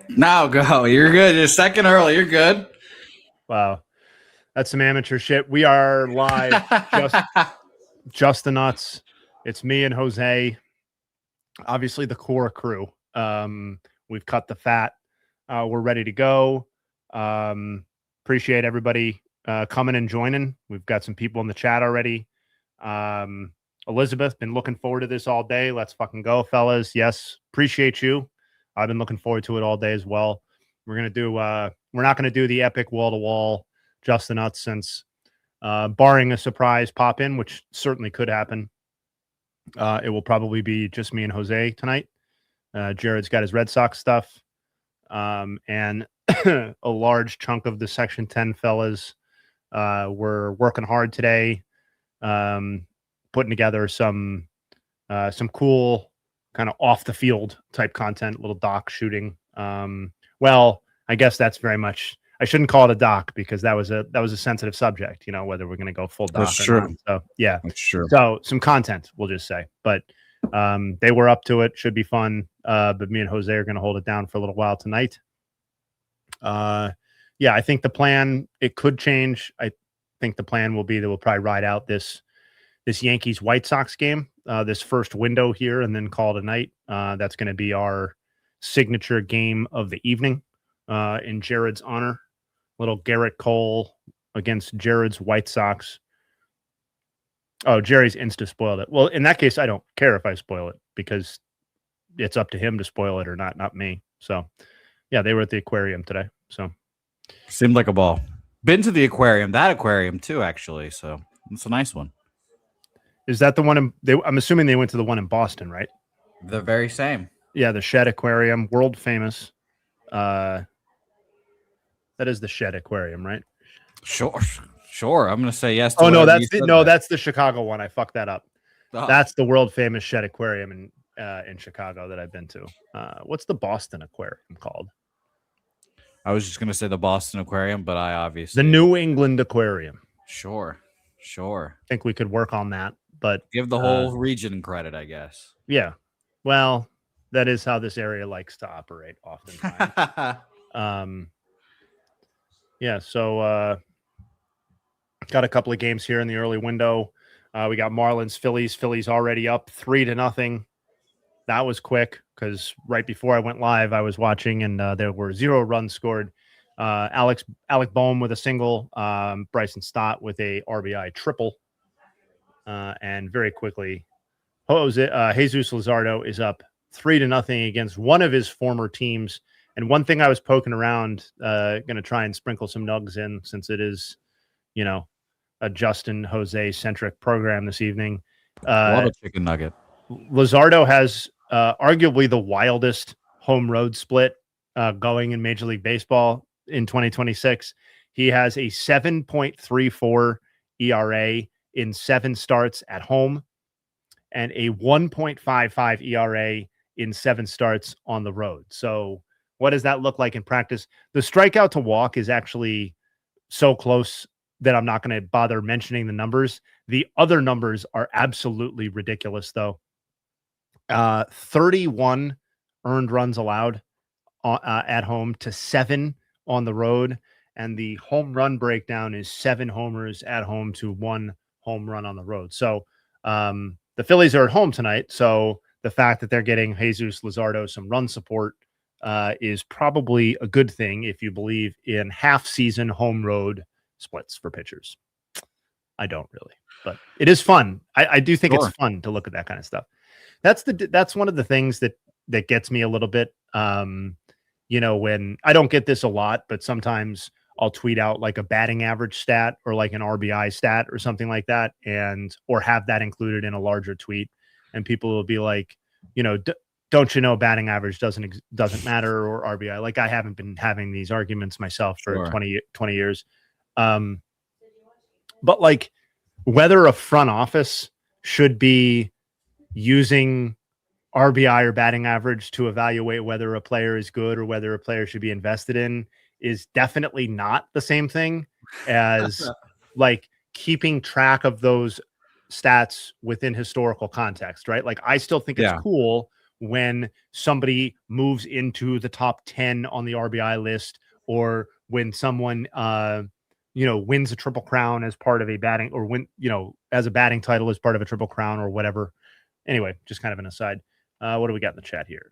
Now go. You're good. You're second early. You're good. Wow. That's some amateur shit. We are live. Just the nuts. It's me and Jose. Obviously, the core crew. We've cut the fat. We're ready to go. Appreciate everybody coming and joining. We've got some people in the chat already. Elizabeth, been looking forward to this all day. Let's fucking go, fellas. Yes, appreciate you. I've been looking forward to it all day as well. We're gonna do. We're not gonna do the epic wall to wall just the nuts, since barring a surprise pop in, which certainly could happen. It will probably be just me and Jose tonight. Jared's got his Red Sox stuff, and a large chunk of the Section 10 fellas were working hard today, putting together some cool kind of off the field type content, little doc shooting. Well, I guess that's very much. I shouldn't call it a doc because that was a sensitive subject, whether we're going to go full doc That's or true. not. So yeah, That's true. So some content, we'll just say, but they were up to it. Should be fun. But me and Jose are going to hold it down for a little while tonight. Yeah, I think the plan, it could change. I think the plan will be that we'll probably ride out this Yankees White Sox game, this first window here, and then call it a night. That's going to be our signature game of the evening in Jared's honor. Little Garrett Cole against Jared's White Sox. Oh, Jerry's insta spoiled it. Well, in that case, I don't care if I spoil it because it's up to him to spoil it or not me. So, yeah, they were at the aquarium today. So, seemed like a ball. Been to the aquarium, that aquarium too, actually. So it's a nice one. Is that the one? I'm assuming they went to the one in Boston, right? The very same. Yeah, the Shed Aquarium, world famous. That is the Shed Aquarium, right? Sure. I'm gonna say yes. Oh no, that's the Chicago one. I fucked that up. Oh. That's the world famous Shed Aquarium in Chicago that I've been to. What's the Boston Aquarium called? I was just gonna say the Boston Aquarium, but I obviously the New England Aquarium. Sure. I think we could work on that, but give the whole region credit, I guess. Yeah. Well, that is how this area likes to operate oftentimes. Yeah, so got a couple of games here in the early window. We got Marlins, Phillies already up 3-0. That was quick because right before I went live, I was watching and there were 0 runs scored. Alec Boehm with a single, Bryson Stott with a RBI triple, and very quickly, Jesus Luzardo is up 3-0 against one of his former teams. And one thing I was poking around, going to try and sprinkle some nugs in since it is, a Justin Jose centric program this evening. Love a chicken nugget. Luzardo has arguably the wildest home road split going in Major League Baseball in 2026. He has a 7.34 ERA in 7 starts at home and a 1.55 ERA in 7 starts on the road. So what does that look like in practice? The strikeout to walk is actually so close that I'm not going to bother mentioning the numbers. The other numbers are absolutely ridiculous, though. 31 earned runs allowed at home to 7 on the road. And the home run breakdown is 7 homers at home to 1 home run on the road. So the Phillies are at home tonight. So the fact that they're getting Jesus Luzardo some run support is probably a good thing if you believe in half-season home road splits for pitchers. I don't really, but it is fun. I do think it's fun to look at that kind of stuff. That's one of the things that gets me a little bit. When I don't get this a lot, but sometimes I'll tweet out like a batting average stat or like an RBI stat or something like that, or have that included in a larger tweet, and people will be like, don't you know batting average doesn't matter, or RBI? Like, I haven't been having these arguments myself for 20 years. But like, whether a front office should be using RBI or batting average to evaluate whether a player is good or whether a player should be invested in is definitely not the same thing as like keeping track of those stats within historical context, right? Like, I still think it's cool when somebody moves into the top 10 on the RBI list, or when someone wins a triple crown as part of a batting, or as a batting title as part of a triple crown or whatever. Anyway, just kind of an aside. What do we got in the chat here?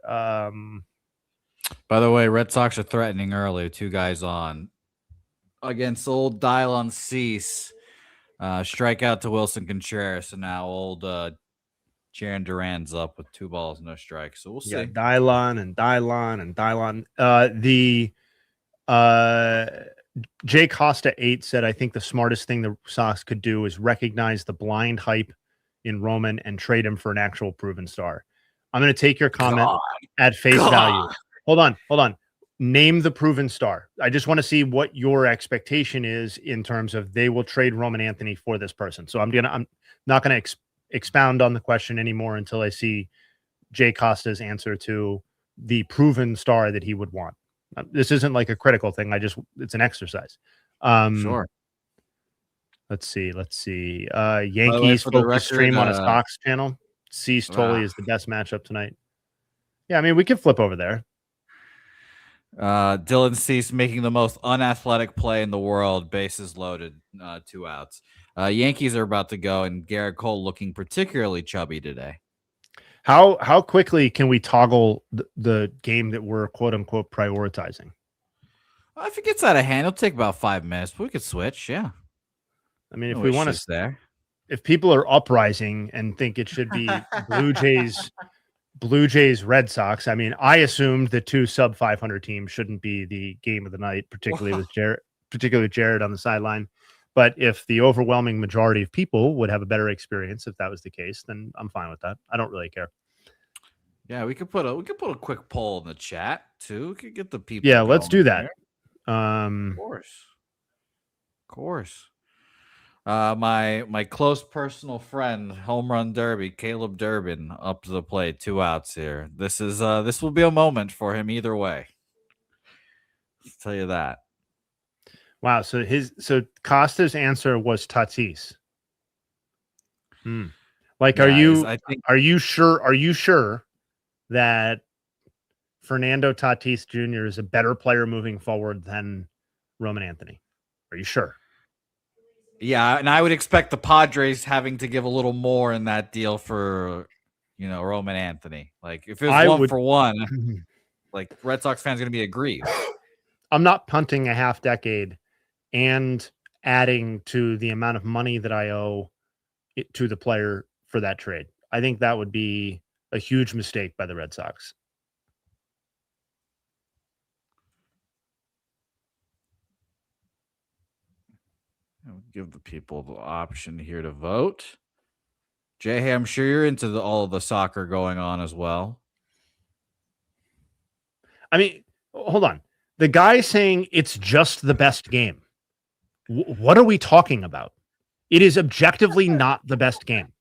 By the way, Red Sox are threatening early. 2 guys on against old Dylan Cease. Strikeout to Wilson Contreras, and now old Jaron Duran's up with 2 balls, no strikes. So we'll see. Dylon. Jay Costa 8 said, I think the smartest thing the Sox could do is recognize the blind hype in Roman and trade him for an actual proven star. I'm going to take your comment at face value. Hold on. Name the proven star. I just want to see what your expectation is in terms of they will trade Roman Anthony for this person. So I'm not going to expound on the question anymore until I see Jay Costa's answer to the proven star that he would want. This isn't like a critical thing. It's an exercise. Sure. Let's see. Yankees focus stream on a Sox channel. Cease Tolley is the best matchup tonight. Yeah, I mean, we could flip over there. Dylan Cease making the most unathletic play in the world. Bases loaded. 2 outs. Yankees are about to go, and Garrett Cole looking particularly chubby today. How quickly can we toggle the game that we're quote unquote prioritizing? If it gets out of hand, it'll take about 5 minutes, but we could switch. Yeah. I mean, if we want to there, if people are uprising and think it should be Blue Jays, Red Sox. I mean, I assumed the 2 sub 500 teams shouldn't be the game of the night, particularly with Jared on the sideline. But if the overwhelming majority of people would have a better experience if that was the case, then I'm fine with that. I don't really care. Yeah, we could put a quick poll in the chat too. We could get the people. Yeah, let's do that. Of course. My close personal friend, home run derby, Caleb Durbin, up to the plate, 2 outs here. This will be a moment for him either way. I'll tell you that. Wow. So Costa's answer was Tatis. Like, are you sure that Fernando Tatis Jr. is a better player moving forward than Roman Anthony? Are you sure? Yeah, and I would expect the Padres having to give a little more in that deal for, Roman Anthony. Like, if it was 1 for 1, like, Red Sox fans are going to be aggrieved. I'm not punting a half decade and adding to the amount of money that I owe to the player for that trade. I think that would be a huge mistake by the Red Sox. I'll give the people the option here to vote. Jay, I'm sure you're into all of the soccer going on as well. I mean, hold on. The guy saying it's just the best game. What are we talking about? It is objectively not the best game.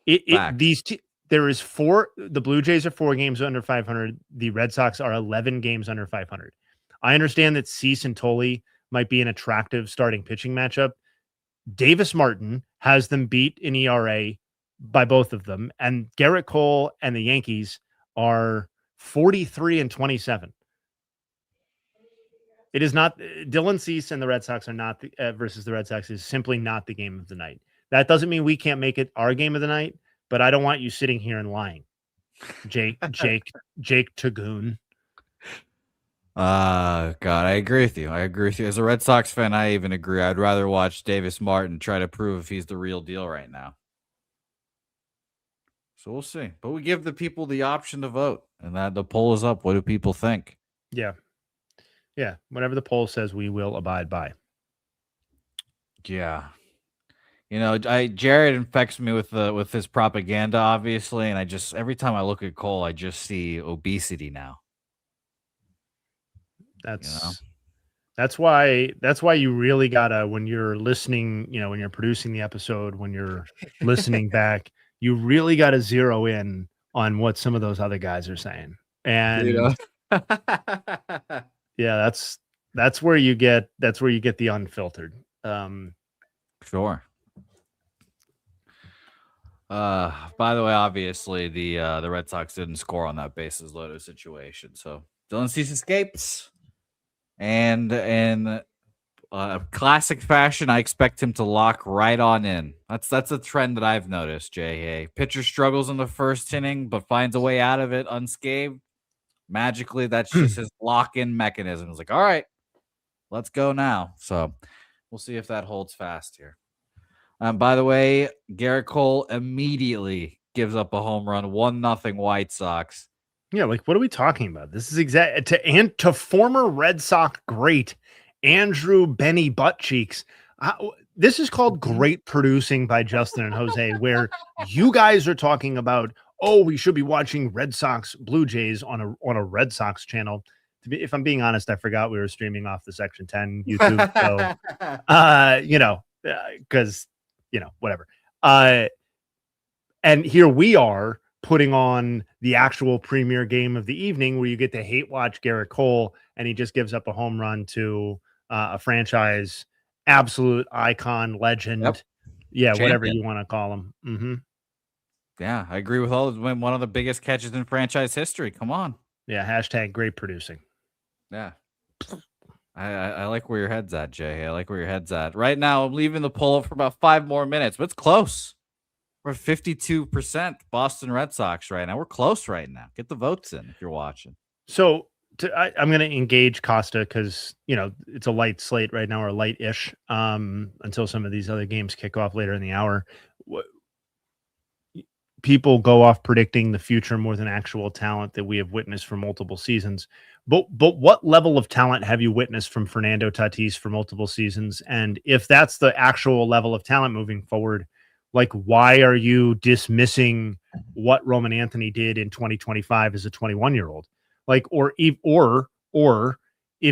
There is 4. The Blue Jays are 4 games under 500. The Red Sox are 11 games under 500. I understand that Cease and Tolley might be an attractive starting pitching matchup. Davis Martin has them beat in ERA by both of them, and Garrett Cole and the Yankees are 43 and 27. It is not Dylan Cease and the Red Sox are not versus the Red Sox is simply not the game of the night. That doesn't mean we can't make it our game of the night, but I don't want you sitting here and lying. Jake Tagoon. God, I agree with you. As a Red Sox fan, I even agree. I'd rather watch Davis Martin try to prove if he's the real deal right now. So we'll see. But we give the people the option to vote, and that the poll is up. What do people think? Yeah. Whatever the poll says, we will abide by. Yeah. Jared infects me with his propaganda, obviously, and every time I look at Cole, I just see obesity now. That's why you really gotta, when you're listening, when you're producing the episode, when you're listening back, you really gotta zero in on what some of those other guys are saying. And yeah, that's where you get the unfiltered. Sure. By the way, obviously the Red Sox didn't score on that bases loaded situation, so Dylan Cease escapes, and in classic fashion, I expect him to lock right on in. That's a trend that I've noticed. J.A. Pitcher struggles in the first inning, but finds a way out of it unscathed. Magically, that's just his lock-in mechanism. It's like, all right, let's go now. So we'll see if that holds fast here. By the way, Garrett Cole immediately gives up a home run, 1-0 White Sox. Yeah, like what are we talking about? This is to former Red Sox great Andrew Benny Buttcheeks. This is called great producing by Justin and Jose, where you guys are talking about, oh, we should be watching Red Sox Blue Jays on a Red Sox channel. If I'm being honest, I forgot we were streaming off the Section 10 YouTube. So, because whatever. And here we are putting on the actual premier game of the evening where you get to hate watch Garrett Cole, and he just gives up a home run to a franchise absolute icon, legend. Yep. Yeah, Champion. whatever you want to call him. Mm-hmm. Yeah, I agree with all of them. One of the biggest catches in franchise history. Come on. Yeah, hashtag great producing. Yeah. I like where your head's at, Jay. I like where your head's at. Right now, I'm leaving the poll up for about 5 more minutes, but it's close. We're 52% Boston Red Sox right now. We're close right now. Get the votes in if you're watching. So I'm going to engage Costa because, it's a light slate right now, or light-ish, until some of these other games kick off later in the hour. People go off predicting the future more than actual talent that we have witnessed for multiple seasons. But what level of talent have you witnessed from Fernando Tatis for multiple seasons? And if that's the actual level of talent moving forward, like, why are you dismissing what Roman Anthony did in 2025 as a 21-year-old? Like, or if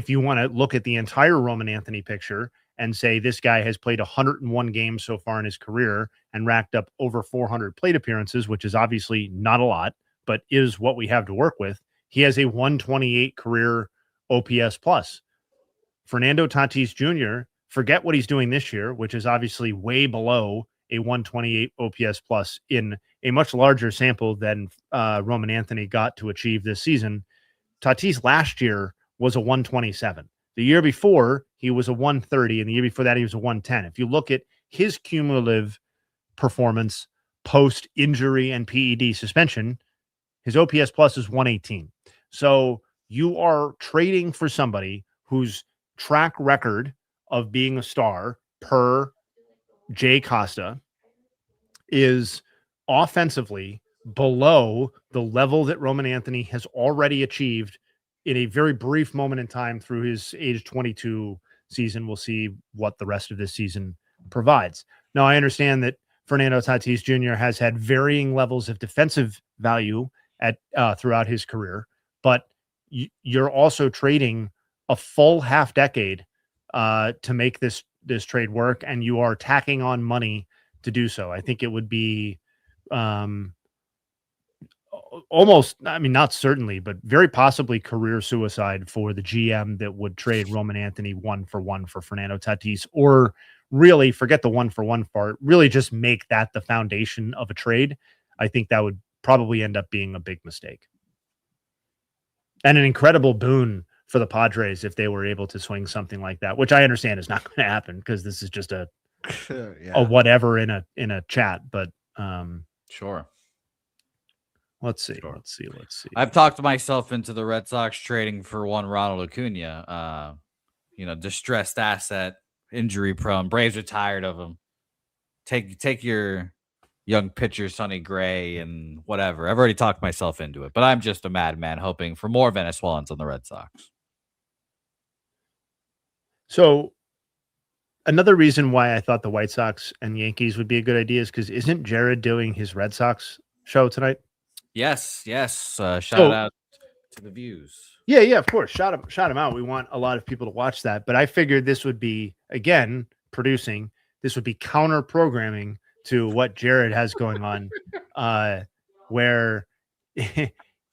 you want to look at the entire Roman Anthony picture and say this guy has played 101 games so far in his career and racked up over 400 plate appearances, which is obviously not a lot, but is what we have to work with. He has a 128 career OPS plus. Fernando Tatis Jr., forget what he's doing this year, which is obviously way below a 128 OPS plus in a much larger sample than Roman Anthony got to achieve this season. Tatis last year was a 127. The year before, he was a 130, and the year before that, he was a 110. If you look at his cumulative performance post-injury and PED suspension, his OPS plus is 118. So you are trading for somebody whose track record of being a star, per Jay Costa, is offensively below the level that Roman Anthony has already achieved in a very brief moment in time through his age 22 season. We'll see what the rest of this season provides. Now, I understand that Fernando Tatis Jr. has had varying levels of defensive value at throughout his career, but you're also trading a full half decade to make this trade work, and you are tacking on money to do so. I think it would be almost, I mean, not certainly, but very possibly career suicide for the GM that would trade Roman Anthony 1-for-1 for Fernando Tatis, or really forget the 1-for-1 part, really just make that the foundation of a trade. I think that would probably end up being a big mistake. And an incredible boon for the Padres if they were able to swing something like that, which I understand is not going to happen because this is just a whatever in a chat. But sure. Let's see. Sure. Let's see. I've talked myself into the Red Sox trading for one Ronald Acuna. Distressed asset, injury prone. Braves are tired of him. Take your young pitcher, Sonny Gray, and whatever. I've already talked myself into it, but I'm just a madman hoping for more Venezuelans on the Red Sox. So another reason why I thought the White Sox and Yankees would be a good idea is because isn't Jared doing his Red Sox show tonight? Yes. Shout out to the views. Yeah, of course. Shout him out. We want a lot of people to watch that. But I figured this would be, again, producing. This would be counter programming to what Jared has going on, where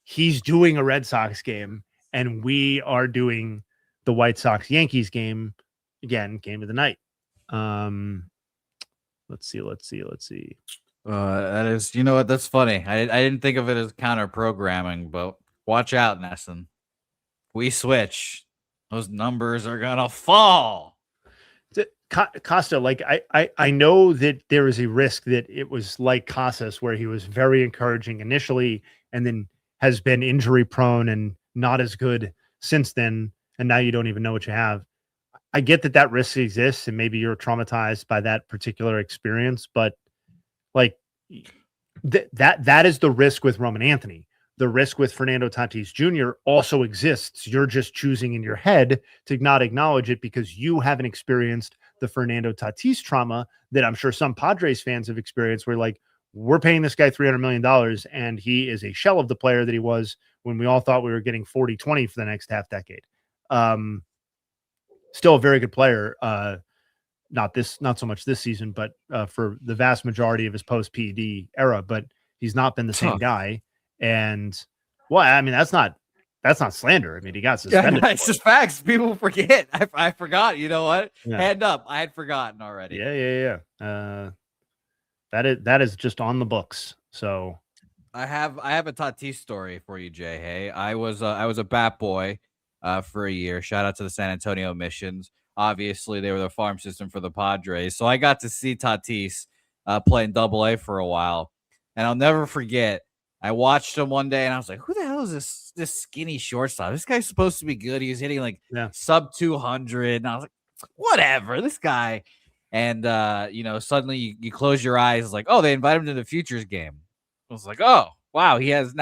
he's doing a Red Sox game and we are doing the White Sox Yankees game, again, game of the night. Let's see. That is, you know what? That's funny. I didn't think of it as counter programming, but watch out, Nesson. We switch. Those numbers are gonna fall. Costa, like I know that there is a risk that it was like Casas, where he was very encouraging initially and then has been injury prone and not as good since then. And now you don't even know what you have. I get that that risk exists and maybe you're traumatized by that particular experience, but like that is the risk with Roman Anthony. The risk with Fernando Tatis Jr. also exists. You're just choosing in your head to not acknowledge it because you haven't experienced the Fernando Tatis trauma that I'm sure some Padres fans have experienced, where like, we're paying this guy $300 million and he is a shell of the player that he was when we all thought we were getting 40-20 for the next half decade. Still a very good player. Not so much this season, but for the vast majority of his post PD era, but he's not been the same guy. And well, I mean, that's not slander. I mean, he got suspended. Yeah, it's just facts. People forget. I forgot. You know what? Yeah. Hand up. I had forgotten already. Yeah. That is just on the books. So I have a Tatis story for you, Jay. Hey, I was a bat boy for a year. Shout out to the San Antonio Missions. Obviously, they were the farm system for the Padres, so I got to see Tatis playing Double-A for a while, and I'll never forget. I watched him one day, and I was like, "Who the hell is this skinny shortstop? This guy's supposed to be good. He was hitting like sub 200." And I was like, "Whatever, this guy." And suddenly you close your eyes, like, "Oh, they invited him to the Futures game." I was like, "Oh, wow, he's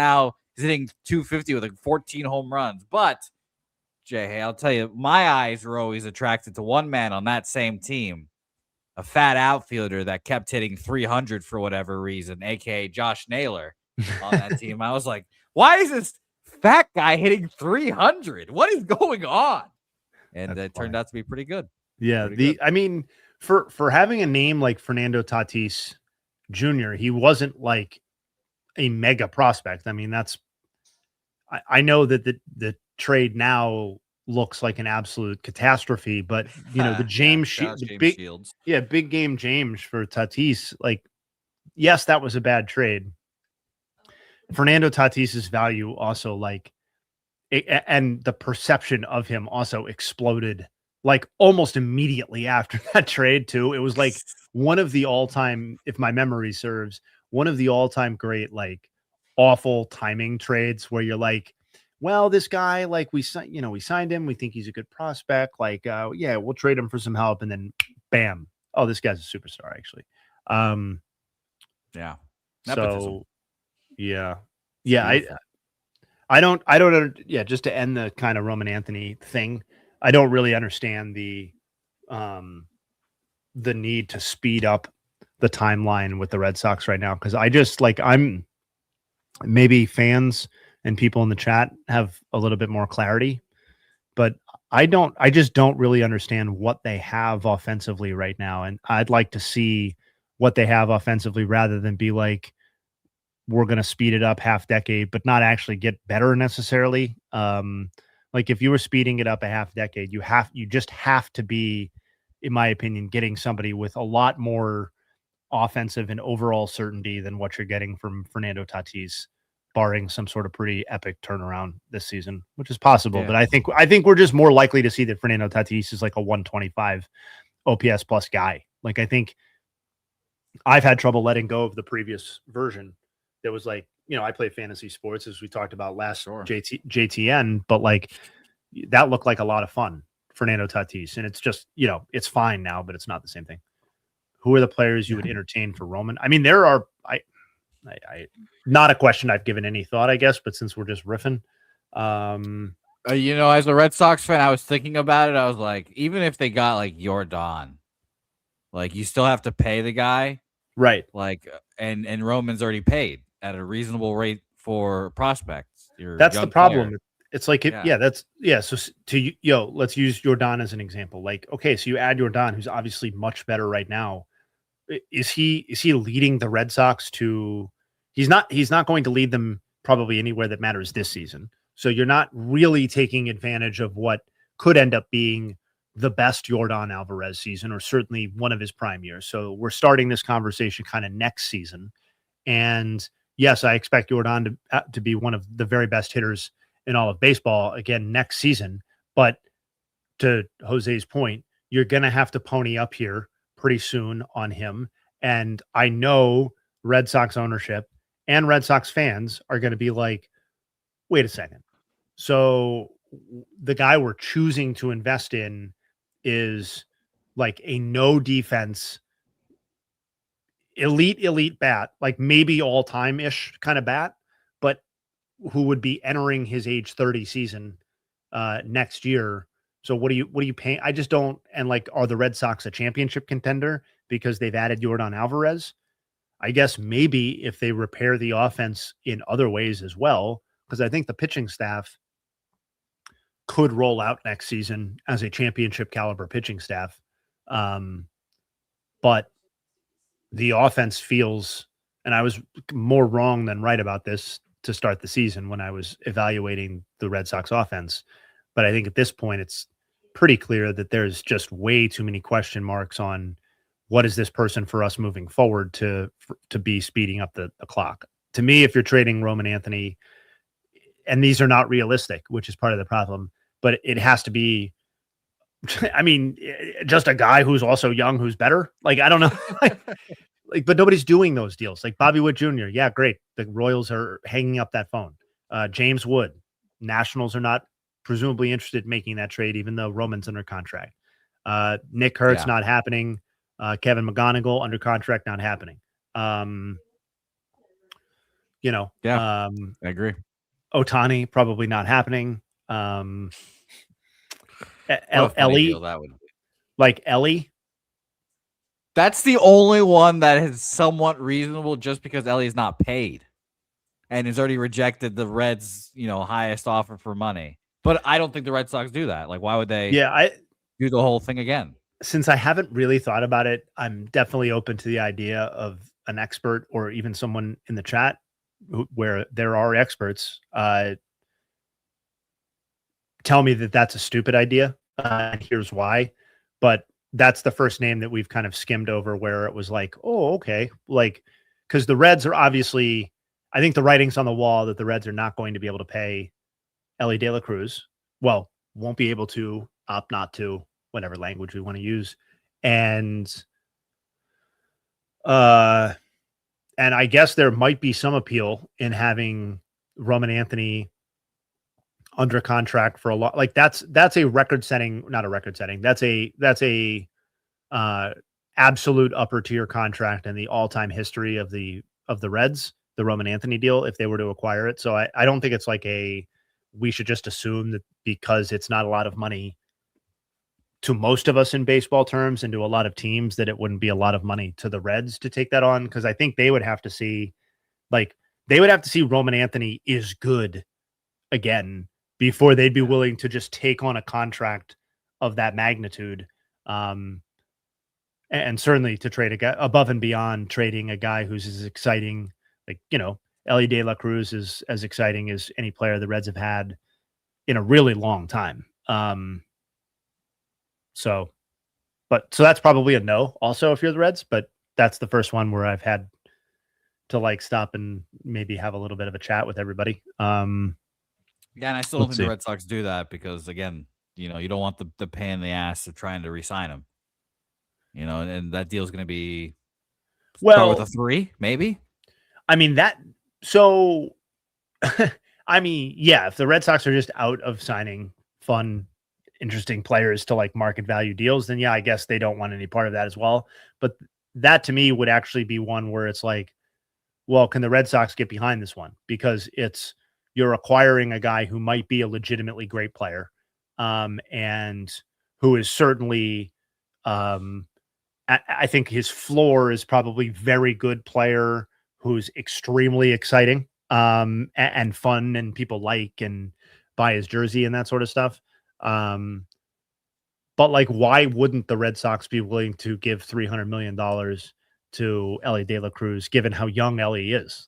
hitting 250 with like 14 home runs." But Jay, hey, I'll tell you, my eyes were always attracted to one man on that same team, a fat outfielder that kept hitting 300 for whatever reason, aka Josh Naylor on that team. I was like, why is this fat guy hitting 300? What is going on? And it turned out to be pretty good. Yeah, I mean, for having a name like Fernando Tatis Jr., he wasn't like a mega prospect. I mean, I know that the trade now looks like an absolute catastrophe, but the big game James for Tatis, like, yes, that was a bad trade. Fernando Tatis's value also, like, and the perception of him also exploded like almost immediately after that trade too. It was like one of the all-time, if my memory serves, one of the all-time great, like, awful timing trades where you're like, well, this guy, like, we signed him. We think he's a good prospect. Like, yeah, we'll trade him for some help. And then bam. Oh, this guy's a superstar, actually. Yeah. So yeah. I don't, just to end the kind of Roman Anthony thing, I don't really understand the need to speed up the timeline with the Red Sox right now. Cause I just maybe fans and people in the chat have a little bit more clarity, but I just don't really understand what they have offensively right now. And I'd like to see what they have offensively rather than be like, we're going to speed it up half decade, but not actually get better necessarily. Like, if you were speeding it up a half decade, you just have to be, in my opinion, getting somebody with a lot more offensive and overall certainty than what you're getting from Fernando Tatis, barring some sort of pretty epic turnaround this season, which is possible. Yeah. But I think we're just more likely to see that Fernando Tatis is like a 125 OPS plus guy. Like, I think I've had trouble letting go of the previous version. That was like, I play fantasy sports, as we talked about last JTN, but like, that looked like a lot of fun, Fernando Tatis. And it's just, it's fine now, but it's not the same thing. Who are the players you would entertain for Roman? I mean, there are, I not a question I've given any thought, I guess, but since we're just riffing, as a Red Sox fan, I was thinking about it. I was like, even if they got like Jordan, like, you still have to pay the guy. Right. Like, and Roman's already paid at a reasonable rate for prospects. That's the problem. Player. It's like, So let's use Jordan as an example. Like, okay, so you add Jordan, who's obviously much better right now. Is he leading the Red Sox to? He's not going to lead them probably anywhere that matters this season. So you're not really taking advantage of what could end up being the best Yordan Alvarez season, or certainly one of his prime years. So we're starting this conversation kind of next season. And yes, I expect Yordan to be one of the very best hitters in all of baseball again next season. But to Jose's point, you're going to have to pony up here pretty soon on him. And I know Red Sox ownership and Red Sox fans are going to be like, wait a second. So the guy we're choosing to invest in is like a no defense, elite bat, like maybe all time ish kind of bat, but who would be entering his age 30 season next year. So what do you pay? I just don't. And like, are the Red Sox a championship contender because they've added Yordan Alvarez? I guess maybe if they repair the offense in other ways as well, because I think the pitching staff could roll out next season as a championship caliber pitching staff. But the offense feels, and I was more wrong than right about this to start the season when I was evaluating the Red Sox offense. But I think at this point, it's pretty clear that there's just way too many question marks on what is this person for us moving forward to be speeding up the clock. To me, if you're trading Roman Anthony, and these are not realistic, which is part of the problem, but it has to be, I mean, just a guy who's also young, who's better. Like, I don't know. Like, but nobody's doing those deals. Like Bobby Wood Jr. Yeah, great. The Royals are hanging up that phone. James Wood, Nationals are not presumably interested in making that trade, even though Roman's under contract. Nick Hurt's not happening. Kevin McGonigal under contract, not happening. I agree. Otani probably not happening. Ellie, that would be. Like Ellie. That's the only one that is somewhat reasonable, just because Ellie's not paid and has already rejected the Reds, highest offer for money. But I don't think the Red Sox do that. Like, why would they do the whole thing again? Since I haven't really thought about it, I'm definitely open to the idea of an expert or even someone in the chat where there are experts tell me that that's a stupid idea. And here's why. But that's the first name that we've kind of skimmed over where it was like, oh, okay. Like, because the Reds are obviously, I think the writing's on the wall that the Reds are not going to be able to pay Ellie De La Cruz. Well, won't be able to, opt not to, whatever language we want to use. And I guess there might be some appeal in having Roman Anthony under contract for a lot. Like that's a record setting, not a record setting. That's a absolute upper tier contract in the all-time history of the Reds, the Roman Anthony deal, if they were to acquire it. So I don't think it's like we should just assume that because it's not a lot of money to most of us in baseball terms and to a lot of teams, that it wouldn't be a lot of money to the Reds to take that on. Cause I think they would have to see Roman Anthony is good again before they'd be willing to just take on a contract of that magnitude. And certainly to trade a guy above and beyond trading a guy who's as exciting, like, Ellie De La Cruz is as exciting as any player the Reds have had in a really long time. So that's probably a no also if you're the Reds, but that's the first one where I've had to stop and maybe have a little bit of a chat with everybody. Yeah, and I still don't think the Red Sox do that because, again, you don't want the pain in the ass of trying to re-sign him. And that deal's going to be start with a 3, maybe. I mean so I mean, yeah, if the Red Sox are just out of signing fun, interesting players to market value deals, then yeah, I guess they don't want any part of that as well. But that to me would actually be one where it's like, well, can the Red Sox get behind this one? Because you're acquiring a guy who might be a legitimately great player, and who is certainly, I think his floor is probably very good player who's extremely exciting, and fun, and people like and buy his jersey and that sort of stuff. But why wouldn't the Red Sox be willing to give $300 million to Ellie De La Cruz, given how young Ellie is?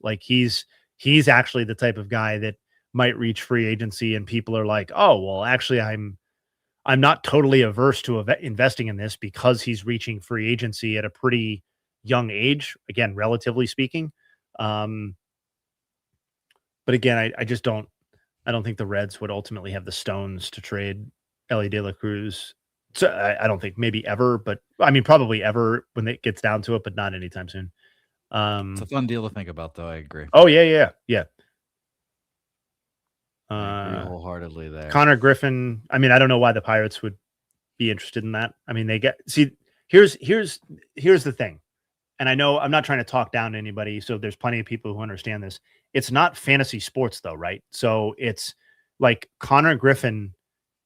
He's actually the type of guy that might reach free agency and people are like, oh, well, actually I'm not totally averse to investing in this because he's reaching free agency at a pretty young age, again, relatively speaking. But again, I just don't. I don't think the Reds would ultimately have the stones to trade Ellie De La Cruz. So I don't think maybe ever, but I mean probably ever when it gets down to it, but not anytime soon. It's a fun deal to think about, though. I agree. Oh yeah. I agree wholeheartedly there. Connor Griffin. I mean, I don't know why the Pirates would be interested in that. I mean, here's the thing. And I know I'm not trying to talk down to anybody, so there's plenty of people who understand this. It's not fantasy sports though, right? So it's like Connor Griffin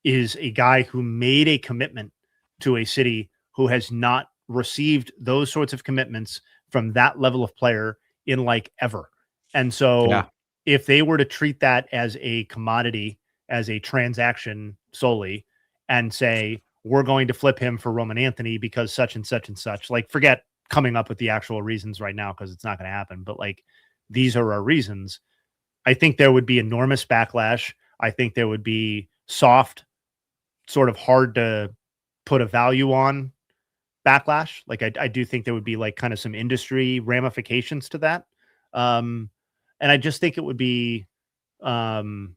is a guy who made a commitment to a city who has not received those sorts of commitments from that level of player in like ever. And so if they were to treat that as a commodity, as a transaction solely, and say, we're going to flip him for Roman Anthony because such and such and such, like forget coming up with the actual reasons right now because it's not going to happen. But like, these are our reasons. I think there would be enormous backlash. I think there would be soft, sort of hard to put a value on backlash. Like I do think there would be like kind of some industry ramifications to that. And I just think it would be, I mean,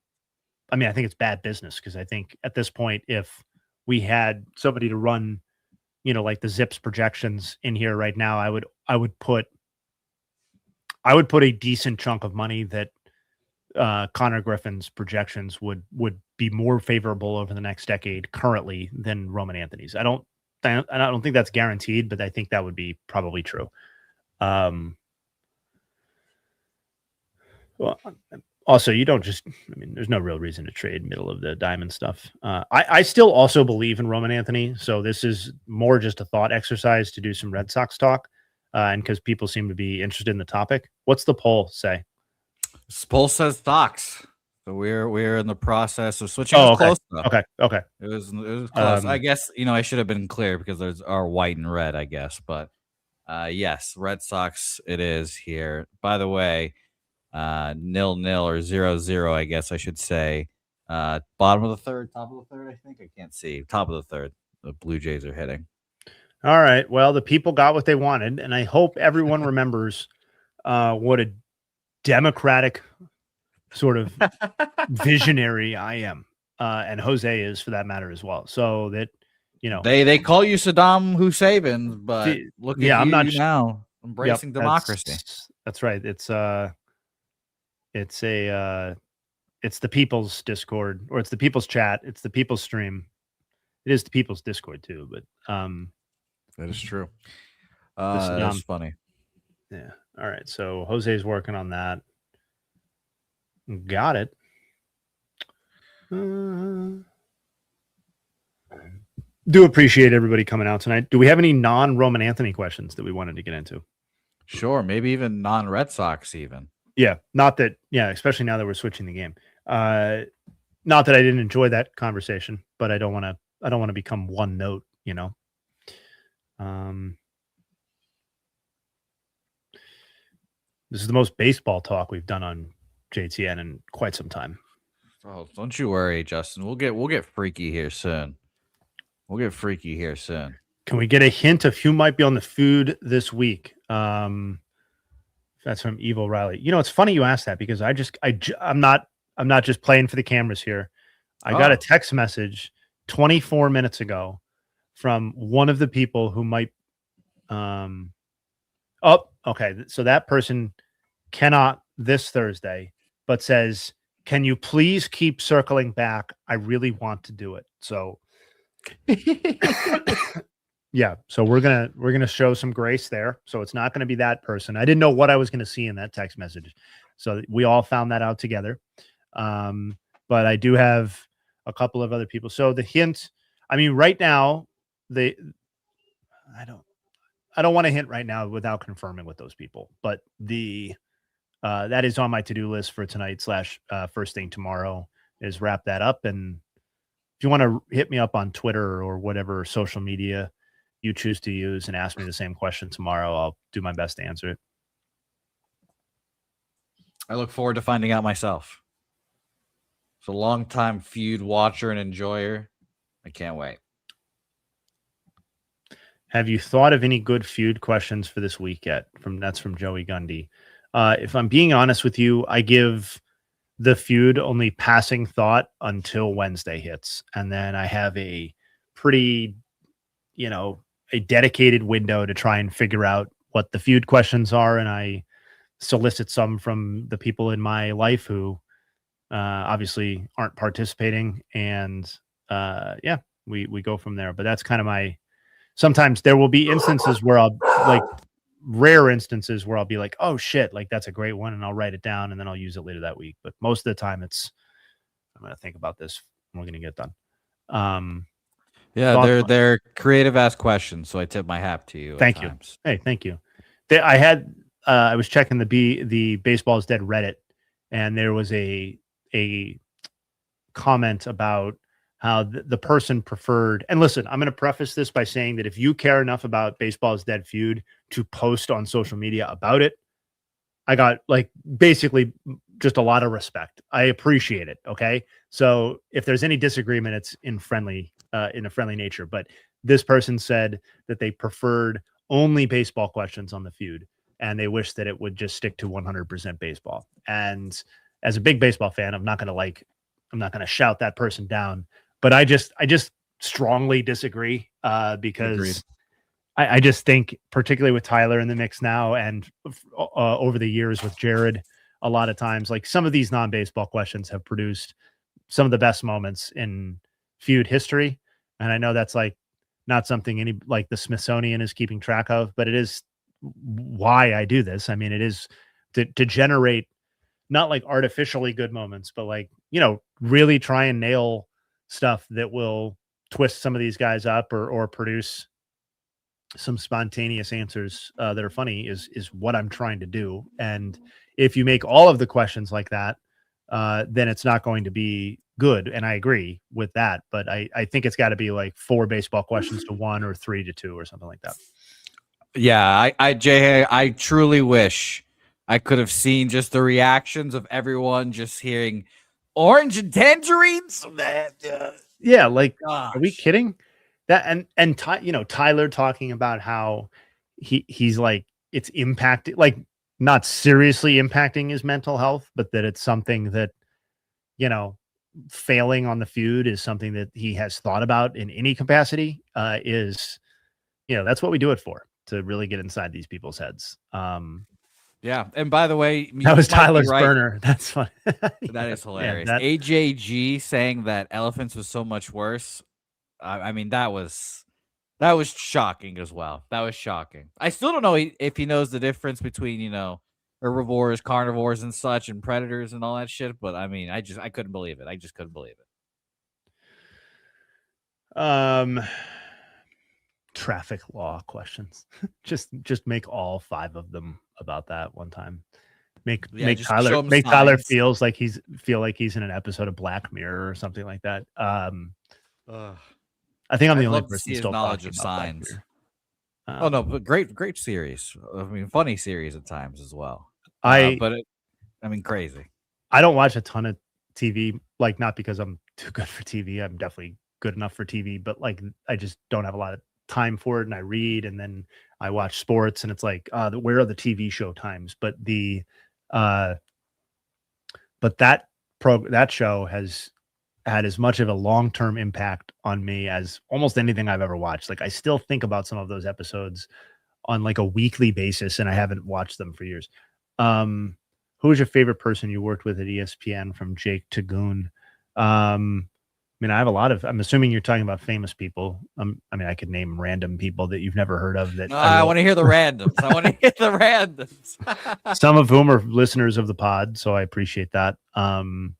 I think it's bad business because I think at this point, if we had somebody to run, like the Zips projections in here right now, I would put a decent chunk of money that Connor Griffin's projections would be more favorable over the next decade currently than Roman Anthony's. I don't think that's guaranteed, but I think that would be probably true. Well, also, you don't just, I mean, there's no real reason to trade middle of the diamond stuff. I still also believe in Roman Anthony. So this is more just a thought exercise to do some Red Sox talk. And because people seem to be interested in the topic. What's the poll say? This poll says Sox. So we're in the process of switching. It was close though. Okay. It was close. I guess, I should have been clear because there's our white and red, I guess. But yes, Red Sox it is here. By the way, 0-0 or 0-0, I guess I should say. Bottom of the third, top of the third, I think. I can't see. Top of the third. The Blue Jays are hitting. All right. Well, the people got what they wanted, and I hope everyone remembers what a democratic sort of visionary I am. And Jose is for that matter as well. So that, they call you Saddam Hussein, but look at I'm not now embracing democracy. That's right. It's the people's Discord, or it's the people's chat. It's the people's stream. It is the people's Discord too, but that is true. That's funny. Yeah. All right. So Jose's working on that. Got it. Do appreciate everybody coming out tonight. Do we have any non-Roman Anthony questions that we wanted to get into? Sure. Maybe even non-Red Sox even. Yeah. Not that, especially now that we're switching the game. Not that I didn't enjoy that conversation, but I don't want to become one note, This is the most baseball talk we've done on JTN in quite some time. Oh, don't you worry, Justin. We'll get freaky here soon. Can we get a hint of who might be on the food this week? That's from Evil Riley. It's funny you asked that because I'm not just playing for the cameras here. I got a text message 24 minutes ago from one of the people who might. Okay. So that person cannot this Thursday, but says, "Can you please keep circling back? I really want to do it." So, yeah. So we're gonna show some grace there. So it's not gonna be that person. I didn't know what I was gonna see in that text message, so we all found that out together. But I do have a couple of other people. So the hint, I mean, right now, I don't want to hint right now without confirming with those people, but that is on my to-do list for tonight / first thing tomorrow is wrap that up. And if you want to hit me up on Twitter or whatever social media you choose to use and ask me the same question tomorrow, I'll do my best to answer it. I look forward to finding out myself. It's a long-time feud watcher and enjoyer. I can't wait. Have you thought of any good feud questions for this week yet? That's from Joey Gundy. If I'm being honest with you, I give the feud only passing thought until Wednesday hits. And then I have a pretty, a dedicated window to try and figure out what the feud questions are. And I solicit some from the people in my life who obviously aren't participating. And we go from there. But that's kind of sometimes there will be instances where rare instances where I'll be like, oh shit, like that's a great one. And I'll write it down and then I'll use it later that week. But most of the time I'm going to think about this and we're going to get done. They're creative ass questions. So I tip my hat to you. Thank you. Hey, thank you. I was checking the Baseball is Dead Reddit, and there was a comment about how the person preferred. And listen, I'm going to preface this by saying that if you care enough about Baseball is Dead feud to post on social media about it, I got basically just a lot of respect. I appreciate it. Okay. So if there's any disagreement, it's in a friendly nature. But this person said that they preferred only baseball questions on the feud, and they wish that it would just stick to 100% baseball. And as a big baseball fan, I'm not going to shout that person down, but I just strongly disagree because I just think, particularly with Tyler in the mix now and over the years with Jared, a lot of times, some of these non-baseball questions have produced some of the best moments in feud history. And I know that's not something the Smithsonian is keeping track of, but it is why I do this. I mean, it is to generate not artificially good moments, but really try and nail stuff that will twist some of these guys up or produce some spontaneous answers that are funny is what I'm trying to do. And if you make all of the questions like that, then it's not going to be good. And I agree with that, but I think it's got to be 4 baseball questions to 1 or 3 to 2 or something like that. Yeah, I truly wish I could have seen just the reactions of everyone just hearing orange and tangerines. Yeah, gosh. Are we kidding? That and Tyler talking about how he's it's impacted, not seriously impacting his mental health, but that it's something that failing on the feud is something that he has thought about in any capacity. Is that's what we do it for, to really get inside these people's heads. Yeah, and by the way, that was Tyler's burner. That's funny. That is hilarious. AJG saying that elephants was so much worse. I mean, that was shocking as well. That was shocking. I still don't know if he knows the difference between herbivores, carnivores, and such, and predators and all that shit. But I mean, I couldn't believe it. I just couldn't believe it. Traffic law questions. just make all 5 of them about that one time. Make Tyler feels like he's in an episode of Black Mirror or something like that. I think I'm the only person still talking about signs. But great series. I mean, funny series at times as well. Crazy. I don't watch a ton of TV, not because I'm too good for TV. I'm definitely good enough for TV, but I just don't have a lot of time for it. And I read, and then I watch sports, and it's where are the TV show times? But that show has had as much of a long-term impact on me as almost anything I've ever watched. I still think about some of those episodes on a weekly basis, and I haven't watched them for years. Who was your favorite person you worked with at ESPN? From Jake Tagoon. I have a lot of. I'm assuming you're talking about famous people. I could name random people that you've never heard of. That I want to hear the randoms. I want to hear the randoms. Some of whom are listeners of the pod, so I appreciate that. The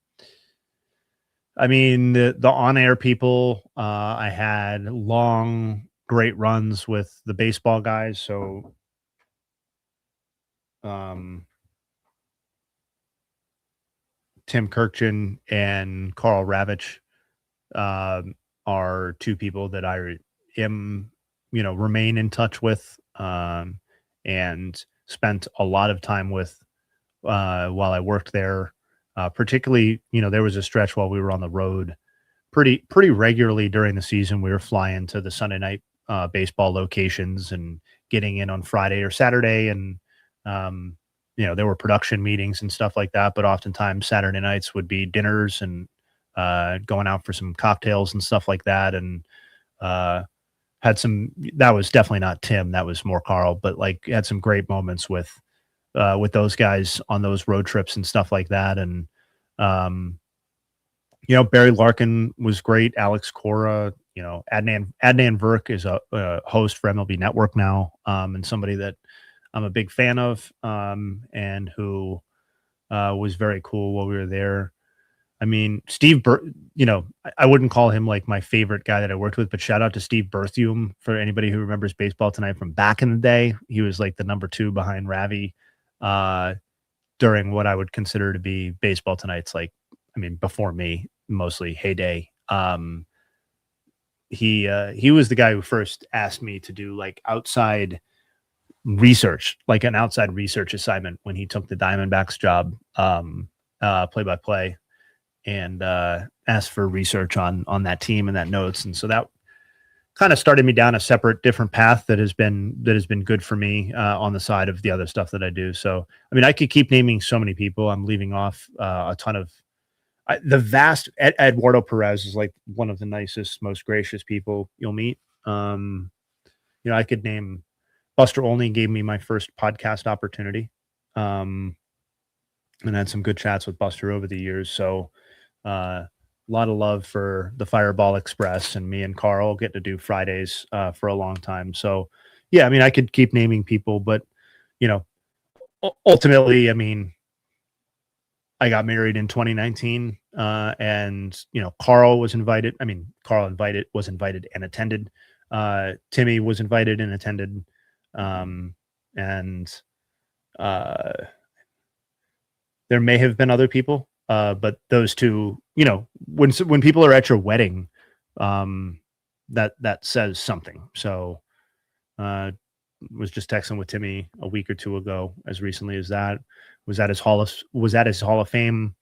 on-air people. I had long, great runs with the baseball guys. So, Tim Kirkchin and Carl Ravitch are 2 people that I am, remain in touch with, and spent a lot of time with while I worked there. Particularly, there was a stretch while we were on the road pretty regularly during the season. We were flying to the Sunday night baseball locations and getting in on Friday or Saturday, and there were production meetings and stuff like that. But oftentimes Saturday nights would be dinners and going out for some cocktails and stuff like that. And had some. That was definitely not Tim. That was more Carl. But like had some great moments with those guys on those road trips and stuff like that. And Barry Larkin was great. Alex Cora, Adnan Virk is a host for MLB Network now, and somebody that I'm a big fan of, and who was very cool while we were there. I mean, I wouldn't call him like my favorite guy that I worked with, but shout out to Steve Berthium for anybody who remembers Baseball Tonight from back in the day. He was like the number 2 behind Ravi during what I would consider to be Baseball Tonight's before me, mostly heyday. He was the guy who first asked me to do like outside research, like an outside research assignment when he took the Diamondbacks job, play-by-play, and asked for research on that team and that notes. And so that kind of started me down a separate, different path that has been good for me on the side of the other stuff that I do. So, I mean, I could keep naming so many people. I'm leaving off a ton of Eduardo Perez is like one of the nicest, most gracious people you'll meet. I could name Buster Olney gave me my first podcast opportunity. And had some good chats with Buster over the years. So, a lot of love for the Fireball Express, and me and Carl get to do Fridays for a long time. So, yeah, I mean, I could keep naming people, but, ultimately, I mean, I got married in 2019, and, Carl was invited. I mean, Carl was invited and attended. Timmy was invited and attended. And there may have been other people, but those two, when people are at your wedding, that says something. So, was just texting with Timmy a week or two ago, as recently as that. Was at his Hall of Fame,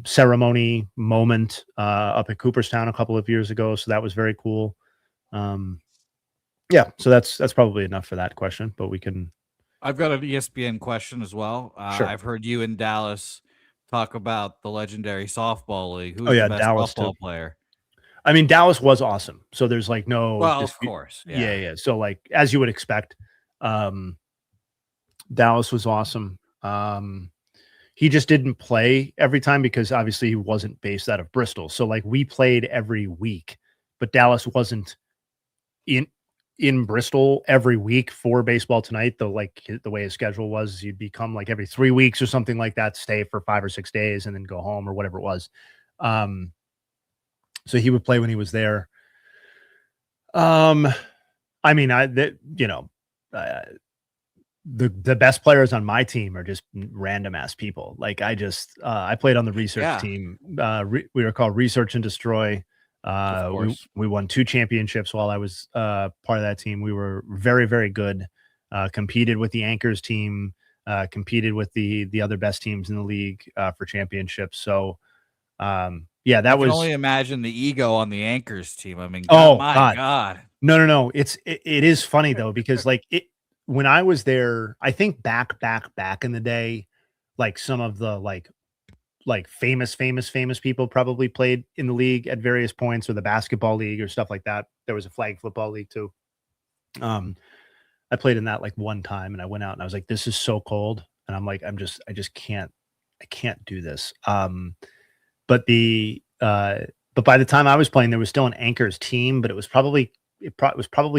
ceremony moment up at Cooperstown a couple of years ago. So that was very cool. Yeah, so that's probably enough for that question, but we can. I've got an ESPN question as well. Sure. I've heard you in Dallas talk about the legendary softball league. Who's Oh, yeah, the best Dallas softball too. player? I mean, Dallas was awesome. So there's like no. Well, of course. Yeah. So like as you would expect, Dallas was awesome. He just didn't play every time because obviously he wasn't based out of Bristol. So like we played every week, but Dallas wasn't in Bristol every week for Baseball Tonight. Though, like the way his schedule was, you'd become like every 3 weeks or something like that, stay for 5 or 6 days and then go home or whatever it was. So he would play when he was there. I mean, the best players on my team are just random ass people. Like I played on the research team. We were called Research and Destroy. We won 2 championships while I was part of that team. We were very, very good. Competed with the Anchors team. Competed with the other best teams in the league for championships. So, yeah, that was. I can only imagine the ego on the Anchors team. I mean, God. No. It is funny though, because like when I was there, I think back in the day, like some of the like famous people probably played in the league at various points, or the basketball league or stuff like that. There was a flag football league too. I played in that like one time, and I went out and I was like, this is so cold. And I'm like, I can't do this. But by the time I was playing, there was still an Anchors team, but it was probably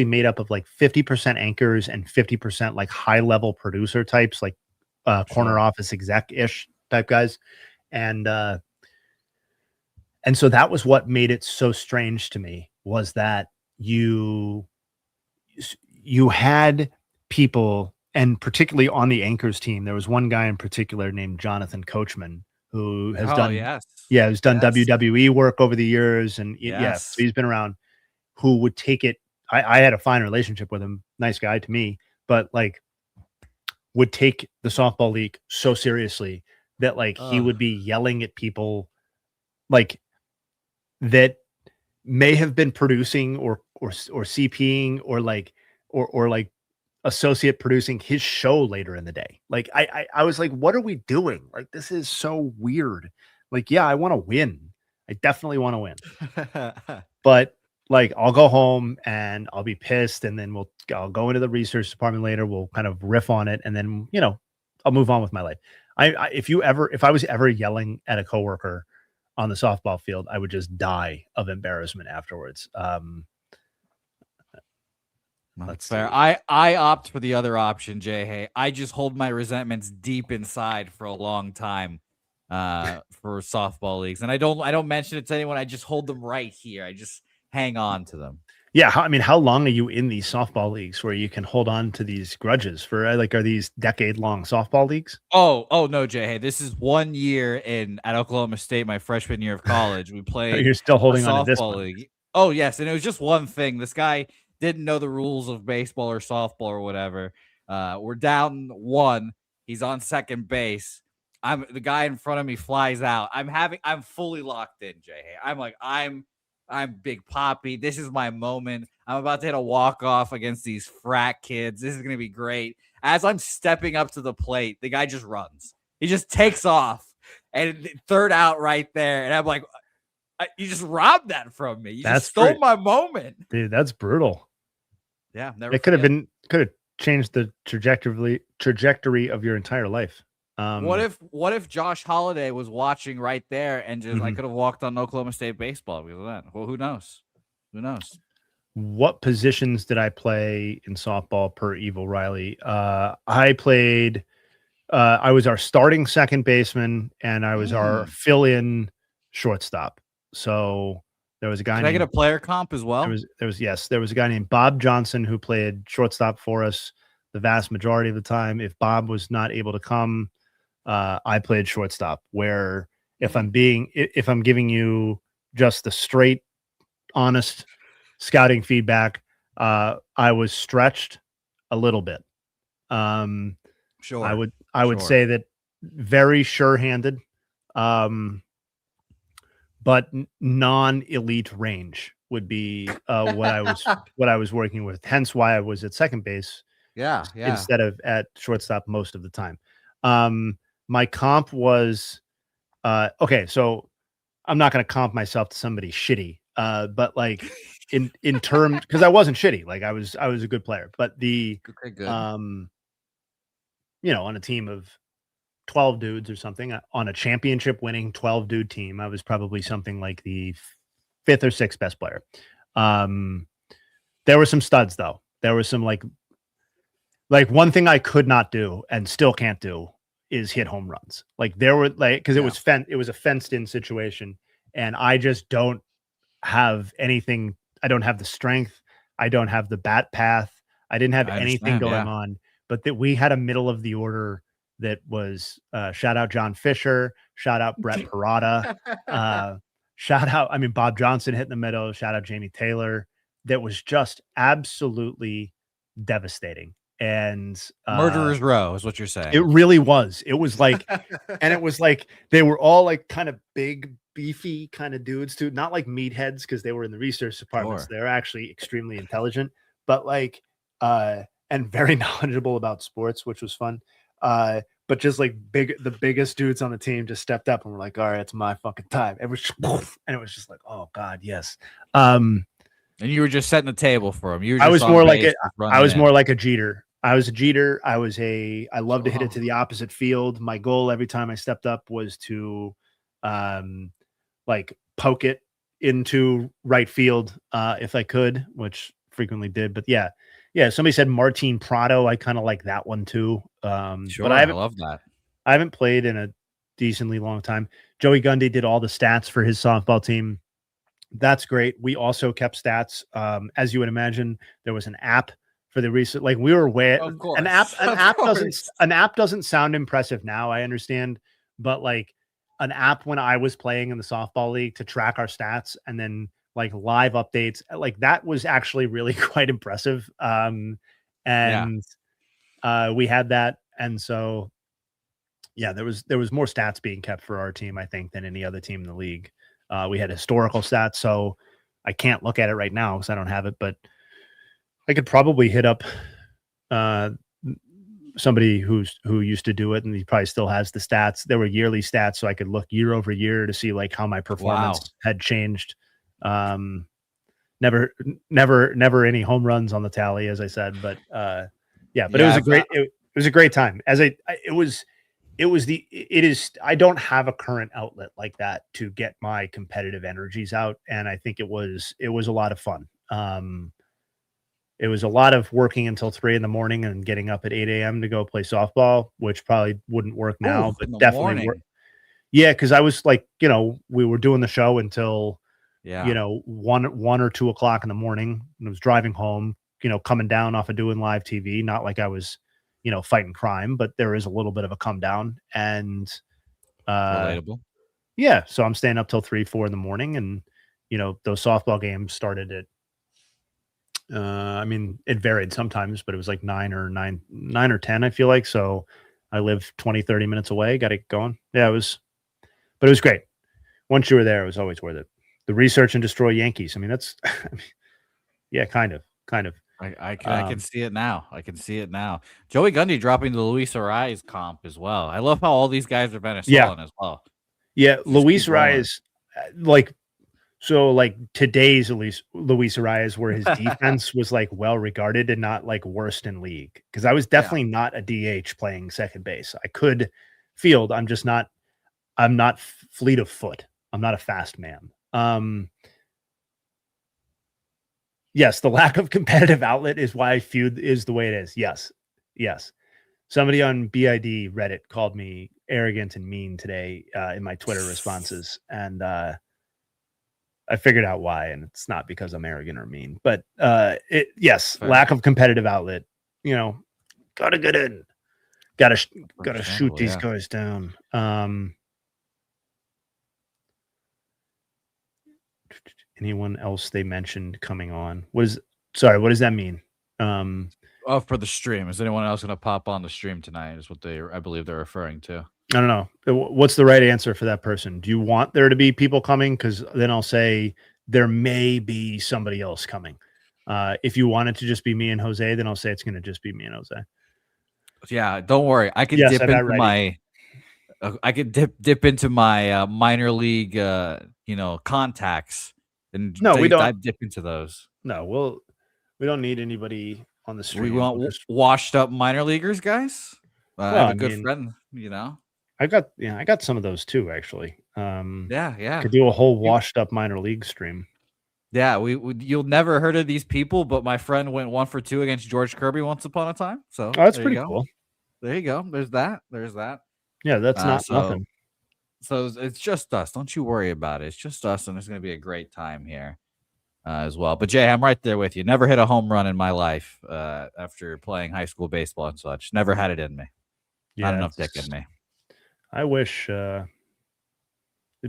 made up of like 50% Anchors and 50% like high level producer types, like corner office exec-ish type guys. And so that was what made it so strange to me, was that you had people, and particularly on the Anchors team, there was one guy in particular named Jonathan Coachman, who has done WWE work over the years. And so he's been around, who would take it. I had a fine relationship with him. Nice guy to me, but like would take the softball league so seriously that like he would be yelling at people. Like that may have been producing or CPing or like associate producing his show later in the day. Like I was like, what are we doing? Like, this is so weird. Like, yeah, I want to win. I definitely want to win. But like, I'll go home and I'll be pissed, and then I'll go into the research department later. We'll kind of riff on it, and then I'll move on with my life. If I was ever yelling at a coworker on the softball field, I would just die of embarrassment afterwards. That's fair. I opt for the other option, Jay. Hey, I just hold my resentments deep inside for a long time for softball leagues, and I don't mention it to anyone. I just hold them right here. I just hang on to them. Yeah, how long are you in these softball leagues where you can hold on to these grudges for are these decade-long softball leagues? Oh no, Jay. Hey, this is 1 year at Oklahoma State, my freshman year of college. We played You're still a holding on to this softball one. league. Oh yes, and it was just one thing. This guy didn't know the rules of baseball or softball or whatever. We're down 1. He's on second base. The guy in front of me flies out. I'm fully locked in, Jay. Hey, I'm Big Poppy. This is my moment. I'm about to hit a walk-off against these frat kids. This is going to be great. As I'm stepping up to the plate, the guy just runs. He just takes off. And third out right there. And I'm like, you just robbed that from me. You just stole my moment. Dude, that's brutal. Yeah. It could have changed the trajectory of your entire life. What if Josh Holiday was watching right there and just I could have walked on Oklahoma State baseball because of that? Well, who knows? Who knows? What positions did I play in softball per Evil Riley? I played I was our starting second baseman and I was our fill-in shortstop. So there was a guy Did I get a player comp as well? There was a guy named Bob Johnson who played shortstop for us the vast majority of the time. If Bob was not able to come, I played shortstop, where if I'm giving you just the straight, honest scouting feedback, I was stretched a little bit. Sure. I would say that very sure-handed, but non-elite range would be what I was working with. Hence why I was at second base. Yeah. Instead of at shortstop most of the time. My comp was okay. So I'm not going to comp myself to somebody shitty, but like in terms, because I wasn't shitty. Like I was a good player, but on a team of 12 dudes or something, on a championship winning 12 dude team, I was probably something like the 5th or 6th best player. There were some studs though. There was some like one thing I could not do and still can't do is hit home runs. Like there were because it was a fenced in situation and I just don't have anything. I don't have the strength. I don't have the bat path. I didn't have anything going on, but that we had a middle of the order that was shout out John Fisher, shout out Brett Parada, shout out, Bob Johnson hit in the middle, shout out Jamie Taylor. That was just absolutely devastating. And Murderer's Row is what you're saying. It really was. It was like, and it was like they were all like kind of big, beefy kind of dudes too. Not like meatheads because they were in the research departments. They're actually extremely intelligent, but like and very knowledgeable about sports, which was fun. But just like the biggest dudes on the team just stepped up and were like, all right, it's my fucking time. And it was just like, oh God, yes. And you were just setting the table for him. I was more like a Jeter. I was a Jeter. I love to hit it to the opposite field. My goal every time I stepped up was to like poke it into right field if I could, which frequently did. But yeah. Somebody said Martin Prado. I kind of like that one too. But I love that. I haven't played in a decently long time. Joey Gundy did all the stats for his softball team. That's great. We also kept stats. As you would imagine, there was an app for the recent, like we were aware. Of course. An app doesn't sound impressive now. I understand, but like an app when I was playing in the softball league to track our stats and then like live updates, like that was actually really quite impressive. We had that, and so yeah, there was more stats being kept for our team, I think, than any other team in the league. We had historical stats, so I can't look at it right now because I don't have it, but I could probably hit up somebody who used to do it, and he probably still has the stats. There were yearly stats, so I could look year over year to see like how my performance had changed. Never any home runs on the tally, as I said, but yeah, but it was a great time. I don't have a current outlet like that to get my competitive energies out, and I think it was a lot of fun. It was a lot of working until 3 a.m. and getting up at 8 a.m. to go play softball, which probably wouldn't work now, but definitely work. Yeah, because I was like, we were doing the show until 1 or 2 o'clock in the morning, and I was driving home, coming down off of doing live TV. Not like I was, fighting crime, but there is a little bit of a come down, and relatable. Yeah, so I'm staying up till 3, 4 in the morning, and those softball games started at I mean, it varied sometimes, but it was like 9 or 10, I feel like. So I live 20, 30 minutes away. Got it going. Yeah, it was great. Once you were there, it was always worth it. The research and destroy Yankees. I mean, that's, yeah, kind of. I can see it now. I can see it now. Joey Gundy dropping the Luis Ariz comp as well. I love how all these guys are Venezuelan as well. Yeah, Luis Ariz, so like today's Luis Ariz, where his defense was like well regarded and not like worst in league. Because I was definitely not a DH playing second base. I could field. I'm not fleet of foot. I'm not a fast man. Yes, the lack of competitive outlet is why feud is the way it is. Yes. Somebody on BID Reddit called me arrogant and mean today in my Twitter responses, and I figured out why, and it's not because I'm arrogant or mean, but lack of competitive outlet. Gotta get in, gotta shoot these guys down. Anyone else they mentioned coming on? What does that mean? For the stream. Is anyone else going to pop on the stream tonight? Is what I believe they're referring to. I don't know. What's the right answer for that person? Do you want there to be people coming? Because then I'll say there may be somebody else coming. If you want it to just be me and Jose, then I'll say it's going to just be me and Jose. Yeah, don't worry. I can dip into my. I could dip into my minor league, contacts, and we don't dip into those. No, we don't need anybody on the stream. We want washed up minor leaguers, guys. I have a good friend, I got some of those too, actually. Yeah. Could do a whole washed up minor league stream. Yeah, you'll never heard of these people, but my friend went 1 for 2 against George Kirby once upon a time. So that's pretty cool. There you go. There's that. Yeah, that's not nothing. So it's just us. Don't you worry about it. It's just us, and it's going to be a great time here as well. But Jay, I'm right there with you. Never hit a home run in my life after playing high school baseball and such. Never had it in me. Not enough dick in me. I wish it'd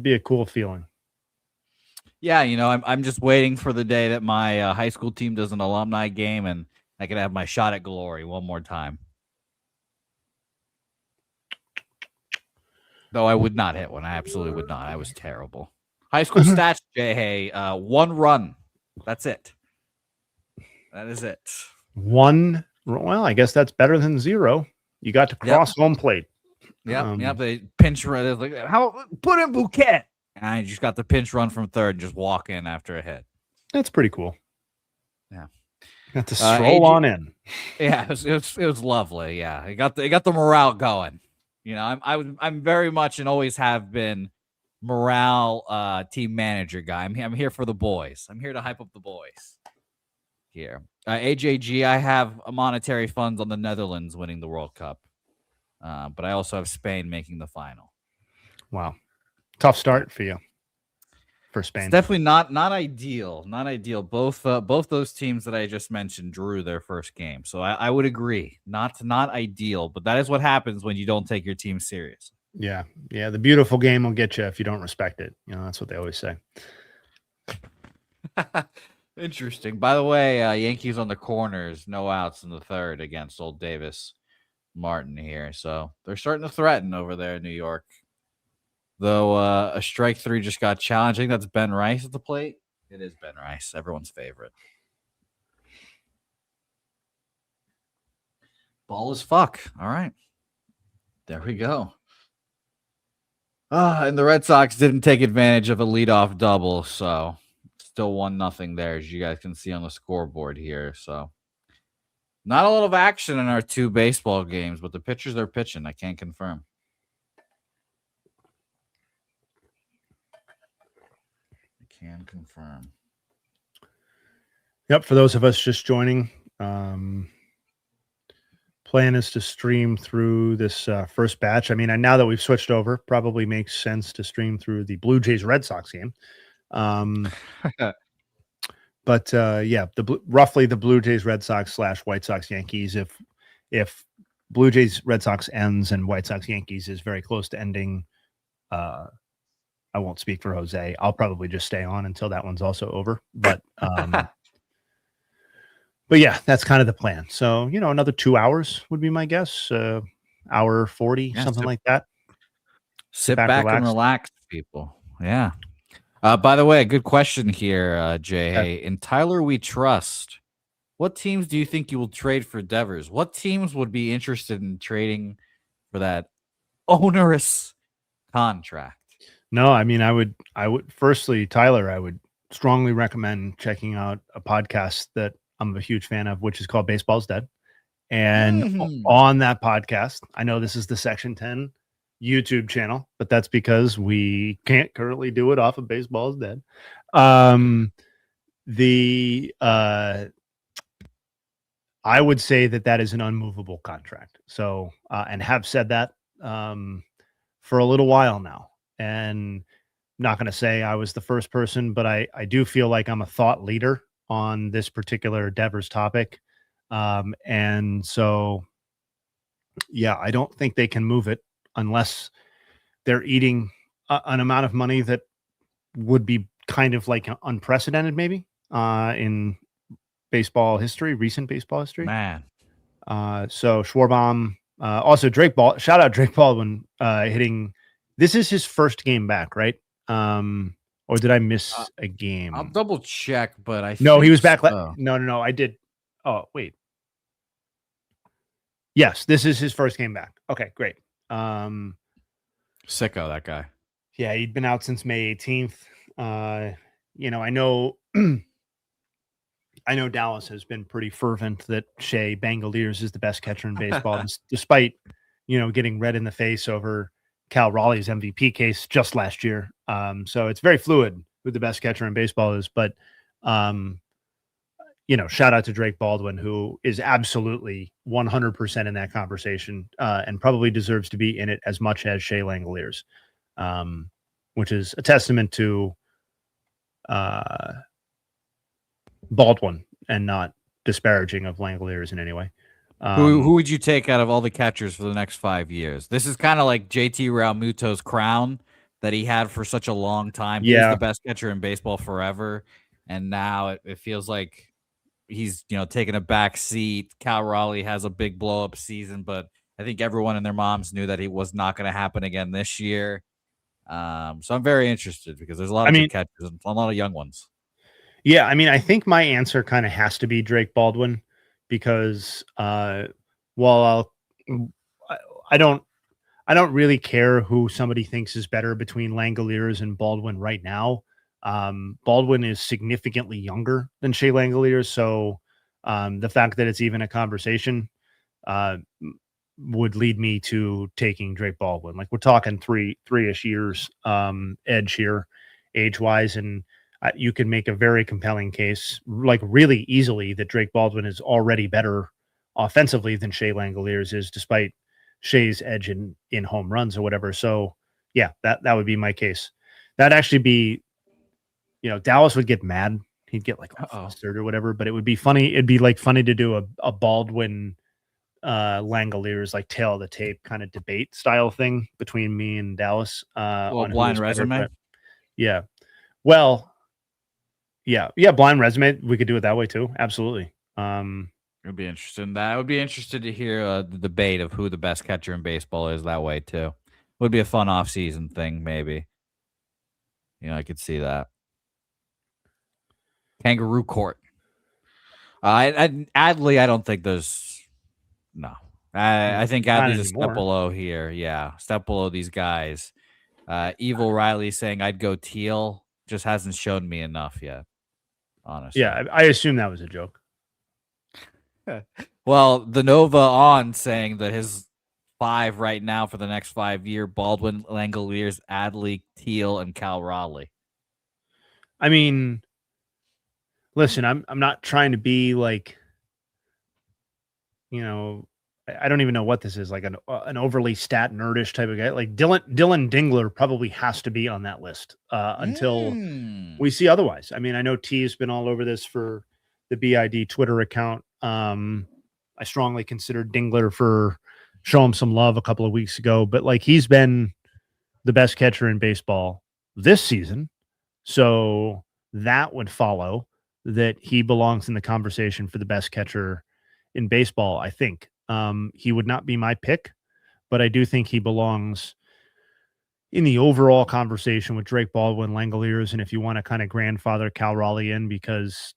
be a cool feeling. Yeah, I'm just waiting for the day that my high school team does an alumni game, and I can have my shot at glory one more time. Though I would not hit one. I absolutely would not. I was terrible. High school stats, Jay. Hey, 1 run. That's it. That is it. 1. Well, I guess that's better than 0. You got to cross home plate. Yep. They pinch run. Like, how put in Bouquett? And I just got the pinch run from third and just walk in after a hit. That's pretty cool. Yeah. Got to stroll on in. Yeah, it was lovely. Yeah, it got the morale going. I'm very much and always have been morale team manager guy. I'm here for the boys. I'm here to hype up the boys. Here, AJG. I have monetary funds on the Netherlands winning the World Cup, but I also have Spain making the final. Wow, tough start for you. For Spain, it's definitely not ideal. Not ideal. Both those teams that I just mentioned drew their first game, so I would agree. Not ideal, but that is what happens when you don't take your team serious. Yeah. The beautiful game will get you if you don't respect it. That's what they always say. Interesting. By the way, Yankees on the corners, no outs in the third against old Davis Martin here, so they're starting to threaten over there in New York. Though a strike 3 just got challenging. That's Ben Rice at the plate. It is Ben Rice, everyone's favorite. Ball is fuck. All right. There we go. And the Red Sox didn't take advantage of a leadoff double, so still 1-0 there, as you guys can see on the scoreboard here. So not a lot of action in our 2 baseball games, but the pitchers are pitching. I can't confirm. I can confirm. Yep. For those of us just joining, plan is to stream through this first batch. I mean, now that we've switched over, probably makes sense to stream through the Blue Jays Red Sox game. But yeah, roughly the Blue Jays Red Sox / White Sox Yankees. If Blue Jays Red Sox ends and White Sox Yankees is very close to ending, I won't speak for Jose. I'll probably just stay on until that one's also over. But but yeah, that's kind of the plan. So, another 2 hours would be my guess. Hour 40, something like that. Sit back and relax, people. Yeah. By the way, a good question here, Jay. Okay. In Tyler We Trust, what teams do you think you will trade for Devers? What teams would be interested in trading for that onerous contract? No, I mean, I would firstly, Tyler, I would strongly recommend checking out a podcast that I'm a huge fan of, which is called Baseball's Dead. And on that podcast, I know this is the Section 10 YouTube channel, but that's because we can't currently do it off of Baseball's Dead. I would say that is an unmovable contract. So, and have said that for a little while now. And I'm not going to say I was the first person, but I do feel like I'm a thought leader on this particular Devers topic. And so, yeah, I don't think they can move it unless they're eating an amount of money that would be kind of like unprecedented, maybe in baseball history, recent baseball history. Man. So Schwarbaum, also shout out Drake Baldwin hitting. This is his first game back, right? Or did I miss a game? I'll double check, but I no, think he was back. So. No, I did. Oh, wait. Yes, this is his first game back. Okay, great. Sicko, that guy. Yeah, he'd been out since May 18th. I know I know Dallas has been pretty fervent that Shea Bangaliers is the best catcher in baseball, despite getting red in the face over Cal Raleigh's MVP case just last year. So it's very fluid who the best catcher in baseball is. But, shout out to Drake Baldwin, who is absolutely 100% in that conversation and probably deserves to be in it as much as Shea Langoliers, which is a testament to Baldwin and not disparaging of Langoliers in any way. Who would you take out of all the catchers for the next 5 years? This is kind of like JT Realmuto's crown that he had for such a long time. Yeah. He's the best catcher in baseball forever. And now it feels like he's, taking a back seat. Cal Raleigh has a big blow up season, but I think everyone and their moms knew that it was not going to happen again this year. So I'm very interested because there's a lot of good catchers and a lot of young ones. Yeah. I mean, I think my answer kind of has to be Drake Baldwin. Because while I don't really care who somebody thinks is better between Langoliers and Baldwin right now. Baldwin is significantly younger than Shea Langoliers, so the fact that it's even a conversation would lead me to taking Drake Baldwin. Like we're talking three-ish years edge here, age-wise, and you can make a very compelling case, like really easily, that Drake Baldwin is already better offensively than Shea Langoliers is, despite Shea's edge in home runs or whatever. So yeah, that would be my case. That'd actually be, Dallas would get mad. He'd get like flustered or whatever, but it would be funny. It'd be like funny to do a Baldwin Langoliers like tail of the tape kind of debate style thing between me and Dallas. On blind resume. Yeah. Well, yeah, blind resume. We could do it that way too. Absolutely. It'd be interesting. I would be interested to hear the debate of who the best catcher in baseball is that way too. Would be a fun off-season thing, maybe. I could see that. Kangaroo Court. Adley, I don't think there's no. I think Not Adley's a step anymore. below here. Yeah, step below these guys. Evil Riley saying I'd go Teal just hasn't shown me enough yet. Honestly. Yeah, I assume that was a joke. Well, the Nova on saying that his 5 right now for the next 5 year: Baldwin, Langoliers, Adley, Teal, and Cal Raleigh. I mean, listen, I'm not trying to be like, I don't even know what this is, like an overly stat nerdish type of guy. Like Dylan Dingler probably has to be on that list until we see otherwise. I mean, I know T has been all over this for the BID Twitter account. I strongly considered Dingler for show him some love a couple of weeks ago, but like he's been the best catcher in baseball this season. So that would follow that he belongs in the conversation for the best catcher in baseball, I think. He would not be my pick, but I do think he belongs in the overall conversation with Drake Baldwin, Langoliers, and if you want to kind of grandfather Cal Raleigh in because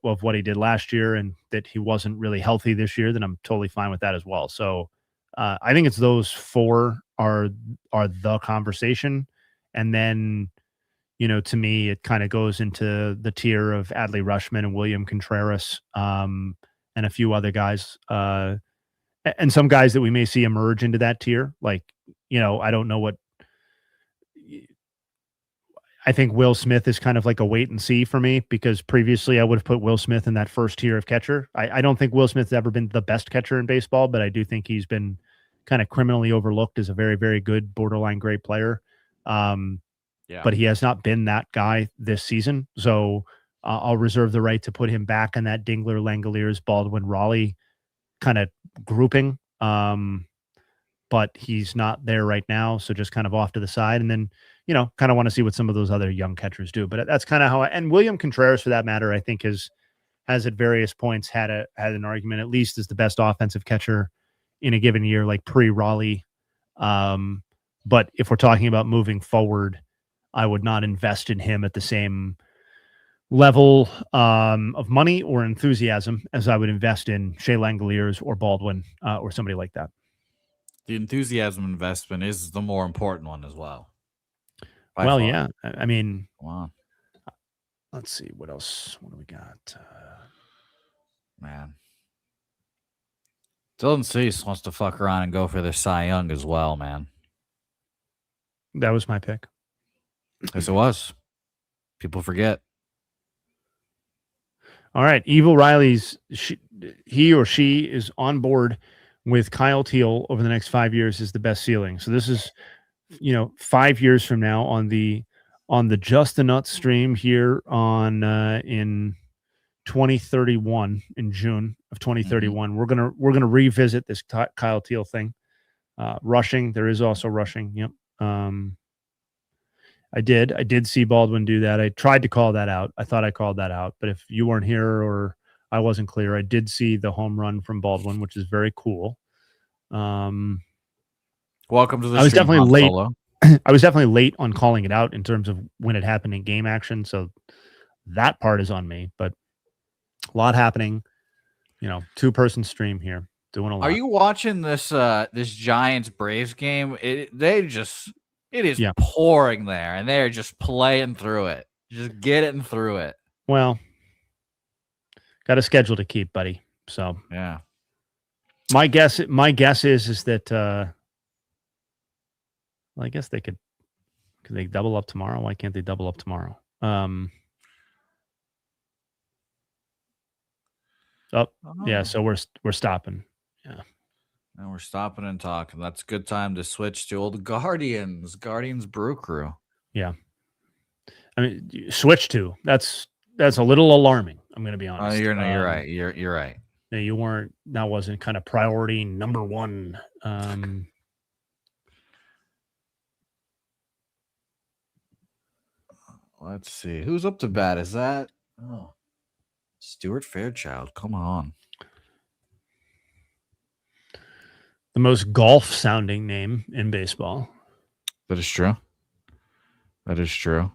of what he did last year and that he wasn't really healthy this year, then I'm totally fine with that as well. So I think it's those 4 are the conversation. And then, to me, it kind of goes into the tier of Adley Rutschman and William Contreras and a few other guys and some guys that we may see emerge into that tier. Like, I don't know what I think Will Smith is kind of like a wait and see for me because previously I would have put Will Smith in that first tier of catcher. I don't think Will Smith's ever been the best catcher in baseball, but I do think he's been kind of criminally overlooked as a very, very good borderline great player. But he has not been that guy this season. So I'll reserve the right to put him back in that Dingler, Langoliers, Baldwin, Raleigh kind of grouping. But he's not there right now. So just kind of off to the side. And then, kind of want to see what some of those other young catchers do. But that's kind of how and William Contreras, for that matter, I think has at various points had an argument, at least as the best offensive catcher in a given year, like pre-Raleigh. But if we're talking about moving forward, I would not invest in him at the same level of money or enthusiasm as I would invest in Shea Langoliers or Baldwin or somebody like that. The enthusiasm investment is the more important one as well. Well, yeah. I mean, wow. Let's see. What else? What do we got? Man. Dylan Cease wants to fuck around and go for the Cy Young as well, man. That was my pick. Yes, it was. People forget. All right. Evil Riley's, he or she is on board with Kyle Teal over the next 5 years is the best ceiling. So this is, 5 years from now on the Just the Nuts stream here on in 2031 in June of 2031. Mm-hmm. We're gonna revisit this Kyle Teal thing. Rushing, there is also rushing. Yep. I did see Baldwin do that. I tried to call that out. I thought I called that out, but if you weren't here or I wasn't clear, I did see the home run from Baldwin, which is very cool. Welcome to the I was stream, definitely late. Solo. I was definitely late on calling it out in terms of when it happened in game action. So that part is on me, but a lot happening, 2-person stream here doing a lot. Are you watching this Giants Braves game? It is pouring there and they're just playing through it. Just getting through it. Well, got a schedule to keep, buddy. So yeah. My guess is that well, I guess they could they double up tomorrow? Why can't they double up tomorrow? Yeah, so we're stopping. Yeah. And we're stopping and talking. That's a good time to switch to old Guardians Brew Crew. Yeah. I mean, switch to. That's a little alarming, I'm going to be honest. You're right. You're right. That wasn't kind of priority number one. Let's see. Who's up to bat? Is that Stuart Fairchild? Come on. The most golf sounding name in baseball. That is true. That is true.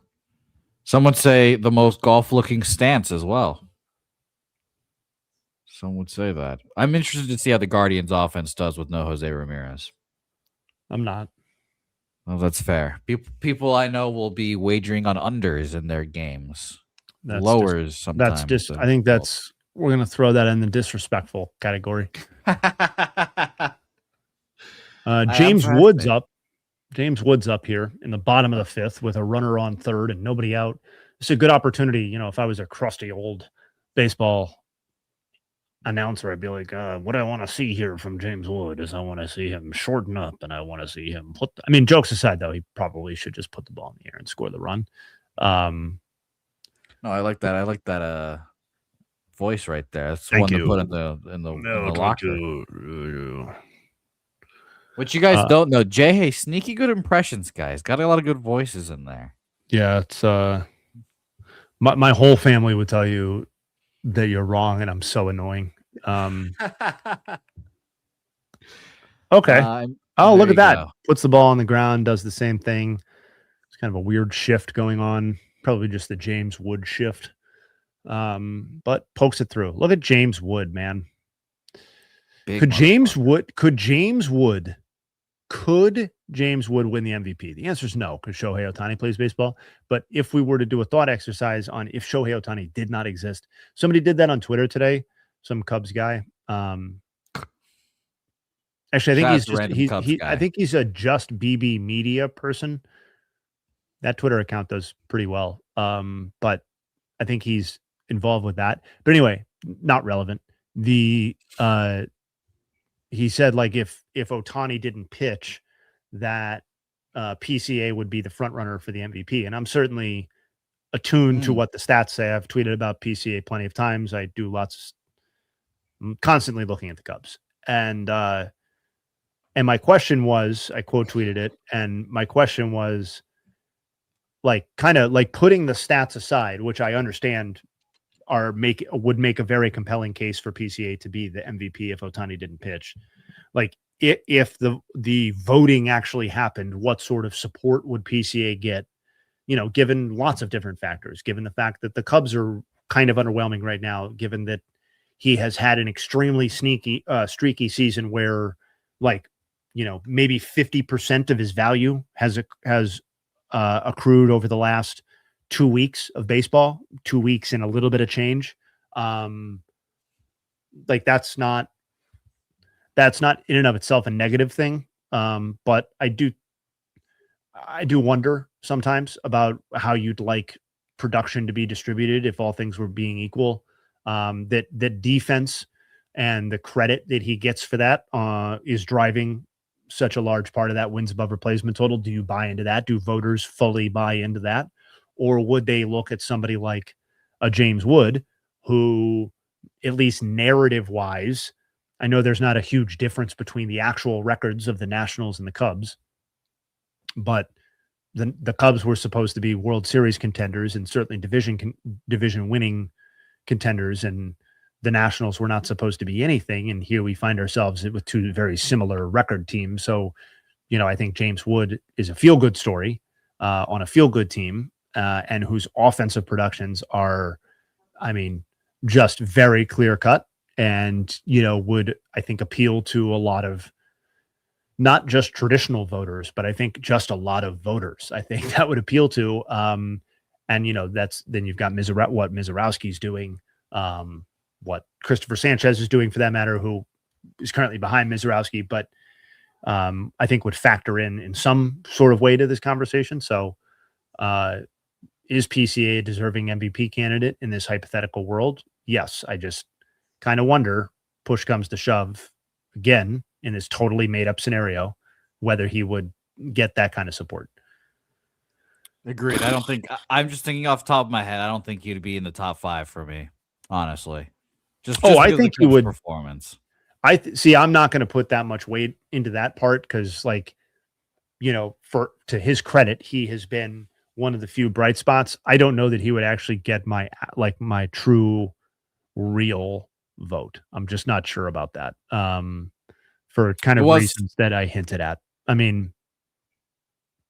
Some would say the most golf-looking stance as well. Some would say that. I'm interested to see how the Guardians' offense does with no Jose Ramirez. I'm not. Well, that's fair. People I know will be wagering on unders in their games. Lowers sometimes. I think we're gonna throw that in the disrespectful category. James Woods up. James Woods up here in the bottom of the fifth with a runner on third and nobody out. It's a good opportunity. You know, if I was a crusty old baseball announcer, I'd be like, what I want to see here from James Wood is I want to see him shorten up and I want to see him jokes aside, though, he probably should just put the ball in the air and score the run. No, I like that. I like that voice right there. That's one to put in the locker. What you guys don't know, Jay, hey, sneaky good impressions, guys. Got a lot of good voices in there. Yeah, it's my whole family would tell you that you're wrong, and I'm so annoying. Okay. Look at that. Go. Puts the ball on the ground, does the same thing. It's kind of a weird shift going on. Probably just the James Wood shift. But pokes it through. Look at James Wood, man. Could James Wood win the MVP? The answer is no, because Shohei Ohtani plays baseball. But if we were to do a thought exercise on if Shohei Ohtani did not exist, somebody did that on Twitter today, some Cubs guy. Actually, I think he's a just BB Media person. That Twitter account does pretty well. But I think he's involved with that. But anyway, not relevant. He said, like, if Ohtani didn't pitch, that PCA would be the front runner for the MVP. And I'm certainly attuned to what the stats say. I've tweeted about PCA plenty of times. I'm constantly looking at the Cubs. And my question was, I quote tweeted it, and my question was, like, kind of like putting the stats aside, which I understand would make a very compelling case for PCA to be the MVP if Ohtani didn't pitch. Like, if the voting actually happened, what sort of support would PCA get? You know, given lots of different factors, given the fact that the Cubs are kind of underwhelming right now, given that he has had an extremely streaky season where, like, you know, maybe 50% of his value has accrued over the last 2 weeks of baseball, 2 weeks and a little bit of change. Like, that's not in and of itself a negative thing. But I do wonder sometimes about how you'd like production to be distributed if all things were being equal. That defense and the credit that he gets for that is driving such a large part of that wins above replacement total. Do you buy into that? Do voters fully buy into that? Or would they look at somebody like a James Wood, who, at least narrative-wise, I know there's not a huge difference between the actual records of the Nationals and the Cubs, but the Cubs were supposed to be World Series contenders and certainly division winning contenders, and the Nationals were not supposed to be anything. And here we find ourselves with two very similar record teams. So, you know, I think James Wood is a feel-good story on a feel-good team. And whose offensive productions are, I mean, just very clear cut, and, you know, would, I think, appeal to a lot of not just traditional voters, but I think just a lot of voters. I think that would appeal to, and, you know, then you've got what Mizorowski's doing, what Christopher Sanchez is doing, for that matter, who is currently behind Mizorowski, but I think would factor in some sort of way to this conversation. So, is PCA a deserving MVP candidate in this hypothetical world? Yes. I just kind of wonder, push comes to shove, again, in this totally made up scenario, whether he would get that kind of support. Agreed. I'm just thinking off the top of my head, I don't think he'd be in the top 5 for me, honestly. I think he would. Performance. I'm not going to put that much weight into that part because, like, you know, to his credit, he has been one of the few bright spots. I don't know that he would actually get my true, real vote. I'm just not sure about that. For kind of reasons that I hinted at. I mean,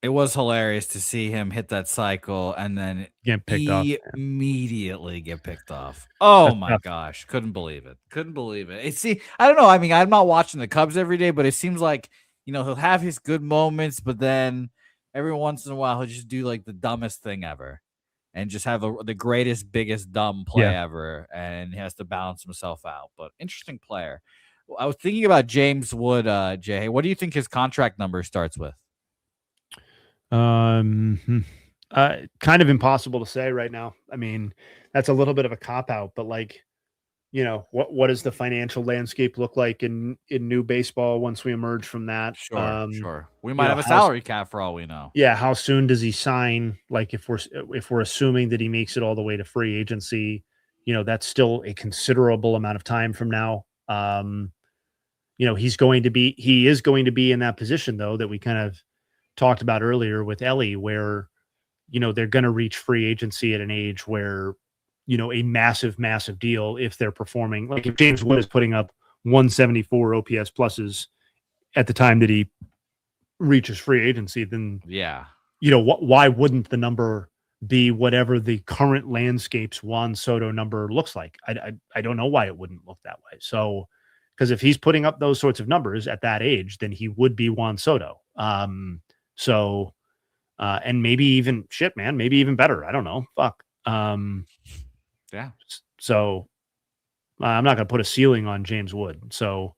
It was hilarious to see him hit that cycle and then Getting picked off. immediately get picked off. Oh That's my tough. gosh, couldn't believe it. Couldn't believe it. See, I don't know. I mean, I'm not watching the Cubs every day, but it seems like, he'll have his good moments, but then every once in a while he'll just do like the dumbest thing ever and just have the greatest, biggest dumb play Yeah. ever, and he has to balance himself out. But interesting player. I was thinking about James Wood, Jay. What do you think his contract number starts with? Kind of impossible to say right now. I mean, that's a little bit of a cop out, but like, what does the financial landscape look like in new baseball once we emerge from that? Sure, sure. We might have a How salary cap for all we know. yeah, how soon does he sign? Like if we're assuming that he makes it all the way to free agency, that's still a considerable amount of time from now. He is going to be in that position though that we kind of talked about earlier with Ellie, where they're going to reach free agency at an age where a massive deal if they're performing. Like if James Wood is putting up 174 OPS pluses at the time that he reaches free agency, then Yeah. why wouldn't the number be whatever the current landscape's Juan Soto number looks like? I don't know why it wouldn't look that way. So, because if he's putting up those sorts of numbers at that age, then he would be Juan Soto. And maybe even shit, man, maybe even better. I don't know. Fuck. Yeah. So I'm not going to put a ceiling on James Wood. So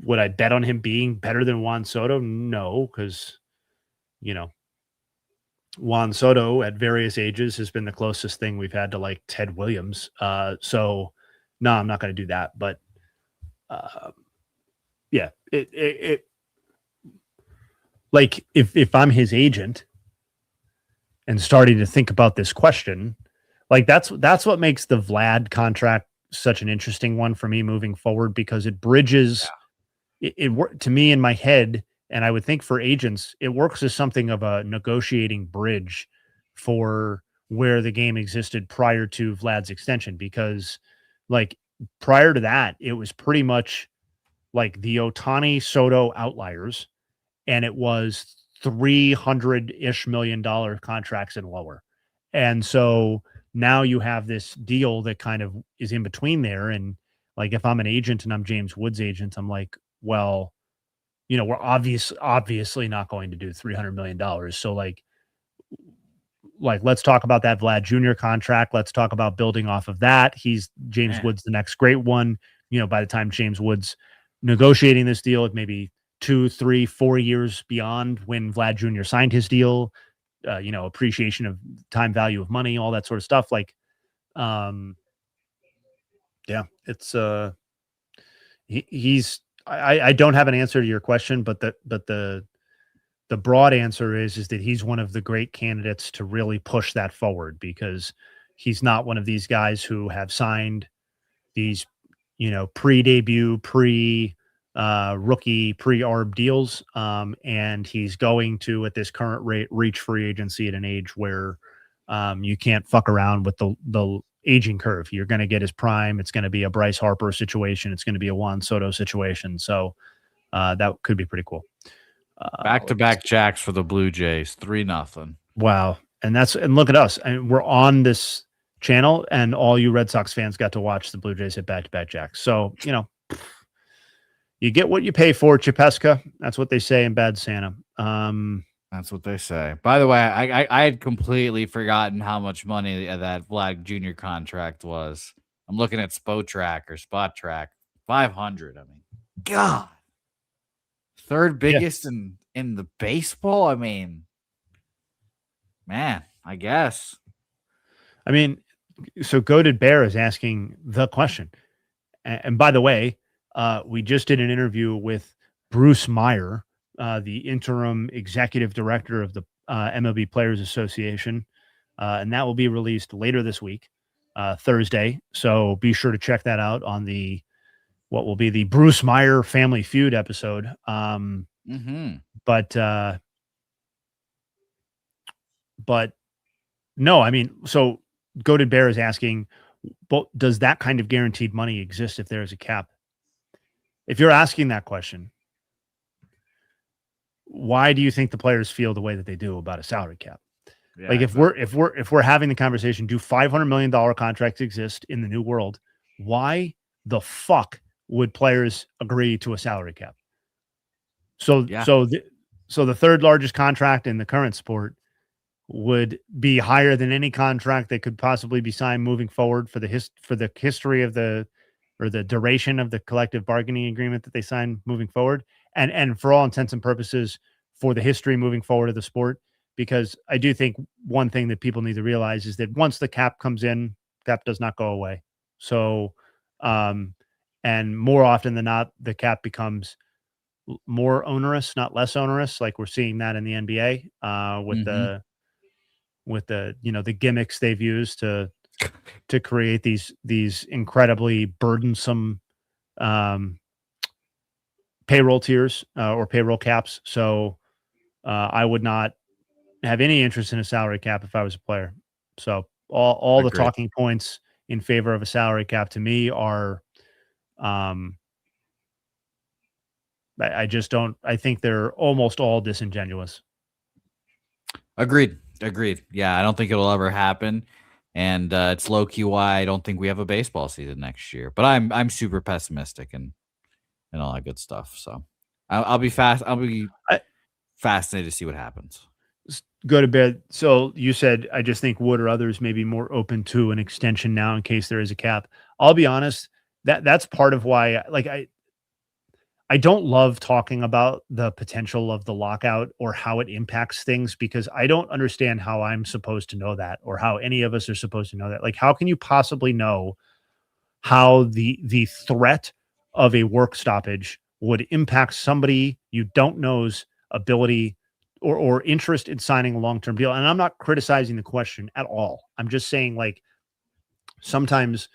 would I bet on him being better than Juan Soto? No, because Juan Soto at various ages has been the closest thing we've had to like Ted Williams. So no, I'm not going to do that. But yeah, it like if I'm his agent and starting to think about this question, like that's what makes the Vlad contract such an interesting one for me moving forward, because it bridges it to me in my head. And I would think for agents, it works as something of a negotiating bridge for where the game existed prior to Vlad's extension, because like prior to that, it was pretty much like the Otani Soto outliers, and it was 300-ish million dollar contracts and lower. And so now you have this deal that kind of is in between there. And like, if I'm an agent and I'm James Wood's agent, I'm like, well, we're obviously not going to do $300 million. So like, let's talk about that Vlad Jr. contract. Let's talk about building off of that. James Wood's the next great one. By the time James Wood's negotiating this deal, it maybe 2, 3, 4 years beyond when Vlad Jr. signed his deal, appreciation of time value of money, all that sort of stuff. Like, yeah, it's, I don't have an answer to your question, but the broad answer is that he's one of the great candidates to really push that forward, because he's not one of these guys who have signed these, pre-debut, rookie, pre-arb deals. And he's going to, at this current rate, reach free agency at an age where you can't fuck around with the aging curve. You're going to get his prime. It's going to be a Bryce Harper situation. It's going to be a Juan Soto situation. So that could be pretty cool. Back-to-back jacks for the Blue Jays, 3-0. Wow. And look at us. And we're on this channel, and all you Red Sox fans got to watch the Blue Jays hit back-to-back jacks. So, you get what you pay for, Chipeska. That's what they say in Bad Santa. That's what they say. By the way, I had completely forgotten how much money that Vlad Jr. contract was. I'm looking at Spot Track, 500. I mean, God, third biggest in the baseball. I mean, man, I guess. I mean, so Goated Bear is asking the question. And by the way, we just did an interview with Bruce Meyer, the interim executive director of the MLB Players Association, and that will be released later this week, Thursday. So be sure to check that out on what will be the Bruce Meyer Family Feud episode. But no, I mean, so Goated Bear is asking, but does that kind of guaranteed money exist if there is a cap? If you're asking that question, why do you think the players feel the way that they do about a salary cap? Yeah, Like exactly. if we're having the conversation, do $500 million contracts exist in the new world? Why the fuck would players agree to a salary cap? So Yeah. so the third largest contract in the current sport would be higher than any contract that could possibly be signed moving forward for the history of the or the duration of the collective bargaining agreement that they sign moving forward, and for all intents and purposes for the history moving forward of the sport. Because I do think one thing that people need to realize is that once the cap comes in, cap does not go away. So, um, and more often than not, the cap becomes more onerous, not less onerous. Like we're seeing that in the NBA Hmm. with the the gimmicks they've used to create these incredibly burdensome um, payroll tiers or payroll caps. So I would not have any interest in a salary cap if I was a player. So all the Agreed. talking points in favor of a salary cap to me are um, I just don't. I think they're almost all disingenuous. Agreed. Agreed. Yeah, I don't think it'll ever happen, and it's low key why I don't think we have a baseball season next year. But I'm super pessimistic and all that good stuff. So I'll be fast. I'll be I, fascinated to see what happens. Go to bed. So you said I just think Wood or others may be more open to an extension now in case there is a cap. I'll be honest, that's part of why like I don't love talking about the potential of the lockout or how it impacts things because I don't understand how I'm supposed to know that or how any of us are supposed to know that. Like how can you possibly know how the threat of a work stoppage would impact somebody you don't know's ability or interest in signing a long-term deal. And I'm not criticizing the question at all. I'm just saying like sometimes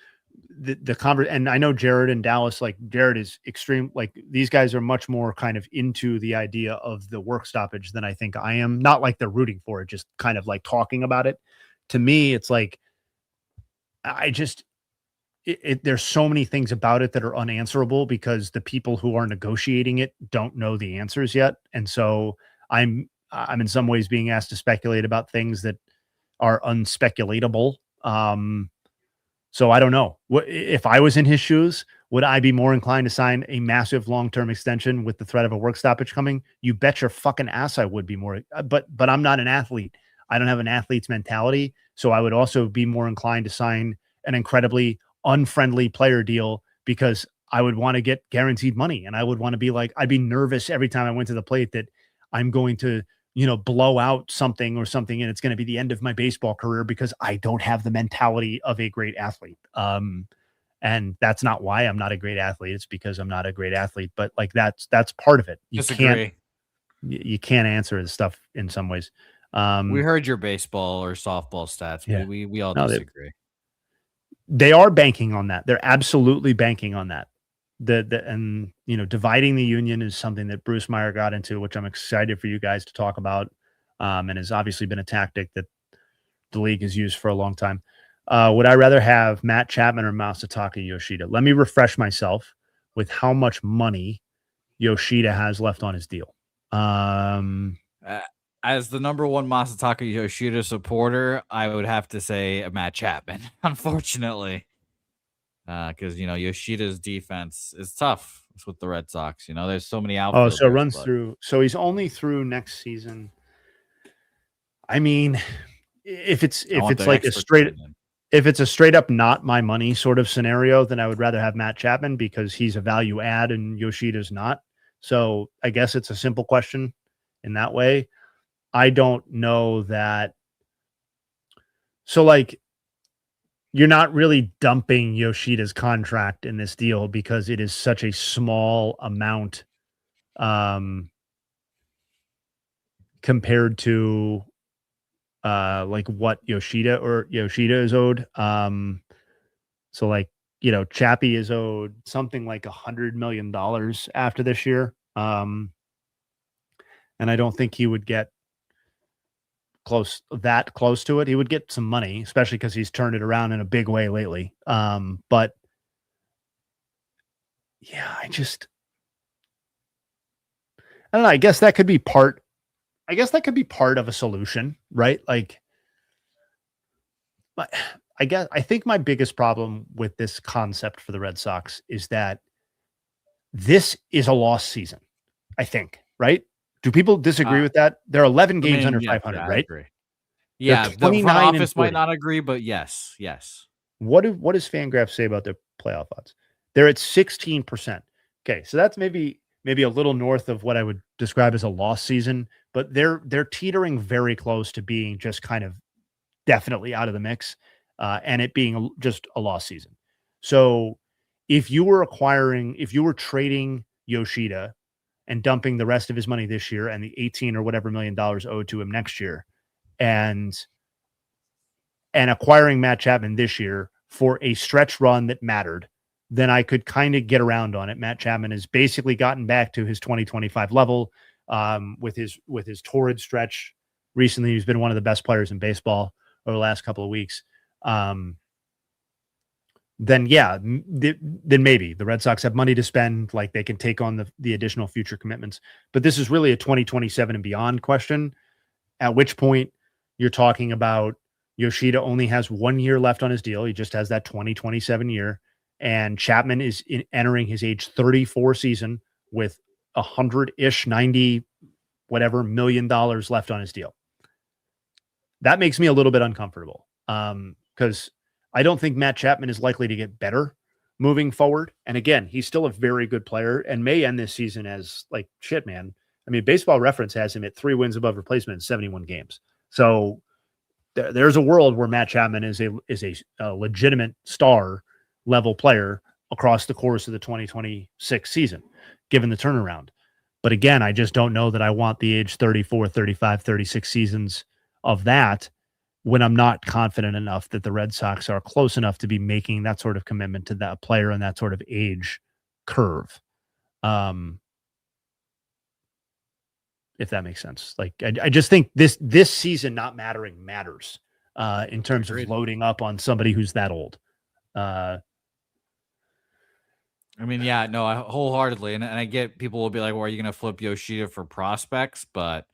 and I know Jared and Dallas, like Jared is extreme. Like these guys are much more kind of into the idea of the work stoppage than I think I am. Not like they're rooting for it, just kind of like talking about it. To me, it's like, I just, there's so many things about it that are unanswerable because the people who are negotiating it don't know the answers yet. And so I'm in some ways being asked to speculate about things that are unspeculatable. So I don't know. What if I was in his shoes? Would I be more inclined to sign a massive long-term extension with the threat of a work stoppage coming? You bet your fucking ass I would be more. But I'm not an athlete. I don't have an athlete's mentality. So I would also be more inclined to sign an incredibly unfriendly player deal because I would want to get guaranteed money, and I would want to be like I'd be nervous every time I went to the plate that I'm going to blow out something or something, and it's going to be the end of my baseball career because I don't have the mentality of a great athlete. And that's not why I'm not a great athlete. It's because I'm not a great athlete. But like that's part of it. Disagree. You can't answer the stuff in some ways. We Um, heard your baseball or softball stats. yeah, We all no, disagree. they are banking on that. They're absolutely banking on that. And dividing the union is something that Bruce Meyer got into, which I'm excited for you guys to talk about. And has obviously been a tactic that the league has used for a long time. Would I rather have Matt Chapman or Masataka Yoshida? Let me refresh myself with how much money Yoshida has left on his deal. Uh, as the number one Masataka Yoshida supporter, I would have to say Matt Chapman, unfortunately. Because Yoshida's defense is tough. It's with the Red Sox. There's so many Oh, so it outfielders, runs but through. So he's only through next season. I mean, if it's I if want it's the like a expert straight opinion. if it's a straight up not my money sort of scenario, then I would rather have Matt Chapman because he's a value add and Yoshida's not. So I guess it's a simple question in that way. I don't know that. So like you're not really dumping Yoshida's contract in this deal because it is such a small amount um, compared to like what Yoshida is owed. So like, Chappie is owed something like $100 million after this year. And I don't think he would get close to it. He would get some money, especially because he's turned it around in a big way lately. But yeah, don't know. I guess that could be part. I guess that could be part of a solution, right? Like, I think my biggest problem with this concept for the Red Sox is that this is a lost season. I think, right? Do people disagree with that? They're 11 I games mean, under yes, 500, yeah, I right? agree. They're Yeah, the front 29 and office might 40. not agree, but yes, yes. What does Fangraphs say about their playoff odds? They're at 16%. Okay, so that's maybe a little north of what I would describe as a lost season, but they're teetering very close to being just kind of definitely out of the mix, and it being just a lost season. So if you were trading Yoshida and dumping the rest of his money this year and the 18 or whatever $1 million owed to him next year, and acquiring Matt Chapman this year for a stretch run that mattered, then I could kind of get around on it. Matt Chapman has basically gotten back to his 2025 level with his torrid stretch recently. He's been one of the best players in baseball over the last couple of weeks. Then maybe the Red Sox have money to spend, like they can take on the additional future commitments. But this is really a 2027 and beyond question, at which point you're talking about Yoshida only has 1 year left on his deal. He just has that 2027 year. And Chapman is entering his age 34 season with 100-ish, 90, whatever $1 million left on his deal. That makes me a little bit uncomfortable because I don't think Matt Chapman is likely to get better moving forward. And again, he's still a very good player and may end this season as like shit, man. I mean, Baseball Reference has him at 3 wins above replacement in 71 games. So there's a world where Matt Chapman is a legitimate star level player across the course of the 2026 season, given the turnaround. But again, I just don't know that I want the age 34, 35, 36 seasons of that when I'm not confident enough that the Red Sox are close enough to be making that sort of commitment to that player and that sort of age curve. If that makes sense. Like, I just think this season not mattering matters in terms of loading up on somebody who's that old. I mean, yeah, no, I wholeheartedly, and I get people will be like, "Well, are you going to flip Yoshida for prospects?" But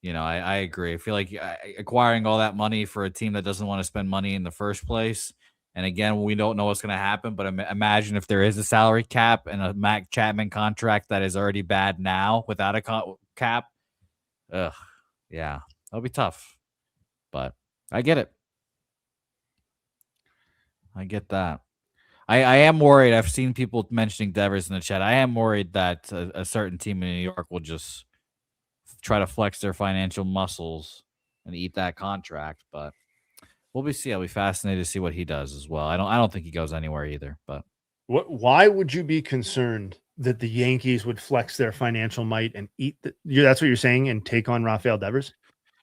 I agree. I feel like acquiring all that money for a team that doesn't want to spend money in the first place, and again, we don't know what's going to happen. But imagine if there is a salary cap and a Matt Chapman contract that is already bad now without a cap. Ugh, yeah, that'll be tough. But I get it. I get that. I am worried. I've seen people mentioning Devers in the chat. I am worried that a certain team in New York will just try to flex their financial muscles and eat that contract. But we'll be see. I'll be fascinated to see what he does as well. I don't think he goes anywhere either. But why would you be concerned that the Yankees would flex their financial might and eat that's what you're saying, and take on Rafael Devers?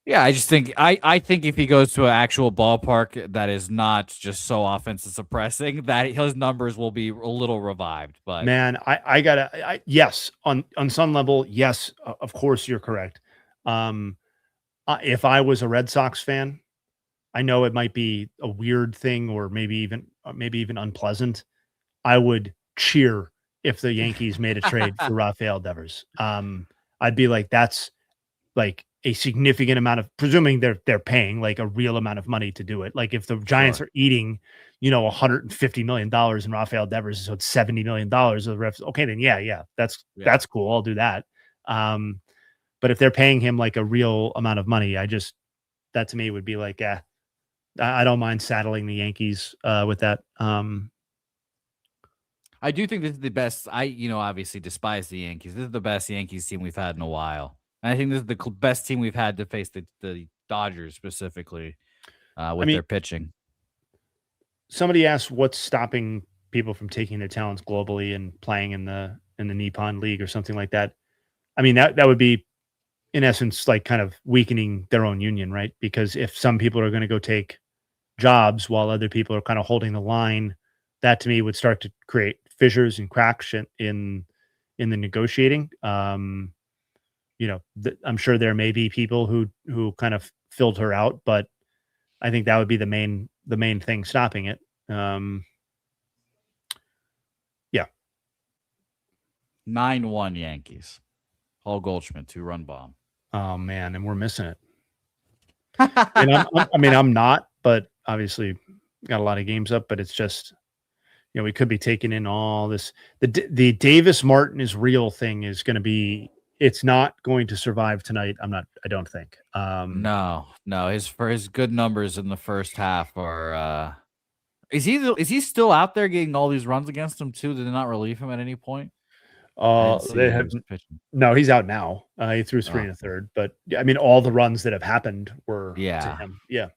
yeah, I just think I think if he goes to an actual ballpark that is not just so offensive suppressing, that his numbers will be a little revived. But man, yes, on some level, yes, of course you're correct. If I was a Red Sox fan, I know it might be a weird thing or maybe even unpleasant. I would cheer if the Yankees made a trade for Rafael Devers. I'd be like, that's like a significant amount of, presuming they're paying like a real amount of money to do it. Like if the Giants are eating, $150 million in Rafael Devers, so it's $70 million of the refs. Okay, then yeah, that's cool. I'll do that. But if they're paying him like a real amount of money, that to me would be like, I don't mind saddling the Yankees with that. I do think this is the best. Obviously despise the Yankees. This is the best Yankees team we've had in a while. And I think this is the best team we've had to face the Dodgers specifically with their pitching. Somebody asked what's stopping people from taking their talents globally and playing in the Nippon League or something like that. I mean, that would be, in essence, like kind of weakening their own union, right? Because if some people are going to go take jobs while other people are kind of holding the line, that to me would start to create fissures and cracks in the negotiating. I'm sure there may be people who kind of filter out, but I think that would be the main thing stopping it. Yeah. 9-1 Yankees. Paul Goldschmidt, 2-run bomb. Oh man, and we're missing it. And I'm not, but obviously got a lot of games up. But it's just, we could be taking in all this. The Davis Martin is real thing is going to be. It's not going to survive tonight. I don't think. No. His good numbers in the first half are. Is he still out there getting all these runs against him too? Did they not relieve him at any point? I didn't see They he have was pitching. no. He's out now. He threw 3 1/3, but I mean, all the runs that have happened were to him. Yeah.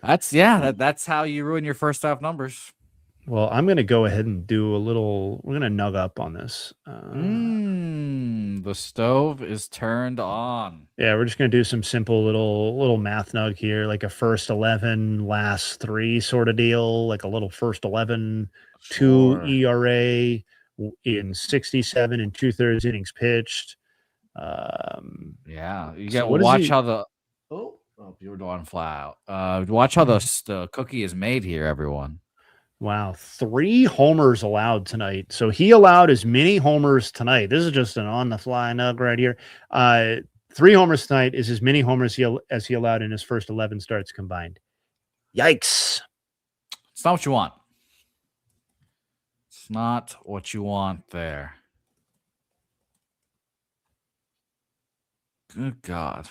That's how you ruin your first half numbers. Well, I'm going to go ahead and do a little. We're going to nug up on this. The stove is turned on. Yeah, we're just going to do some simple little math nug here, like a first 11, last 3 sort of deal, like a little first 11, 2 ERA in 67 and 2/3 innings pitched. Yeah, you got to watch how the. Oh, you were going flat out. Watch how the cookie is made here, everyone. Wow, 3 homers allowed tonight. So he allowed as many homers tonight. This is just an on-the-fly nug right here. 3 homers tonight is as many homers as he allowed in his first 11 starts combined. Yikes. It's not what you want. It's not what you want there. Good God.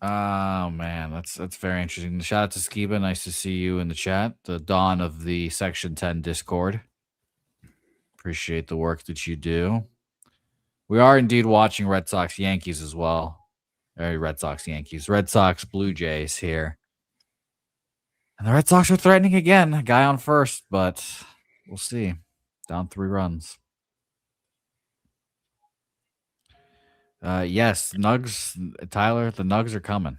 Oh man, that's very interesting. Shout out to Skiba. Nice to see you in the chat. The dawn of the Section 10 Discord. Appreciate the work that you do. We are indeed watching Red Sox Yankees as well. Red Sox Yankees. Red Sox Blue Jays here. And the Red Sox are threatening again. A guy on first, but we'll see. Down 3 runs. Yes, Nugs, Tyler, the Nugs are coming.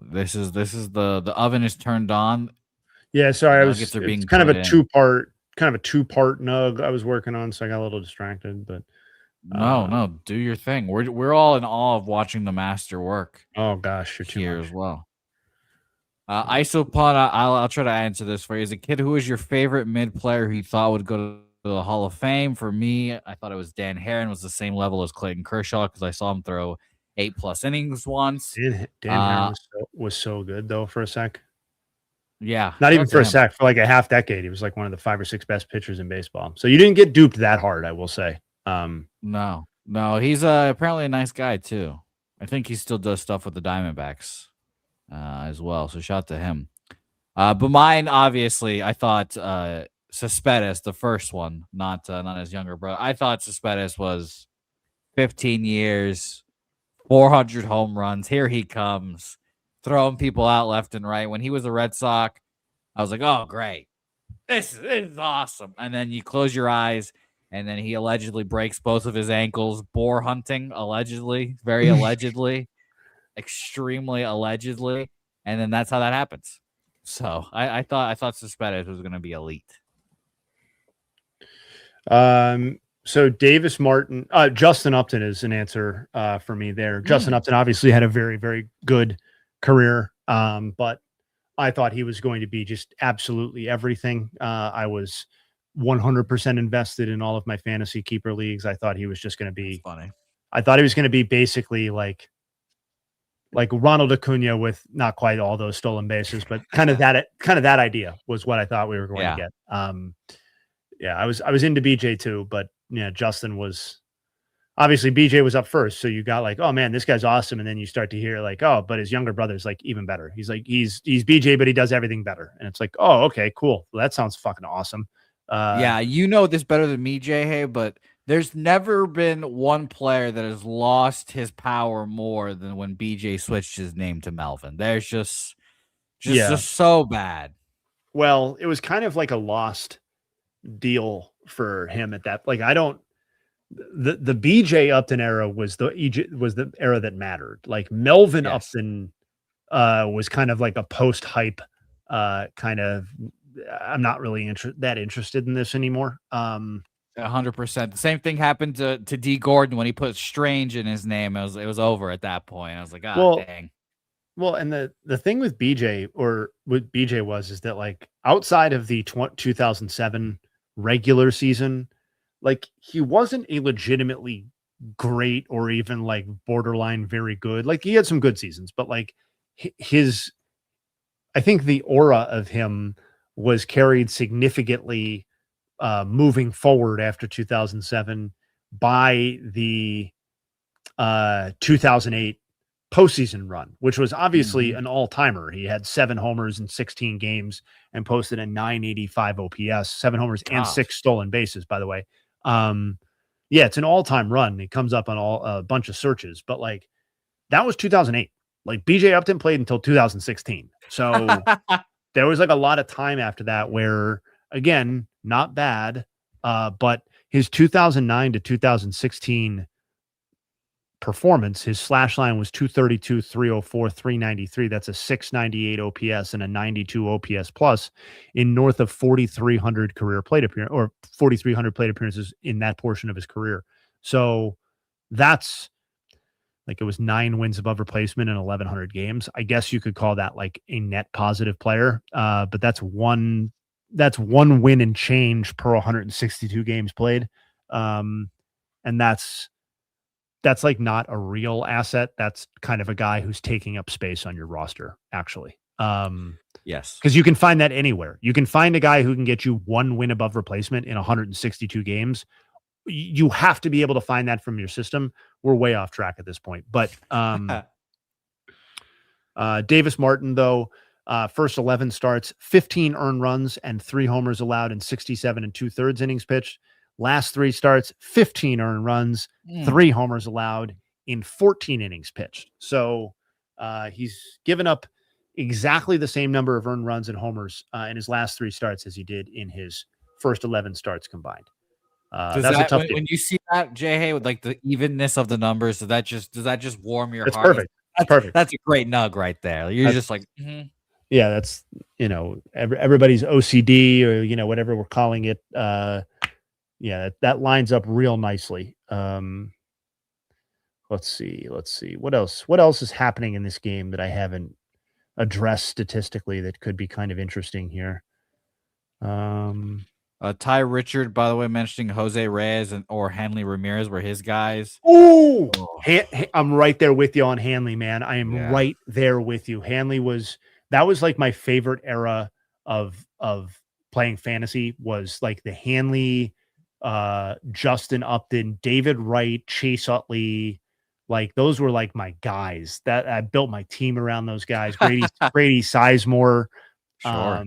This is the oven is turned on. Yeah, sorry, it's kind of a two-part nug I was working on, so I got a little distracted, but no, do your thing. We're all in awe of watching the master work. Oh gosh, you're too here much. As well. Isopod, I'll try to answer this for you. As a kid, who was your favorite mid player who you thought would go to the Hall of Fame? For me, I thought it was Dan Herron, was the same level as Clayton Kershaw because I saw him throw 8+ innings once. Dan Herron was so good though for a sec. Yeah, not even for a sec, for like a half decade. He was like one of the 5 or 6 best pitchers in baseball. So you didn't get duped that hard, I will say. No, he's apparently a nice guy too. I think he still does stuff with the Diamondbacks as well. So shout out to him. But mine, obviously, I thought Cespedes, the first one, not his younger brother. I thought Cespedes was 15 years, 400 home runs. Here he comes, throwing people out left and right. When he was a Red Sox, I was like, oh, great. This is awesome. And then you close your eyes, and then he allegedly breaks both of his ankles, boar hunting, allegedly, very allegedly, extremely allegedly. And then that's how that happens. So I thought Cespedes was going to be elite. So Davis Martin, Justin Upton is an answer for me there. Justin Upton obviously had a very, very good career, but I thought he was going to be just absolutely everything. I was 100% invested in all of my fantasy keeper leagues. I thought he was just going to be funny. I thought he was going to be basically like Ronald Acuna with not quite all those stolen bases, but kind of that idea was what I thought we were going to get. I was into BJ too, but yeah, Justin was obviously BJ was up first. So you got like, oh man, this guy's awesome. And then you start to hear like, oh, but his younger brother's like even better. He's like, he's BJ, but he does everything better. And it's like, oh, okay, cool. Well, that sounds fucking awesome. Yeah. You know this better than me, Jay. Hey, but there's never been one player that has lost his power more than when BJ switched his name to Melvin. There's just so bad. Well, it was kind of like a lost deal for him at that. Like, the BJ Upton era was the era that mattered. Like Melvin Upton was kind of like a post hype kind of. I'm not really that interested in this anymore. 100%. The same thing happened to D Gordon when he put Strange in his name. It was over at that point. I was like, dang. Well, and the thing with BJ is that like outside of the 2007 regular season, like he wasn't a legitimately great or even like borderline very good. Like he had some good seasons, but like his, I think the aura of him was carried significantly moving forward after 2007 by the 2008 postseason run, which was obviously an all-timer. He had 7 homers in 16 games and posted a 985 OPS, 7 homers and 6 stolen bases, by the way. Yeah, it's an all-time run. It comes up on a bunch of searches, but like that was 2008. Like BJ Upton played until 2016. So there was like a lot of time after that where, again, not bad, but his 2009 to 2016 performance, his slash line was 232, 304, 393. That's a 698 OPS and a 92 OPS plus in north of 4,300 career plate appearance or 4,300 plate appearances in that portion of his career. So that's like, it was 9 wins above replacement in 1,100 games. I guess you could call that like a net positive player. But that's one win and change per 162 games played. And that's like not a real asset. That's kind of a guy who's taking up space on your roster, actually. Yes. Because you can find that anywhere. You can find a guy who can get you 1 win above replacement in 162 games. You have to be able to find that from your system. We're way off track at this point. But Davis Martin, though, first 11 starts, 15 earned runs and 3 homers allowed in 67 and 2/3 innings pitched. Last 3 starts, 15 earned runs, 3 homers allowed in 14 innings pitched. So he's given up exactly the same number of earned runs and homers in his last 3 starts as he did in his first 11 starts combined. That's a tough when you see that, Jay Hay, with like the evenness of the numbers, does that just warm your It's heart? perfect. That's perfect. That's a great nug right there. You're just like, yeah, that's, everybody's OCD or, whatever we're calling it. Yeah, that lines up real nicely. Let's see. What else is happening in this game that I haven't addressed statistically that could be kind of interesting here? Ty Richard, by the way, mentioning Jose Reyes or Hanley Ramirez were his guys. Oh, I'm right there with you on Hanley, man. I am right there with you. Hanley that was like my favorite era of playing fantasy, was like the Hanley, Justin Upton, David Wright, Chase Utley. Like those were like my guys. That I built my team around those guys. Grady Sizemore. Sure.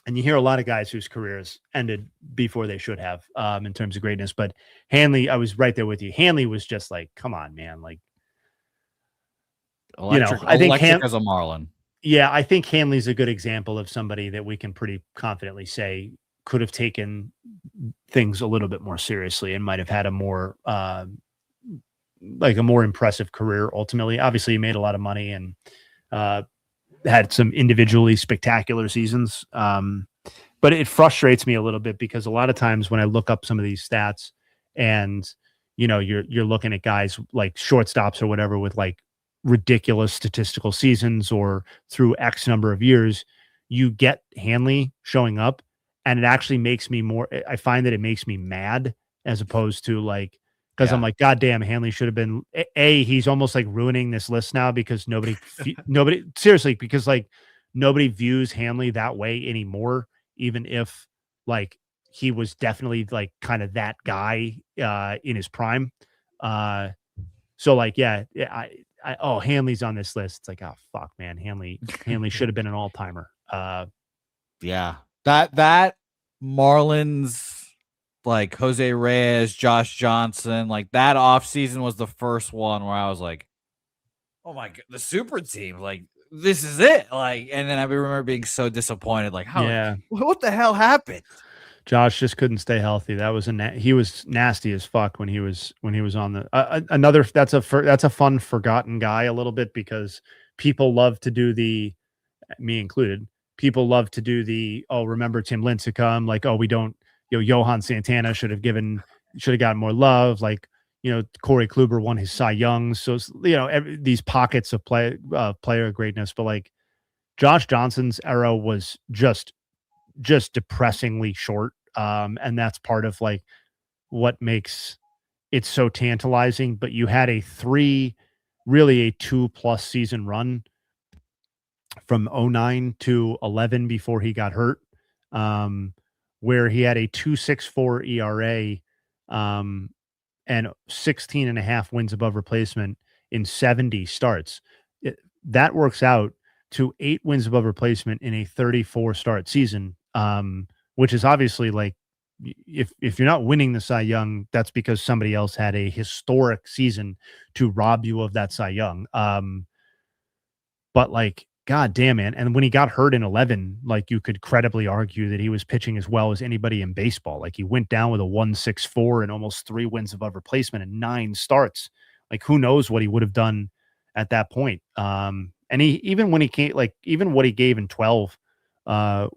And you hear a lot of guys whose careers ended before they should have, in terms of greatness. But Hanley, I was right there with you. Hanley was just like, come on, man. Like, I think as a Marlin. Yeah, I think Hanley's a good example of somebody that we can pretty confidently say could have taken things a little bit more seriously and might have had a more impressive career ultimately. Obviously, he made a lot of money and had some individually spectacular seasons. But it frustrates me a little bit because a lot of times when I look up some of these stats and, you're looking at guys like shortstops or whatever with like ridiculous statistical seasons or through X number of years, you get Hanley showing up and it actually I find that it makes me mad as opposed to like, because I'm like, God damn, Hanley should have been he's almost like ruining this list now because nobody seriously, because like nobody views Hanley that way anymore, even if like he was definitely like kind of that guy in his prime. So like, Hanley's on this list. It's like, oh fuck, man, Hanley should have been an all-timer. Yeah. That Marlins, like Jose Reyes, Josh Johnson, like that offseason was the first one where I was like, oh my God, the super team, like this is it. Like, and then I remember being so disappointed, like, what the hell happened? Josh just couldn't stay healthy. That was he was nasty as fuck when he was on the that's a fun forgotten guy a little bit because people love to do me included, people love to do remember Tim Lincecum, like, we don't, Johan Santana should have gotten more love. Like, Corey Kluber won his Cy Young. So, these pockets of player greatness, but like Josh Johnson's era was just depressingly short. And that's part of like what makes it so tantalizing. But you had really a 2+ season run from 09 to 11 before he got hurt, um, where he had a 2.64 ERA, and 16 and a half wins above replacement in 70 starts. That works out to 8 wins above replacement in a 34 start season, which is obviously like, if you're not winning the Cy Young, that's because somebody else had a historic season to rob you of that Cy Young. But like, god damn, man. And when he got hurt in 11, like you could credibly argue that he was pitching as well as anybody in baseball. Like he went down with a 1.64 and almost 3 wins above replacement and 9 starts. Like who knows what he would have done at that point. And even when he came, like even what he gave in 12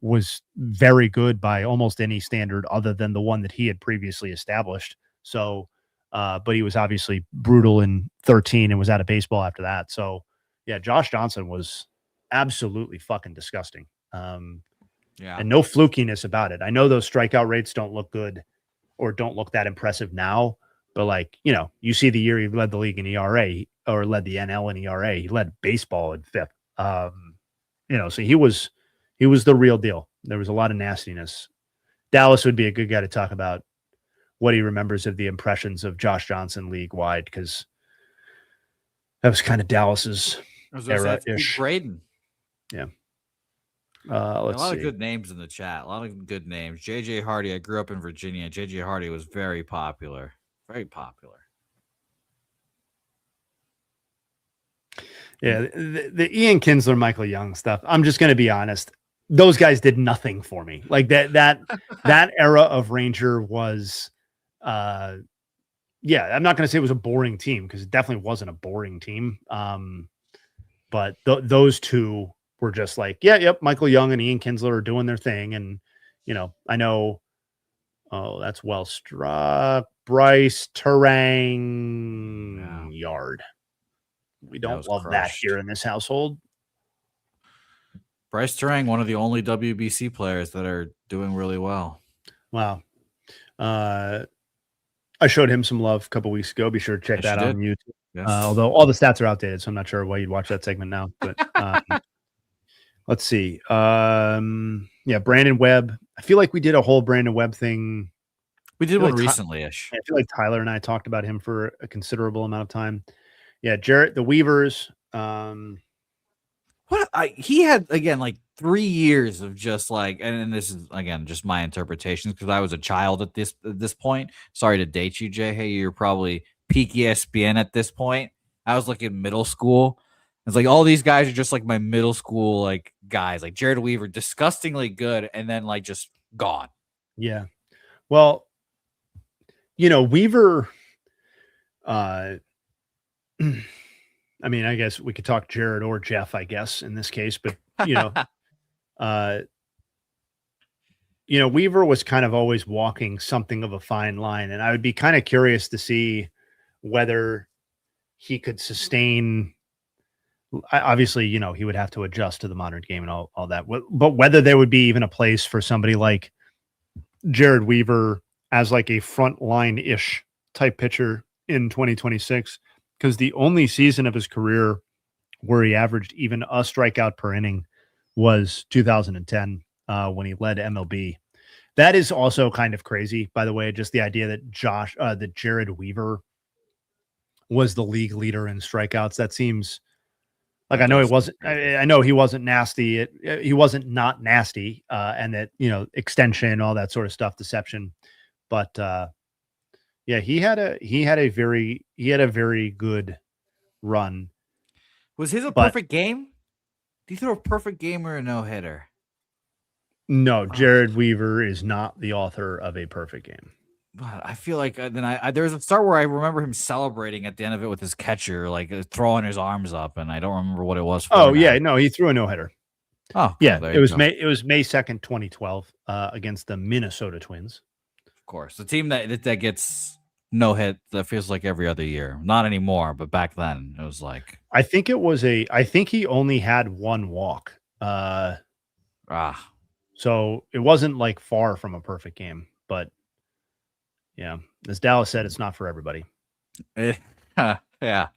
was very good by almost any standard other than the one that he had previously established. So, but he was obviously brutal in 13 and was out of baseball after that. So yeah, Josh Johnson was absolutely fucking disgusting. And no flukiness about it. I know those strikeout rates don't look good or don't look that impressive now, but like, you know, you see the year he led the league in ERA or led the NL in ERA, he led baseball in 5th. You know, so he was the real deal. There was a lot of nastiness. Dallas would be a good guy to talk about what he remembers of the impressions of Josh Johnson league wide, because that was kind of Dallas's era-ish. Braden. Yeah. A lot of good names in the chat. A lot of good names. JJ Hardy. I grew up in Virginia. JJ Hardy was very popular. Very popular. Yeah, the Ian Kinsler, Michael Young stuff. I'm just going to be honest. Those guys did nothing for me. Like that era of Ranger was, yeah, I'm not going to say it was a boring team because it definitely wasn't a boring team. But those two were just like, yep, Michael Young and Ian Kinsler are doing their thing. And, you know, I know, oh, that's well struck. Bryce Terang Yard. We don't love that here in this household. Bryce Terang, one of the only WBC players that are doing really well. Wow. I showed him some love a couple weeks ago. Be sure to check that out on YouTube. Yes. Although all the stats are outdated, so I'm not sure why you'd watch that segment now. But let's see. Yeah, Brandon Webb. I feel like we did a whole Brandon Webb thing. We did one recently-ish. I feel like Tyler and I talked about him for a considerable amount of time. Yeah, Jarrett, the Weavers. He had, again, like 3 years of just like, and this is again just my interpretations because I was a child at this point. Sorry to date you, Jay. Hey, you're probably peak ESPN at this point. I was like in middle school. It's like all these guys are just like my middle school like guys, like Jared Weaver, disgustingly good, and then like just gone. Yeah. Well, you know, Weaver, I mean, I guess we could talk Jared or Jeff, I guess, in this case, but you know, Weaver was kind of always walking something of a fine line, and I would be kind of curious to see whether he could sustain. Obviously, you know, he would have to adjust to the modern game and all that, but whether there would be even a place for somebody like Jared Weaver as like a frontline-ish type pitcher in 2026, because the only season of his career where he averaged even a strikeout per inning was 2010 when he led MLB. That is also kind of crazy, by the way, just the idea that that Jared Weaver was the league leader in strikeouts. That seems like, I know he wasn't, I know he wasn't nasty. He wasn't not nasty, and that, you know, extension, all that sort of stuff, deception. But yeah, he had a very good run. Was his a perfect game? Did he throw a perfect game or a no-hitter? No, Jared Weaver is not the author of a perfect game. But I feel like then there was a start where I remember him celebrating at the end of it with his catcher, like throwing his arms up, and I don't remember what it was. Oh yeah, no, he threw a no-hitter. Oh yeah, it was May 2nd, 2012, against the Minnesota Twins. Of course, the team that gets no hit that feels like every other year. Not anymore, but back then it was like I think he only had one walk. So it wasn't like far from a perfect game, but yeah, as Dallas said, it's not for everybody. Yeah.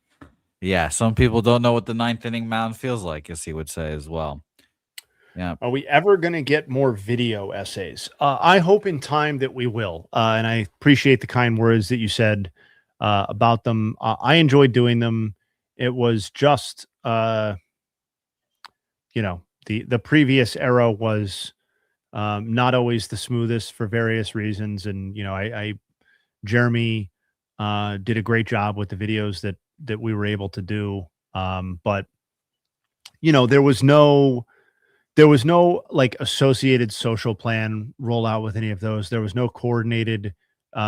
Yeah. Some people don't know what the ninth inning mound feels like, as he would say as well. Yeah. Are we ever going to get more video essays? I hope in time that we will. And I appreciate the kind words that you said about them. I enjoyed doing them. It was just, the previous era was not always the smoothest for various reasons. And, Jeremy did a great job with the videos that we were able to do. But, there was no like associated social plan rollout with any of those. There was no coordinated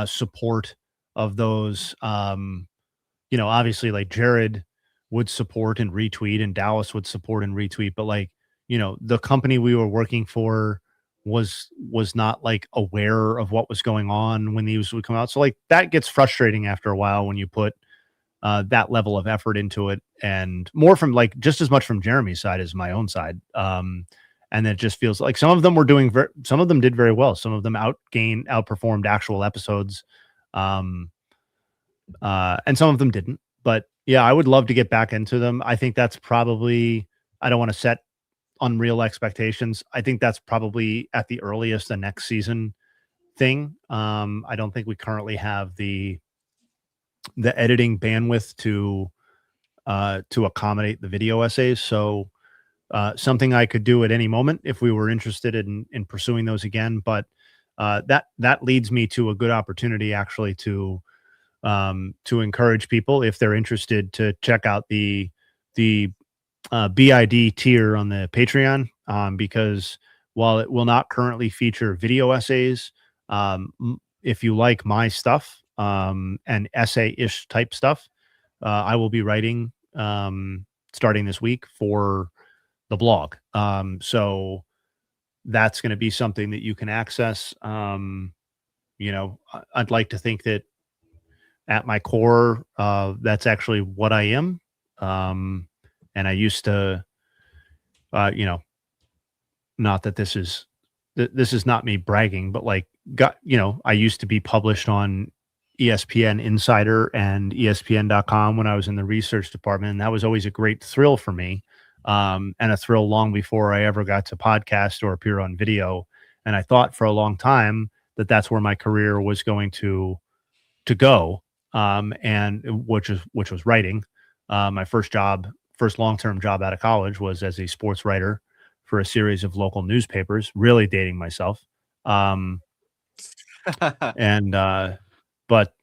support of those. Obviously, like Jared would support and retweet, and Dallas would support and retweet, but like, the company we were working for was not like aware of what was going on when these would come out. So like that gets frustrating after a while when you put that level of effort into it, and more from like just as much from Jeremy's side as my own side. And it just feels like some of them were doing some of them did very well. Some of them outperformed actual episodes. And some of them didn't, but yeah, I would love to get back into them. I think that's probably, I don't want to set unreal expectations. I think that's probably at the earliest the next season thing. I don't think we currently have the editing bandwidth to accommodate the video essays. So something I could do at any moment if we were interested in pursuing those again. But that leads me to a good opportunity actually to encourage people, if they're interested, to check out the BID tier on the Patreon, because while it will not currently feature video essays, if you like my stuff and essay-ish type stuff, I will be writing starting this week for the blog. So that's going to be something that you can access. I'd like to think that at my core, that's actually what I am. And I used to, not that this is not me bragging, but like, I used to be published on ESPN Insider and ESPN.com when I was in the research department. And that was always a great thrill for me. And a thrill long before I ever got to podcast or appear on video. And I thought for a long time that that's where my career was going to go. And which was writing. My first long-term job out of college was as a sports writer for a series of local newspapers, really dating myself. But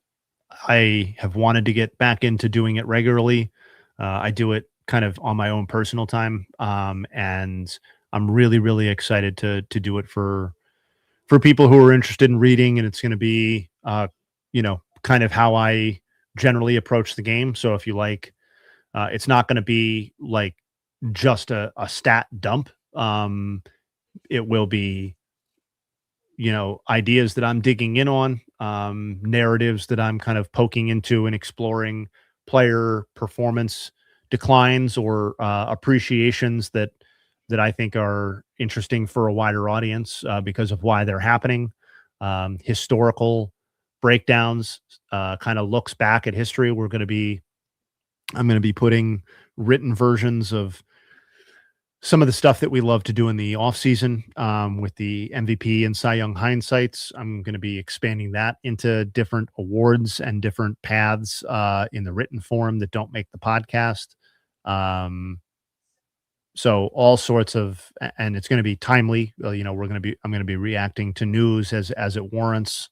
I have wanted to get back into doing it regularly. I do it kind of on my own personal time. And I'm really, really excited to do it for people who are interested in reading. And it's going to be, kind of how I generally approach the game. So if you like, it's not going to be like just a stat dump. It will be, ideas that I'm digging in on, narratives that I'm kind of poking into and exploring, player performance declines or appreciations that I think are interesting for a wider audience because of why they're happening. Historical breakdowns, kind of looks back at history. I'm going to be putting written versions of some of the stuff that we love to do in the off season with the MVP and Cy Young hindsights. I'm going to be expanding that into different awards and different paths in the written form that don't make the podcast. So all sorts of, and it's going to be timely. I'm going to be reacting to news as it warrants.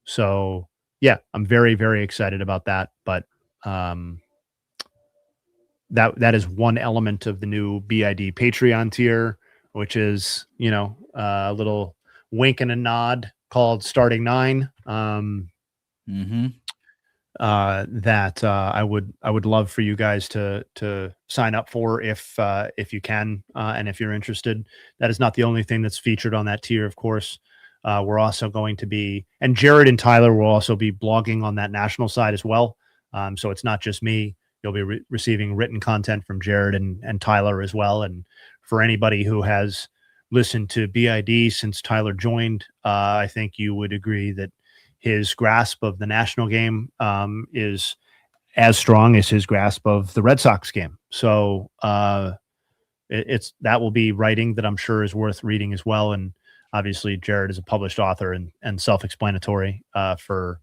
So yeah, I'm very, very excited about that. But that is one element of the new BID Patreon tier, which is, a little wink and a nod called Starting Nine. That I would love for you guys to sign up for if you can, and if you're interested. That is not the only thing that's featured on that tier, of course. We're also going to be, and Jared and Tyler will also be blogging on that national side as well. So it's not just me. You'll be receiving written content from Jared and Tyler as well. And for anybody who has listened to BID since Tyler joined, I think you would agree that his grasp of the national game is as strong as his grasp of the Red Sox game. So it's that will be writing that I'm sure is worth reading as well. And obviously, Jared is a published author and self-explanatory for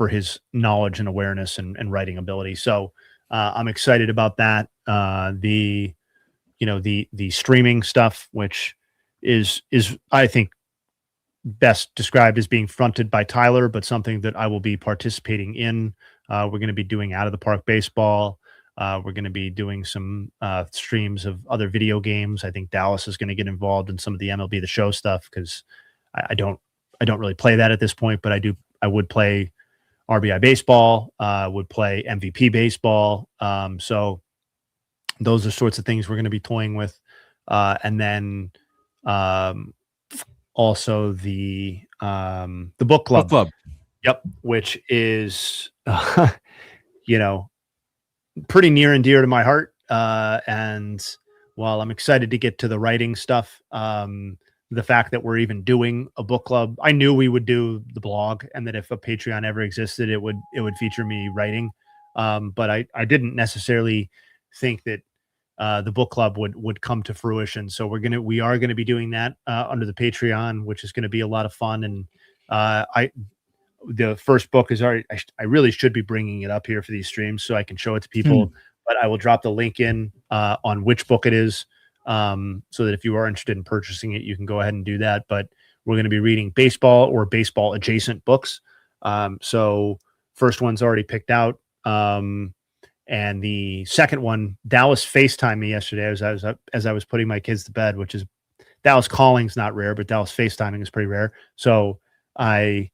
his knowledge and awareness and writing ability. So I'm excited about that. The streaming stuff, which is I think best described as being fronted by Tyler, but something that I will be participating in. We're going to be doing Out of the Park baseball. We're going to be doing some streams of other video games. I think Dallas is going to get involved in some of the MLB The Show stuff because I don't really play that at this point, but I would play RBI baseball, would play MVP baseball. So those are sorts of things we're going to be toying with. And then also the book club. Book club. Yep. Which is, pretty near and dear to my heart. And while I'm excited to get to the writing stuff, the fact that we're even doing a book club, I knew we would do the blog and that if a Patreon ever existed, it would feature me writing. But I didn't necessarily think that the book club would come to fruition. So we are going to be doing that under the Patreon, which is going to be a lot of fun. And the first book is already, I really should be bringing it up here for these streams so I can show it to people, but I will drop the link in on which book it is. So that if you are interested in purchasing it, you can go ahead and do that. But we're going to be reading baseball or baseball adjacent books. So first one's already picked out. And the second one, Dallas FaceTimed me yesterday as I was putting my kids to bed, which is Dallas calling's not rare, but Dallas FaceTiming is pretty rare. So I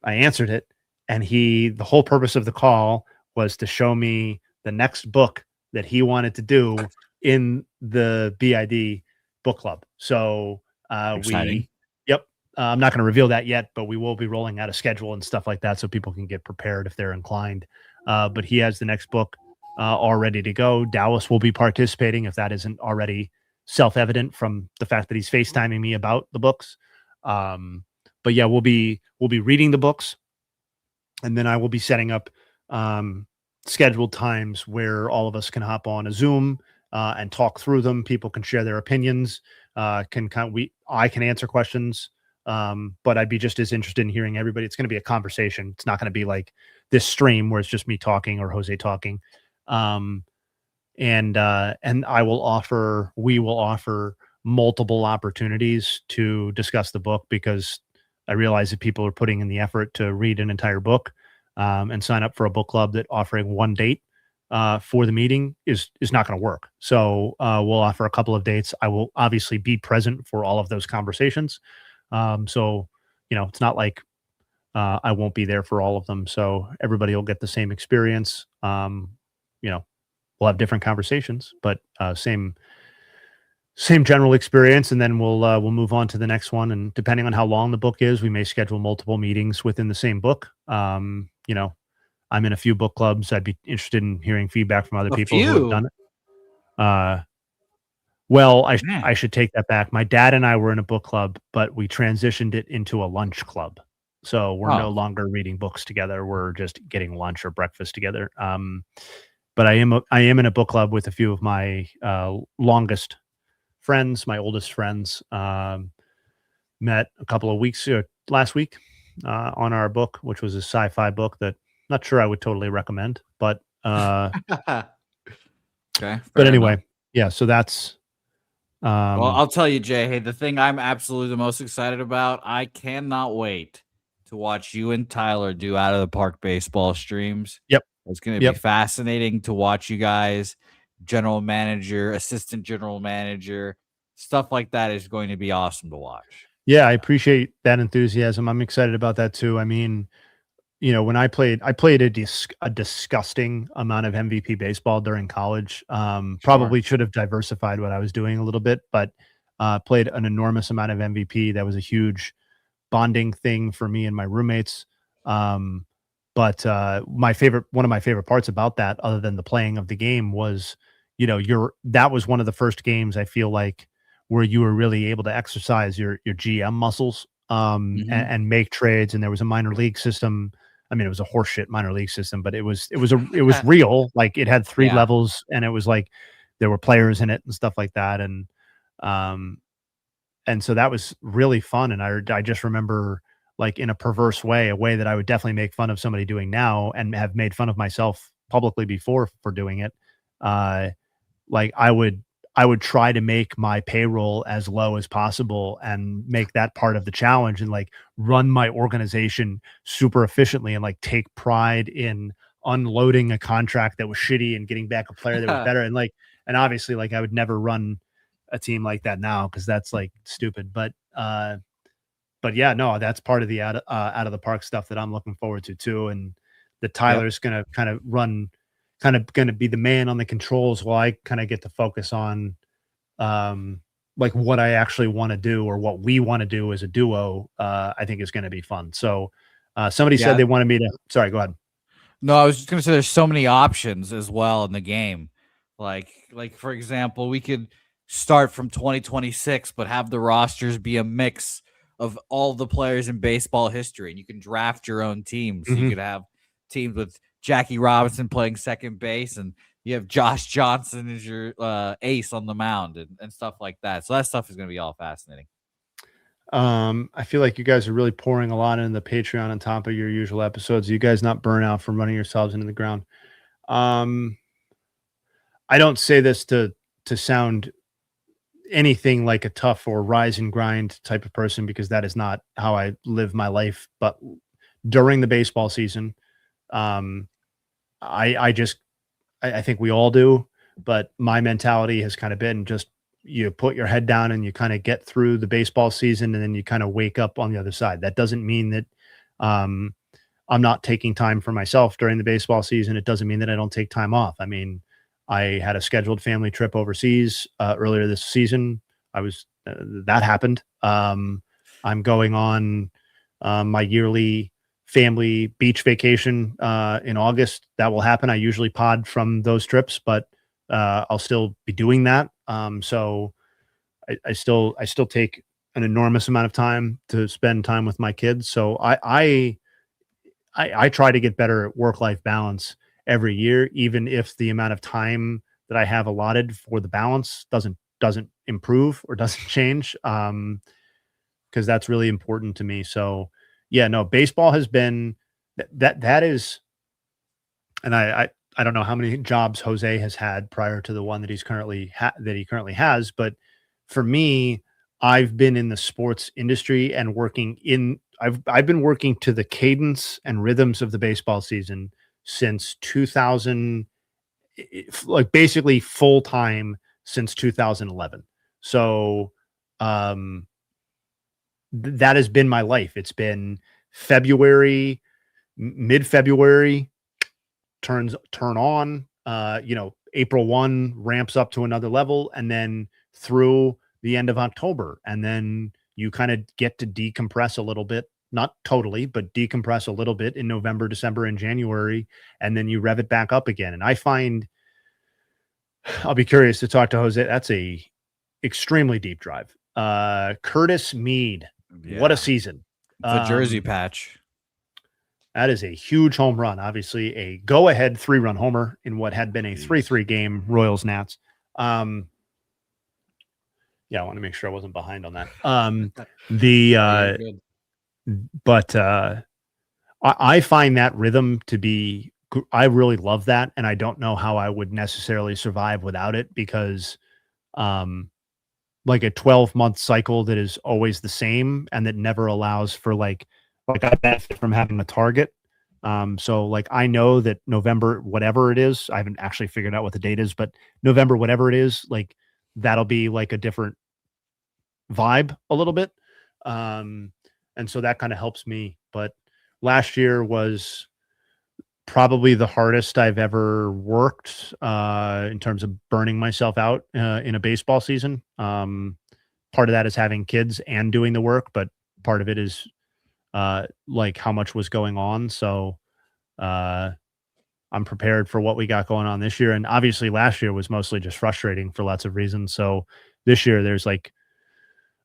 answered it, and the whole purpose of the call was to show me the next book that he wanted to do in the BID book club. So Exciting. I'm not going to reveal that yet, but we will be rolling out a schedule and stuff like that so people can get prepared if they're inclined. But he has the next book all ready to go. Dallas will be participating if that isn't already self-evident from the fact that he's FaceTiming me about the books. But yeah, we'll be reading the books, and then I will be setting up scheduled times where all of us can hop on a Zoom and talk through them. People can share their opinions. I can answer questions, but I'd be just as interested in hearing everybody. It's going to be a conversation. It's not going to be like this stream where it's just me talking or Jose talking. And we will offer multiple opportunities to discuss the book, because I realize that people are putting in the effort to read an entire book and sign up for a book club that offering one date for the meeting is not going to work. So we'll offer a couple of dates. I will obviously be present for all of those conversations. So, it's not like I won't be there for all of them. So everybody will get the same experience. We'll have different conversations, but same general experience. And then we'll move on to the next one. And depending on how long the book is, we may schedule multiple meetings within the same book. I'm in a few book clubs. I'd be interested in hearing feedback from other people who have done it. Well, I should take that back. My dad and I were in a book club, but we transitioned it into a lunch club. So we're no longer reading books together. We're just getting lunch or breakfast together. But I am in a book club with a few of my longest friends, my oldest friends. Met a couple of weeks last week on our book, which was a sci-fi book that I'm not sure I would totally recommend, but Okay. But anyway, yeah. So that's. Well, I'll tell you, Jay. Hey, the thing I'm absolutely the most excited about, I cannot wait to watch you and Tyler do Out of the Park baseball streams. Yep. It's going to be fascinating to watch you guys, general manager, assistant general manager, stuff like that is going to be awesome to watch. Yeah, I appreciate that enthusiasm. I'm excited about that too. I mean, when I played a disgusting amount of MVP baseball during college. Probably should have diversified what I was doing a little bit, but played an enormous amount of MVP. That was a huge bonding thing for me and my roommates. But one of my favorite parts about that, other than the playing of the game, was, that was one of the first games I feel like where you were really able to exercise your GM muscles and make trades. And there was a minor league system. I mean, it was a horseshit minor league system, but it was real. Like it had 3 Yeah. levels, and it was like there were players in it and stuff like that. Um, and so that was really fun. And I just remember, like, in a perverse way, a way that I would definitely make fun of somebody doing now, and have made fun of myself publicly before for doing it. Like I would try to make my payroll as low as possible and make that part of the challenge, and like run my organization super efficiently, and like take pride in unloading a contract that was shitty and getting back a player that was better. And like, and obviously, like, I would never run a team like that now, because that's like stupid. But yeah, no, that's part of the out of the park stuff that I'm looking forward to too. And that Tyler's gonna kind of be the man on the controls, while I kind of get to focus on like what I actually want to do, or what we want to do as a duo. I think is going to be fun. So somebody said they wanted me to, sorry, go ahead. No, I was just gonna say there's so many options as well in the game. Like for example, we could start from 2026, but have the rosters be a mix of all the players in baseball history, and you can draft your own team. So you could have teams with Jackie Robinson playing second base, and you have Josh Johnson as your ace on the mound, and stuff like that. So that stuff is going to be all fascinating. I feel like you guys are really pouring a lot into the Patreon on top of your usual episodes. You guys not burn out from running yourselves into the ground. I don't say this to sound anything like a tough or rise and grind type of person, because that is not how I live my life. But during the baseball season, I think we all do, but my mentality has kind of been just, you put your head down and you kind of get through the baseball season, and then you kind of wake up on the other side. That doesn't mean that I'm not taking time for myself during the baseball season. It doesn't mean that I don't take time off. I mean, I had a scheduled family trip overseas earlier this season. That happened. I'm going on my yearly family beach vacation in August. That will happen. I usually pod from those trips, but I'll still be doing that. So I still take an enormous amount of time to spend time with my kids. So I try to get better at work-life balance every year, even if the amount of time that I have allotted for the balance doesn't improve or doesn't change. Because that's really important to me. So yeah, no, baseball has been that is, and I don't know how many jobs Jose has had prior to the one that he currently has, but for me, I've been in the sports industry and I've been working to the cadence and rhythms of the baseball season since 2000, like basically full time since 2011. So that has been my life. It's been February, mid-February, turn on, April 1 ramps up to another level, and then through the end of October. And then you kind of get to decompress a little bit, not totally, but decompress a little bit in November, December, and January. And then you rev it back up again. And I find, I'll be curious to talk to Jose. That's a extremely deep drive. Curtis Mead. Yeah. What a season. The jersey patch. That is a huge home run. Obviously, a go-ahead 3-run homer in what had been a 3-3 game Royals-Nats. Yeah, I want to make sure I wasn't behind on that. I find that rhythm to be, I really love that, and I don't know how I would necessarily survive without it, because like a 12-month cycle that is always the same and that never allows for like I benefit from having a target. So like, I know that November, whatever it is, I haven't actually figured out what the date is, but November, whatever it is, like that'll be like a different vibe a little bit. And so that kind of helps me. But last year was probably the hardest I've ever worked in terms of burning myself out in a baseball season. Part of that is having kids and doing the work, but part of it is like how much was going on. So I'm prepared for what we got going on this year. And obviously last year was mostly just frustrating for lots of reasons. So this year there's like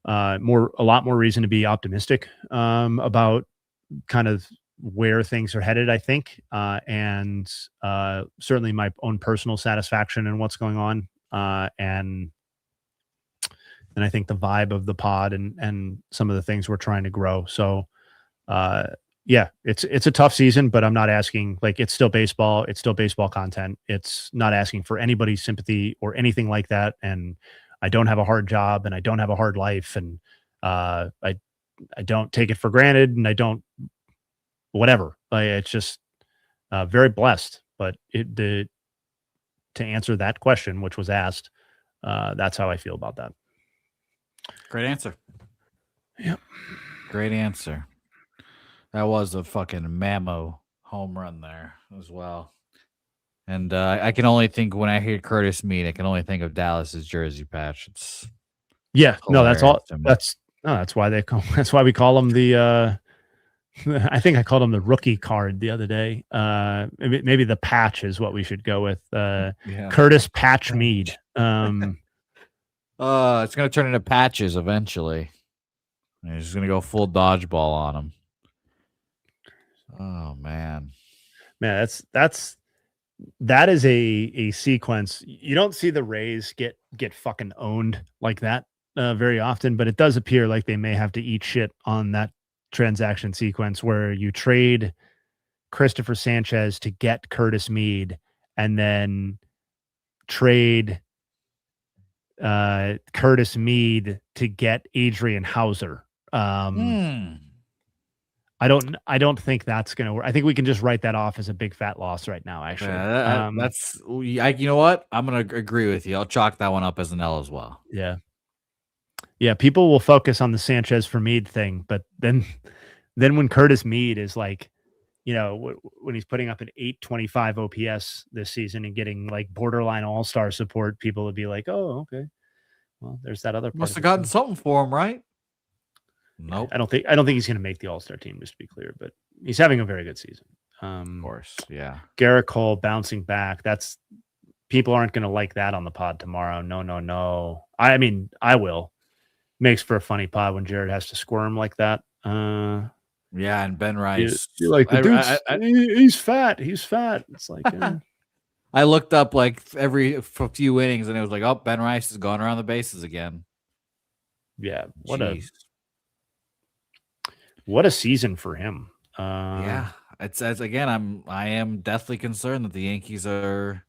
a lot more reason to be optimistic about kind of where things are headed, I think, and certainly my own personal satisfaction in what's going on, and I think the vibe of the pod and some of the things we're trying to grow. So, yeah, it's a tough season, but I'm not asking, like, it's still baseball. It's still baseball content. It's not asking for anybody's sympathy or anything like that. And I don't have a hard job and I don't have a hard life. And I don't take it for granted and I don't, whatever. Like, it's just very blessed. But to answer that question, which was asked, that's how I feel about that. Great answer. Yep. Great answer. That was a fucking mammo home run there as well. And I can only think, when I hear Curtis Mead, I can only think of Dallas's jersey patch. It's no, that's all. hilarious to me. That's why that's why we call him the I think I called him the rookie card the other day. Maybe the patch is what we should go with. Curtis Patch Mead. It's gonna turn into patches eventually. He's gonna go full dodgeball on him. Oh man, that is a sequence. You don't see the Rays get fucking owned like that very often, but it does appear like they may have to eat shit on that transaction sequence where you trade Christopher Sanchez to get Curtis Mead and then trade Curtis Mead to get Adrian Hauser. I don't think that's going to work. I think we can just write that off as a big fat loss right now, actually. You know what? I'm going to agree with you. I'll chalk that one up as an L as well. Yeah. Yeah. People will focus on the Sanchez for Mead thing, but then when Curtis Mead is like, you know, when he's putting up an 825 OPS this season and getting like borderline all-star support, people would be like, oh, okay. Well, there's that other part. Must have gotten something for him, right? Nope. I don't think he's going to make the All-Star team, just to be clear, but he's having a very good season. Of course, yeah. Garrett Cole bouncing back. That's, people aren't going to like that on the pod tomorrow. No. I mean, I will. Makes for a funny pod when Jared has to squirm like that. Yeah, and Ben Rice. You're like, the dude's he's fat. He's fat. It's like, I looked up like every few innings, and it was like, oh, Ben Rice is going around the bases again. Yeah, what a season for him. Yeah, it's again. I am deathly concerned that the Yankees are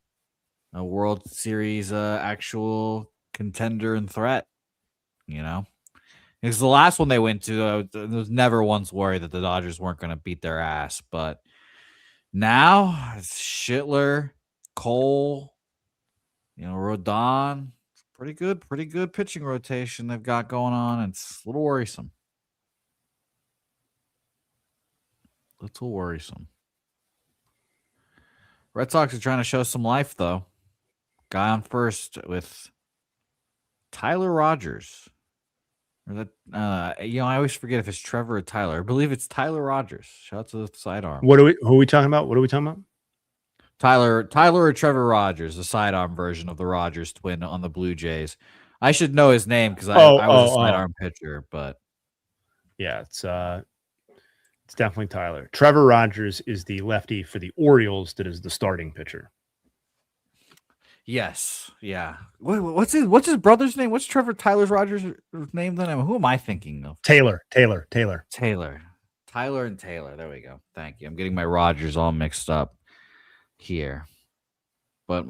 a World Series actual contender and threat. You know, because the last one they went to, there was never once worried that the Dodgers weren't going to beat their ass. But now it's Schittler, Cole, Rodon. Pretty good pitching rotation they've got going on. It's a little worrisome. Red Sox are trying to show some life, though. Guy on first with Tyler Rogers. Or that I always forget if it's Trevor or Tyler. I believe it's Tyler Rogers. Shout out to the sidearm. Who are we talking about? Tyler or Trevor Rogers, the sidearm version of the Rogers twin on the Blue Jays. I should know his name because I was a sidearm pitcher, but yeah, it's definitely Tyler. Trevor Rogers is the lefty for the Orioles that is the starting pitcher. Yes, yeah. What's his brother's name? What's Tyler Rogers' name then? Who am I thinking of? Taylor. Tyler and Taylor. There we go. Thank you. I'm getting my Rogers all mixed up here, but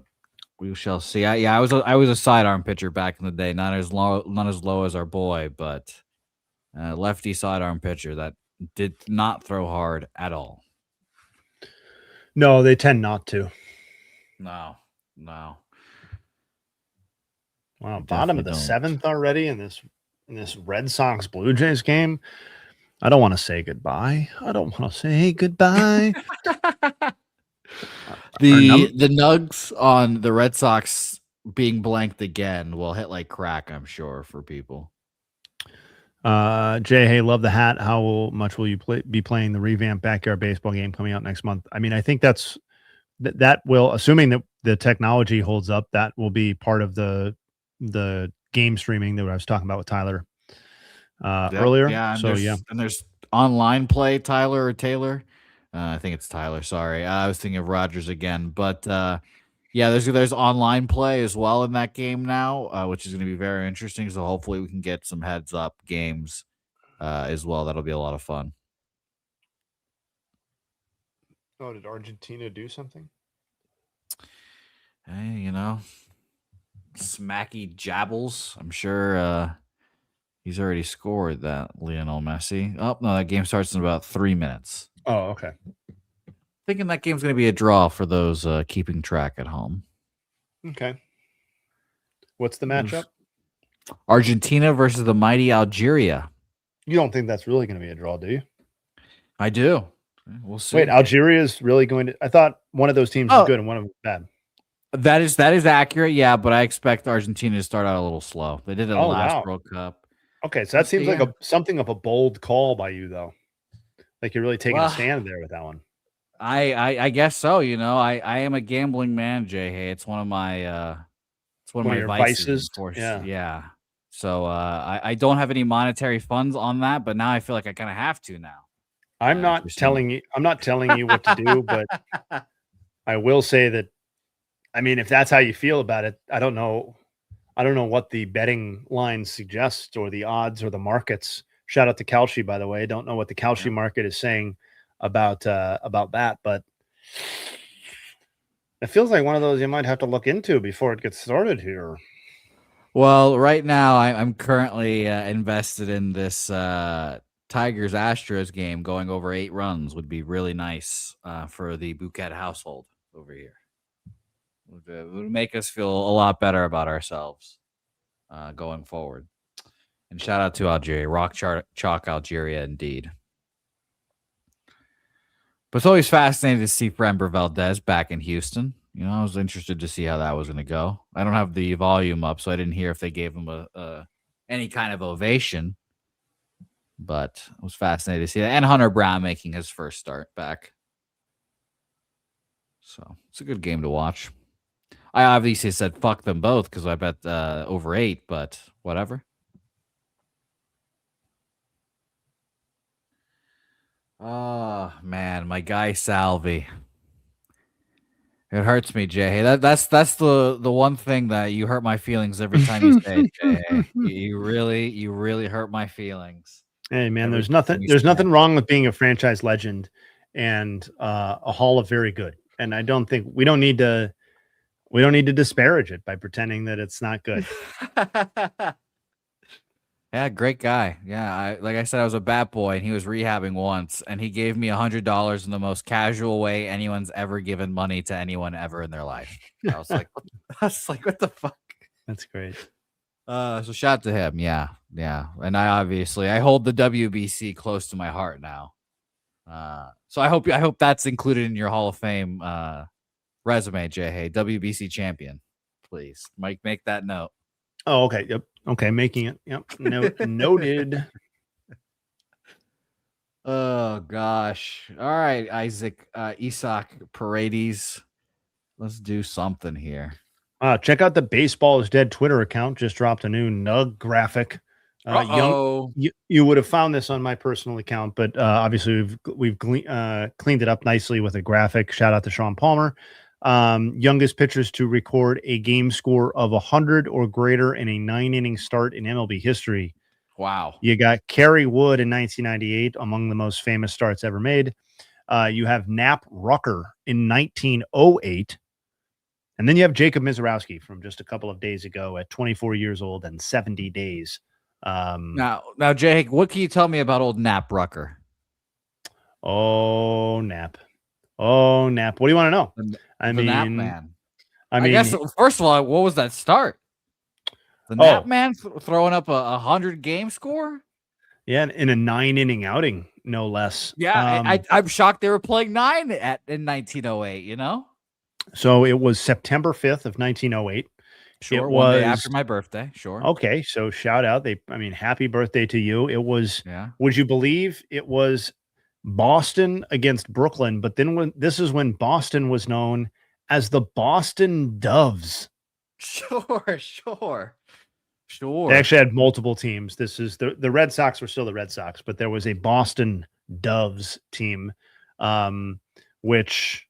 we shall see. I was a sidearm pitcher back in the day, not as low as our boy, but lefty sidearm pitcher that did not throw hard at all. No, they tend not to. No. Wow, bottom of the seventh already in this Red Sox Blue Jays game. I don't want to say goodbye. The nugs on the Red Sox being blanked again will hit like crack, I'm sure, for people. Jay, hey, love the hat. How much will you be playing the revamped backyard baseball game coming out next month? I mean, I think that will, assuming that the technology holds up, that will be part of the game streaming that I was talking about with Tyler. Yep. earlier. Yeah, and So yeah. there's online play, Tyler or Taylor. I think it's Tyler. Sorry, I was thinking of Rogers again, but yeah, there's online play as well in that game now, which is going to be very interesting. So hopefully we can get some heads up games as well. That'll be a lot of fun. Oh, did Argentina do something? Hey, smacky jabbles. I'm sure he's already scored that Lionel Messi. Oh no, that game starts in about 3 minutes. Oh, okay. Thinking that game's going to be a draw for those keeping track at home. Okay. What's the matchup? Argentina versus the mighty Algeria. You don't think that's really going to be a draw, do you? I do. We'll see. Wait, Algeria is really going to. I thought one of those teams is good and one of them is bad. That is accurate, yeah, but I expect Argentina to start out a little slow. They did it last World Cup. Okay, so that seems like something of a bold call by you, though. Like you're really taking a stand there with that one. I guess so. I am a gambling man, Jay. Hey, it's one of my one of my vices. Yeah. So I don't have any monetary funds on that, but now I feel like I kind of have to now. I'm not telling you what to do, but I will say that. I mean, if that's how you feel about it, I don't know what the betting lines suggest or the odds or the markets. Shout out to Kalshi, by the way. I don't know what the Kalshi market is saying about that, but it feels like one of those you might have to look into before it gets started here. Well, right now I'm currently invested in this Tigers Astros game. Going over 8 runs would be really nice for the Bouquett household over here. It would make us feel a lot better about ourselves going forward. And shout out to Algeria, chalk Algeria indeed. But it's always fascinating to see Framber Valdez back in Houston. I was interested to see how that was going to go. I don't have the volume up, so I didn't hear if they gave him any kind of ovation. But it was fascinating to see that. And Hunter Brown making his first start back. So it's a good game to watch. I obviously said fuck them both because I bet over 8, but whatever. Oh, man, my guy Salvi. It hurts me, Jay. That's the one thing that you hurt my feelings every time you say it, Jay. You really hurt my feelings. Hey, man, there's nothing wrong with being a franchise legend and a Hall of Very Good. And I don't think we don't need to disparage it by pretending that it's not good. Yeah, great guy. Yeah, like I said, I was a bat boy, and he was rehabbing once, and he gave me $100 in the most casual way anyone's ever given money to anyone ever in their life. I was like, what the fuck? That's great. So shout out to him. Yeah. And I hold the WBC close to my heart now. So I hope that's included in your Hall of Fame resume, Jay. Hey, WBC champion, please, Mike, make that note. Oh, okay. Yep. Okay, making it. Yep. Noted. Oh gosh. All right, Isak Paredes. Let's do something here. Check out the Baseball is Dead Twitter account. Just dropped a new Nug graphic. You would have found this on my personal account, but obviously we've cleaned it up nicely with a graphic. Shout out to Sean Palmer. Youngest pitchers to record a game score of 100 or greater in a 9-inning start in MLB history. Wow. You got Kerry Wood in 1998, among the most famous starts ever made. You have Knapp Rucker in 1908. And then you have Jacob Mizorowski from just a couple of days ago at 24 years old and 70 days. Now, Jay, what can you tell me about old Knapp Rucker? Oh, Knapp. What do you want to know? Nap Man. I guess first of all, what was that start? The Nap Man throwing up a 100 game score? Yeah, in a 9-inning outing, no less. Yeah, I'm shocked they were playing 9 in 1908. So it was September 5th of 1908. Sure, one day after my birthday. Sure. Okay, so shout out. Happy birthday to you. It was. Yeah. Would you believe it was Boston against Brooklyn? But then this is when Boston was known as the Boston Doves. Sure. Sure. They actually had multiple teams. This is the Red Sox were still the Red Sox, but there was a Boston Doves team, which,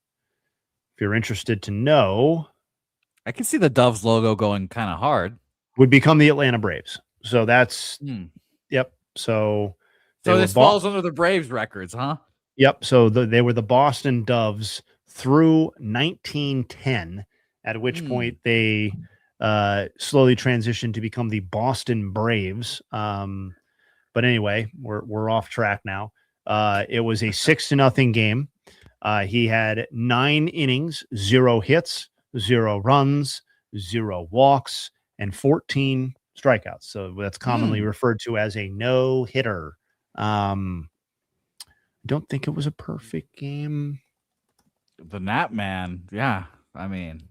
if you're interested to know, I can see the Doves logo going kind of hard. would become the Atlanta Braves. So that's yep. So this falls under the Braves records, huh? Yep. So they were the Boston Doves through 1910, at which point they slowly transitioned to become the Boston Braves. But anyway, we're off track now. It was a 6-0 game. He had 9 innings, 0 hits, 0 runs, 0 walks, and 14 strikeouts. So that's commonly referred to as a no-hitter. Don't think it was a perfect game. The Nap Man, yeah. I mean,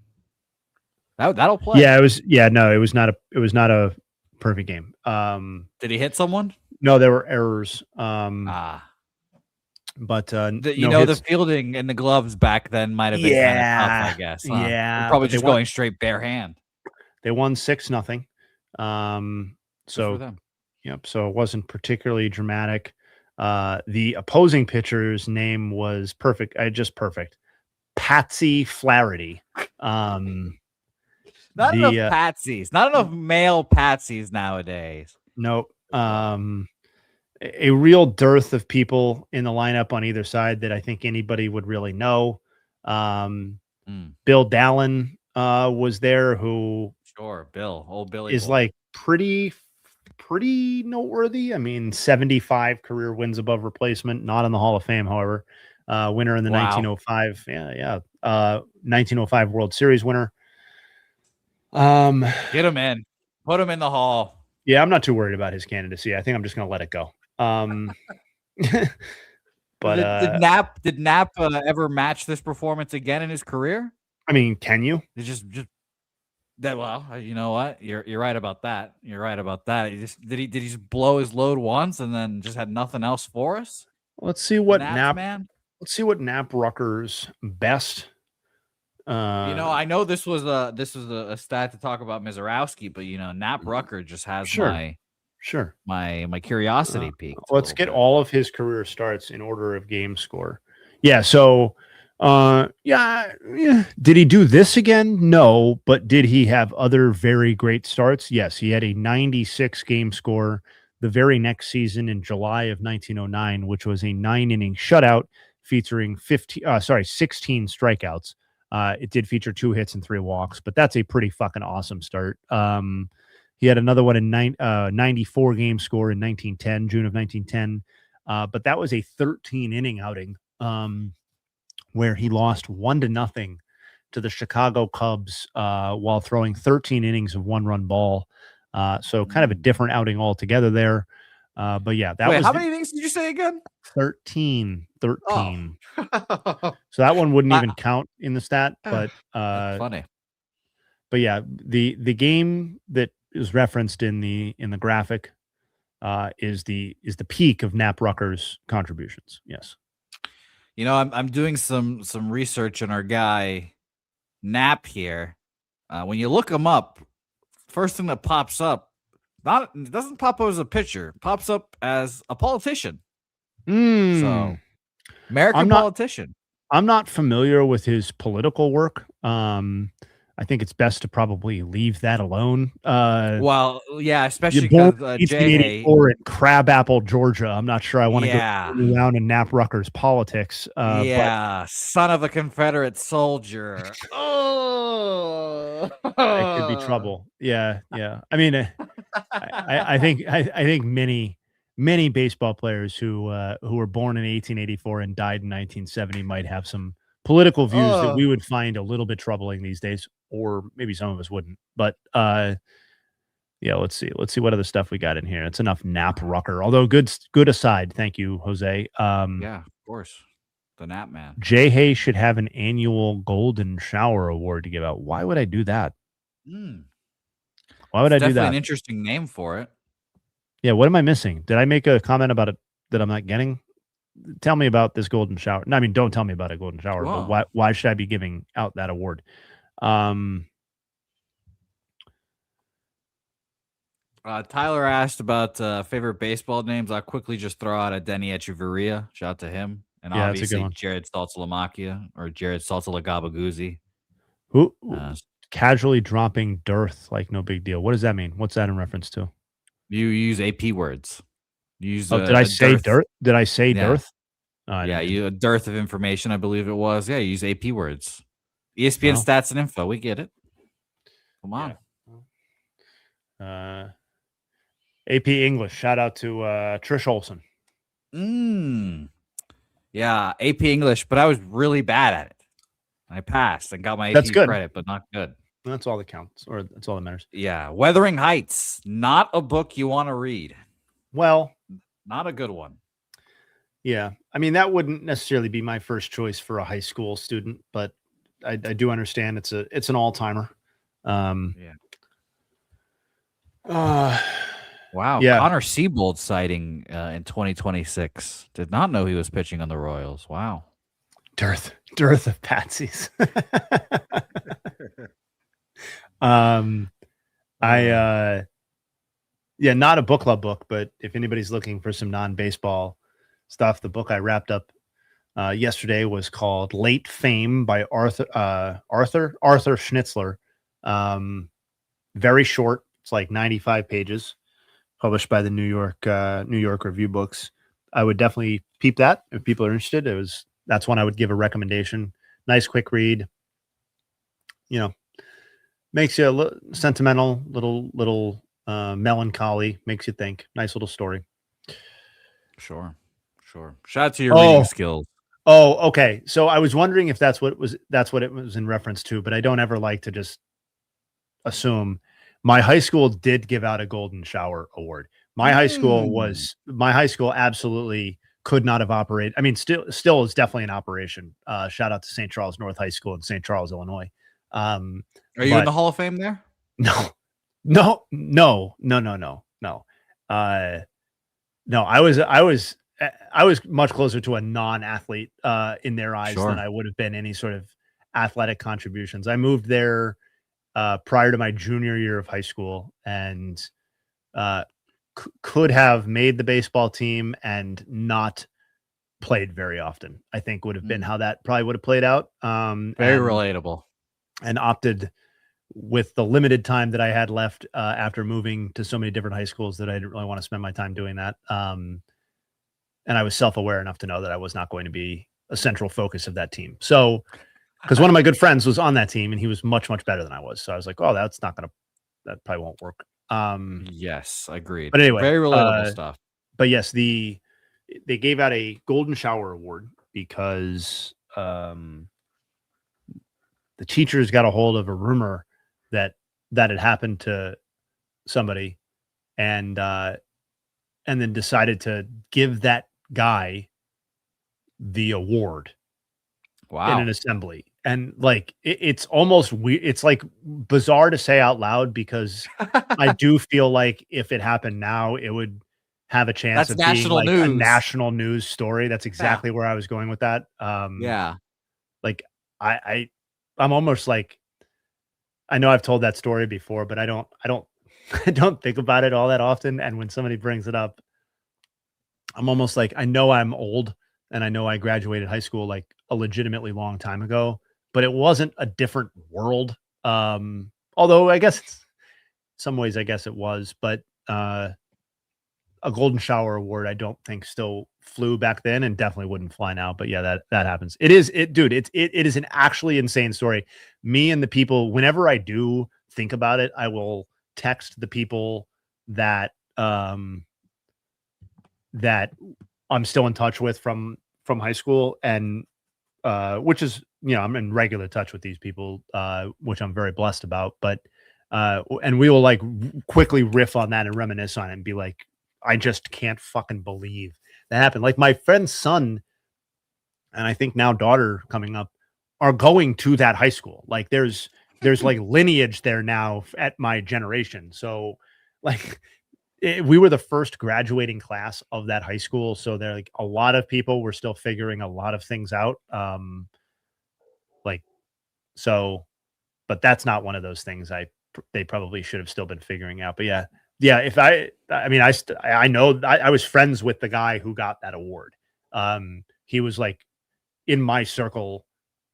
that'll play. Yeah, it was. Yeah, no, it was not a perfect game. Did he hit someone? No, there were errors. But the fielding and the gloves back then might have been kind of tough, I guess. Huh? Yeah, probably just going straight bare hand. They won 6-0. So for them. Yep. So it wasn't particularly dramatic. The opposing pitcher's name was perfect. Just perfect. Patsy Flaherty. Not enough patsies. Not enough male patsies nowadays. Nope. A real dearth of people in the lineup on either side that I think anybody would really know. Bill Dallin was there, who old Billy is like pretty noteworthy. I mean, 75 career wins above replacement, not in the Hall of Fame, however. Winner in the 1905, 1905 World Series winner. Get him in, put him in the Hall. Yeah, I'm not too worried about his candidacy. I think I'm just going to let it go. But did Knapp ever match this performance again in his career? I mean, can you? It's just that. Well, you know what? You're right about that. You're right about that. Did he just blow his load once and then just had nothing else for us? Let's see what Let's see what Knapp Rucker's best. I know this was a stat to talk about Mizorowski, but Knapp Rucker just has my curiosity peaked. Let's get all of his career starts in order of game score. Yeah. So, did he do this again? No, but did he have other very great starts? Yes. He had a 96 game score the very next season in July of 1909, which was a 9-inning shutout featuring 16 strikeouts. It did feature 2 hits and 3 walks, but that's a pretty fucking awesome start. He had another one in 94 game score in 1910, June of 1910. But that was a 13-inning outing where he lost 1-0 to the Chicago Cubs while throwing 13 innings of 1-run ball. So kind of a different outing altogether there. But yeah, how many innings did you say again? 13. Oh. So that one wouldn't even count in the stat, but funny. But yeah, the game that is referenced in the graphic is the peak of Knapp Rucker's contributions. Yes. I'm doing some research on our guy Knapp here. When you look him up, first thing that pops up, it doesn't pop up as a pitcher, pops up as a politician. So, American politician. I'm not familiar with his political work. I think it's best to probably leave that alone. Well, yeah, especially because 1884 in Crabapple, Georgia. I'm not sure I want to go around in Knapp Rucker's politics. But son of a Confederate soldier. Oh, it could be trouble. Yeah. I mean, I think many baseball players who were born in 1884 and died in 1970 might have some political views that we would find a little bit troubling these days, or maybe some of us wouldn't. But let's see what other stuff we got in here. It's enough Knapp Rucker. Although good aside, thank you, Jose. Yeah, of course, the Knapp Man. Jay Hay should have an annual Golden Shower Award to give out. Why would I do that? Why would I do that? Definitely an interesting name for it. Yeah, what am I missing? Did I make a comment about it that I'm not getting? Tell me about this golden shower. No, I mean, don't tell me about a golden shower, but why should I be giving out that award? Tyler asked about favorite baseball names. I'll quickly just throw out a Denny Echeverria. Shout out to him. And Yeah, that's a good obviously one. Jared Saltalamacchia or Jared Saltalagabaguzzi. Who Uh, casually dropping dearth like no big deal? What does that mean? What's that in reference to? you use AP words. You use Oh, did I a say dearth. dearth? Did I say Yeah. dearth? Oh, I Yeah. didn't hear. A dearth of information, I believe it was. Yeah. You use AP words. ESPN Well, stats and info. We get it. Come yeah. on. AP English. Shout out to Trish Olson. Yeah. AP English, but I was really bad at it. I passed and got my That's AP good. credit, but not good. That's all that counts, or that's all that matters. Yeah. Wuthering Heights. Not a book you want to read. Well, Not a good one. yeah. I mean, that wouldn't necessarily be my first choice for a high school student, but I do understand it's an all timer. Yeah. Wow. Yeah. Connor Siebold sighting in 2026. Did not know he was pitching on the Royals. Wow. Dearth of patsies. Yeah, not a book club book, but if anybody's looking for some non-baseball stuff, the book I wrapped up yesterday was called Late Fame by Arthur Schnitzler. Very short. It's like 95 pages, published by the New York Review Books. I would definitely peep that if people are interested. That's one I would give a recommendation. Nice, quick read. Makes you a little sentimental, little melancholy. Makes you think. Nice little story. Sure. Shout out to your reading skills. Oh, okay. So I was wondering if that's what it was in reference to, but I don't ever like to just assume. My high school did give out a golden shower award. My high school absolutely could not have operated. I mean, still is definitely an operation. Shout out to St. Charles North High School in St. Charles, Illinois. Are you in the Hall of Fame there? No. No, I was much closer to a non-athlete in their eyes than I would have been any sort of athletic contributions. I moved there prior to my junior year of high school and could have made the baseball team and not played very often. I think would have been how that probably would have played out. Very relatable. And opted with the limited time that I had left after moving to so many different high schools that I didn't really want to spend my time doing that. And I was self-aware enough to know that I was not going to be a central focus of that team. So, because one of my good friends was on that team and he was much, much better than I was. So I was like, oh, that probably won't work. Yes, agreed. But anyway, very relatable stuff. But yes, they gave out a golden shower award because the teachers got a hold of a rumor that had happened to somebody and then decided to give that guy the award in an assembly. And like, it's almost weird. It's like bizarre to say out loud because I do feel like if it happened now, it would have a chance of being like a national news story. That's exactly where I was going with that. Like I'm almost like, I know I've told that story before, but I don't I don't think about it all that often. And when somebody brings it up, I'm almost like, I know I'm old and I know I graduated high school like a legitimately long time ago, but it wasn't a different world. Although I guess in some ways, I guess it was, but a golden shower award, I don't think still flew back then and definitely wouldn't fly now. But yeah, that happens. It is an actually insane story. Me and the people, whenever I do think about it, I will text the people that that I'm still in touch with from high school, and which is, I'm in regular touch with these people, which I'm very blessed about. But and we will like quickly riff on that and reminisce on it and be like, I just can't fucking believe that happened. Like my friend's son, and I think now daughter coming up, are going to that high school. Like there's like lineage there now at my generation. So like we were the first graduating class of that high school. So there, like a lot of people were still figuring a lot of things out. But that's not one of those things they probably should have still been figuring out. But yeah, Yeah, I know I was friends with the guy who got that award. He was like in my circle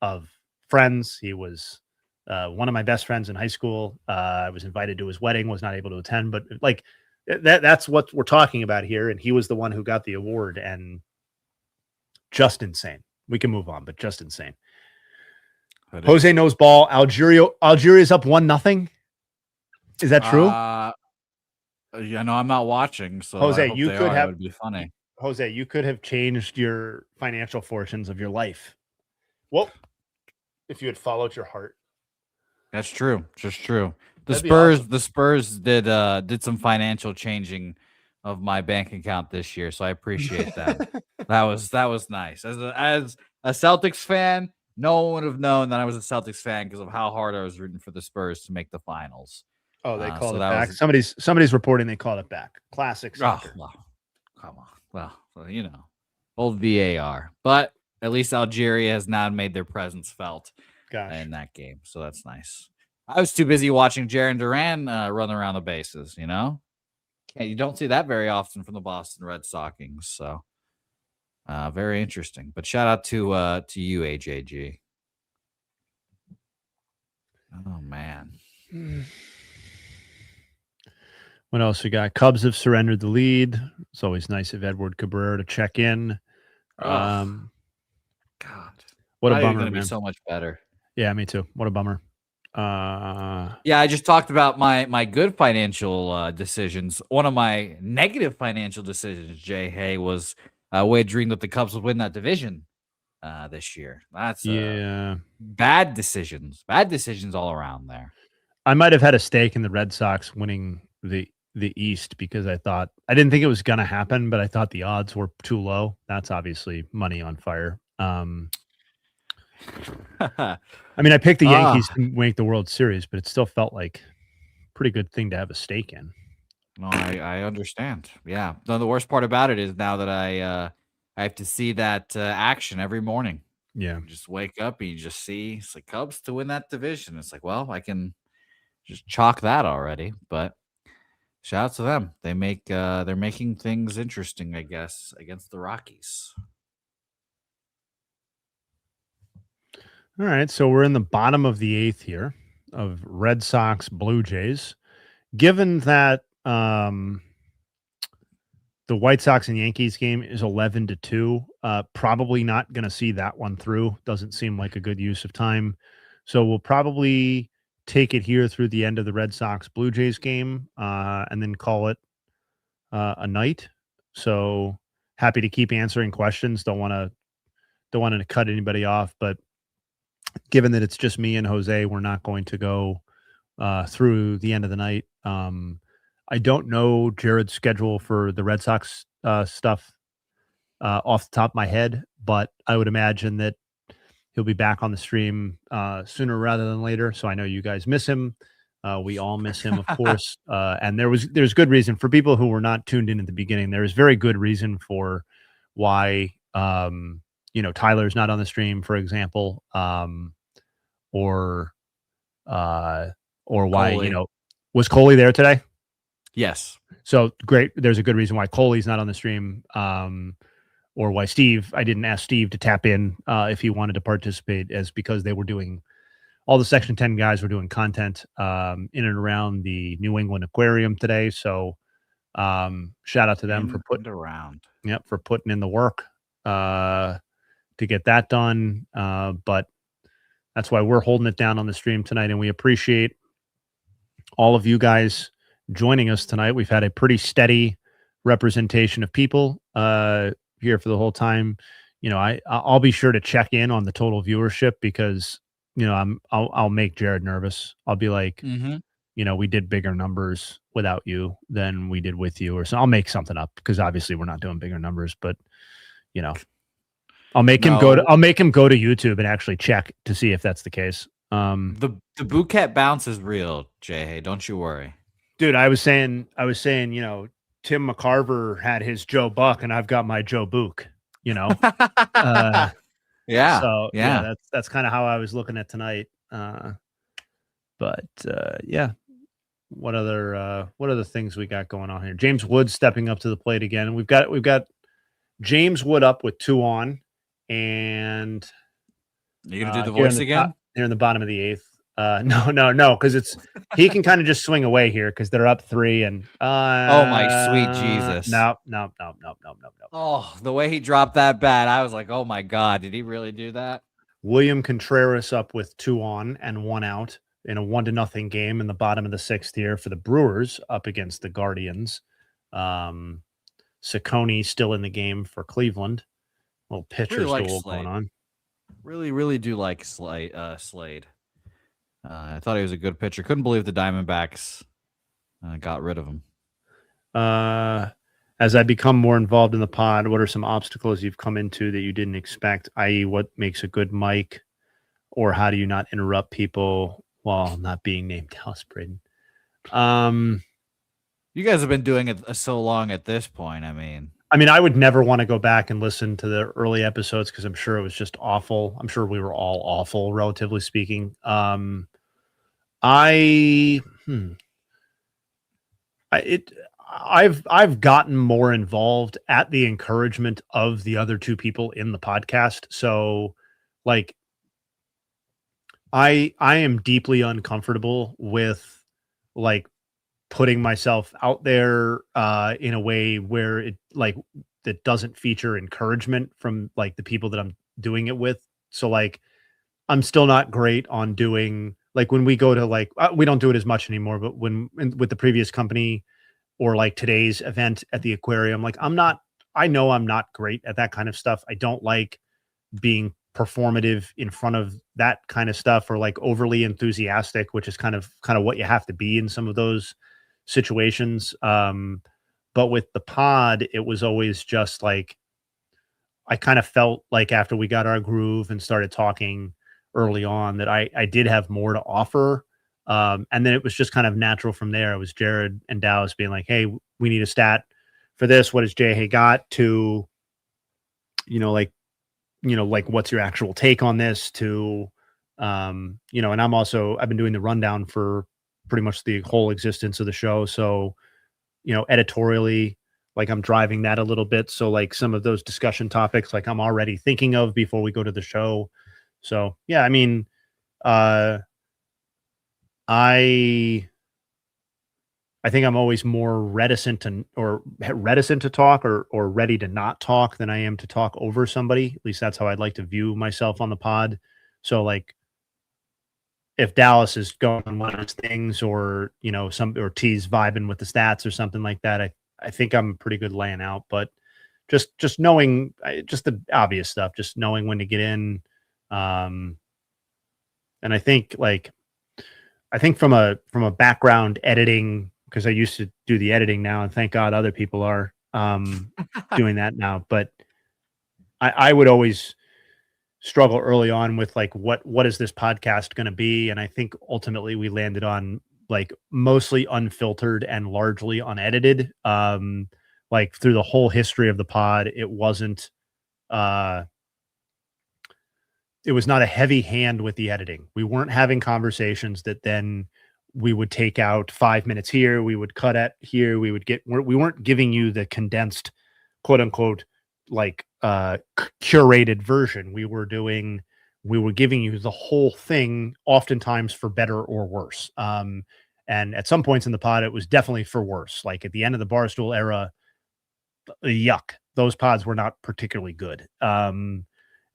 of friends. He was one of my best friends in high school. I was invited to his wedding, was not able to attend, but like that's what we're talking about here. And he was the one who got the award, and just insane. We can move on, but just insane. Jose knows ball. Algeria's up 1-0. Is that true? Yeah, no, I'm not watching, so Jose, I hope you they could are. have That would be funny. Jose, you could have changed your financial fortunes of your life. Well, if you had followed your heart. That's true. Just true. That'd be awesome. The Spurs did some financial changing of my bank account this year, so I appreciate that. that was nice. As a Celtics fan, no one would have known that I was a Celtics fan because of how hard I was rooting for the Spurs to make the finals. Oh, they called so it that back. was- Somebody's reporting they called it back. Classic Oh, soccer. well, come on. Well, you know, old VAR. But at least Algeria has now made their presence felt in that game, so that's nice. I was too busy watching Jaren Duran run around the bases. You know, you don't see that very often from the Boston Red Sox. So very interesting. But shout out to you, AJG. Oh man. What else we got? Cubs have surrendered the lead. It's always nice of Edward Cabrera to check in. God, what a bummer, going to man. be so much better. Yeah, me too. What a bummer. Yeah, I just talked about my good financial decisions. One of my negative financial decisions, Jay Hay, was wagering that the Cubs would win that division this year. That's bad decisions. Bad decisions all around there. I might have had a stake in the Red Sox winning the East because I didn't think it was going to happen, but I thought the odds were too low. That's obviously money on fire. I mean, I picked the Yankees to make the World Series, but it still felt like a pretty good thing to have a stake in. No, I understand. Yeah. No, the worst part about it is now that I have to see that action every morning. Yeah. You just wake up and you just see it's like Cubs to win that division. It's like, well, I can just chalk that already, but shout out to them. They're making things interesting, I guess, against the Rockies. All right, so we're in the bottom of the 8th here of Red Sox Blue Jays. Given that the White Sox and Yankees game is 11-2, probably not going to see that one through. Doesn't seem like a good use of time. So we'll probably take it here through the end of the Red Sox Blue Jays game and then call it a night. So happy to keep answering questions. Don't want to cut anybody off, but given that it's just me and Jose, we're not going to go through the end of the night. I don't know Jared's schedule for the Red Sox stuff off the top of my head, but I would imagine that he'll be back on the stream sooner rather than later. So I know you guys miss him. We all miss him, of course. And there's good reason for people who were not tuned in at the beginning. There is very good reason for why Tyler's not on the stream, for example, or why Coley. Was Coley there today? Yes. So great. There's a good reason why Coley's not on the stream, or why I didn't ask Steve to tap in if he wanted to participate, as because they were doing all the Section 10 guys were doing content in and around the New England Aquarium today. So shout out to them for putting in the work to get that done. But that's why we're holding it down on the stream tonight. And we appreciate all of you guys joining us tonight. We've had a pretty steady representation of people here for the whole time. I'll be sure to check in on the total viewership because, I'll make Jared nervous. I'll be like, we did bigger numbers without you than we did with you, or so. I'll make something up because obviously we're not doing bigger numbers, but I'll make him go to YouTube and actually check to see if that's the case. The Bouquett bounce is real, Jay. Hey, don't you worry, dude. I was saying, Tim McCarver had his Joe Buck, and I've got my Joe Book. Yeah. So that's kind of how I was looking at tonight. But yeah, what other things we got going on here? James Wood stepping up to the plate again. We've got James Wood up with 2 on, and You gonna do the here in voice the again? here in the bottom of the 8th. No, because it's he can kind of just swing away here because they're up 3 and Oh my sweet Jesus! no. Oh, the way he dropped that bat, I was like, oh my god, did he really do that? William Contreras up with 2 on and 1 out in a 1-0 game in the bottom of the 6th here for the Brewers up against the Guardians. Ciccone still in the game for Cleveland. Little pitcher's Really like duel going Slade. on. Really do like Slade. I thought he was a good pitcher. Couldn't believe the Diamondbacks got rid of him. As I become more involved in the pod, what are some obstacles you've come into that you didn't expect, i.e. what makes a good mic, or how do you not interrupt people while not being named Dallas Braden? You guys have been doing it so long at this point. I mean, I would never want to go back and listen to the early episodes because I'm sure it was just awful. I'm sure we were all awful, relatively speaking. I've gotten more involved at the encouragement of the other 2 people in the podcast. So like I am deeply uncomfortable with like putting myself out there in a way where it like that doesn't feature encouragement from like the people that I'm doing it with. So like I'm still not great on doing like when we go to like we don't do it as much anymore, but with the previous company or like today's event at the aquarium, like I know I'm not great at that kind of stuff. I don't like being performative in front of that kind of stuff or like overly enthusiastic, which is kind of what you have to be in some of those situations. But with the pod, it was always just like, I kind of felt like after we got our groove and started talking early on that I did have more to offer. And then it was just kind of natural from there. It was Jared and Dallas being like, hey, we need a stat for this. What has Jay Hay got to, like, what's your actual take on this to, and I've been doing the rundown for pretty much the whole existence of the show. So, editorially, like I'm driving that a little bit. So like some of those discussion topics, like I'm already thinking of before we go to the show. So yeah, I think I'm always more reticent to talk or ready to not talk than I am to talk over somebody. At least that's how I'd like to view myself on the pod. So like if Dallas is going on one of his things or, or T's vibing with the stats or something like that, I think I'm pretty good laying out, but just knowing just the obvious stuff, just knowing when to get in. And I think from a background editing, because I used to do the editing now, and thank God other people are doing that now. But I would always struggle early on with like what is this podcast going to be, and I think ultimately we landed on like mostly unfiltered and largely unedited. Like through the whole history of the pod, it wasn't. It was not a heavy hand with the editing. We weren't having conversations that then we would take out 5 minutes here, we would cut at here, we weren't giving you the condensed, quote unquote, like curated version. We were giving you the whole thing, oftentimes for better or worse. And at some points in the pod, it was definitely for worse. Like at the end of the Barstool era, yuck, those pods were not particularly good.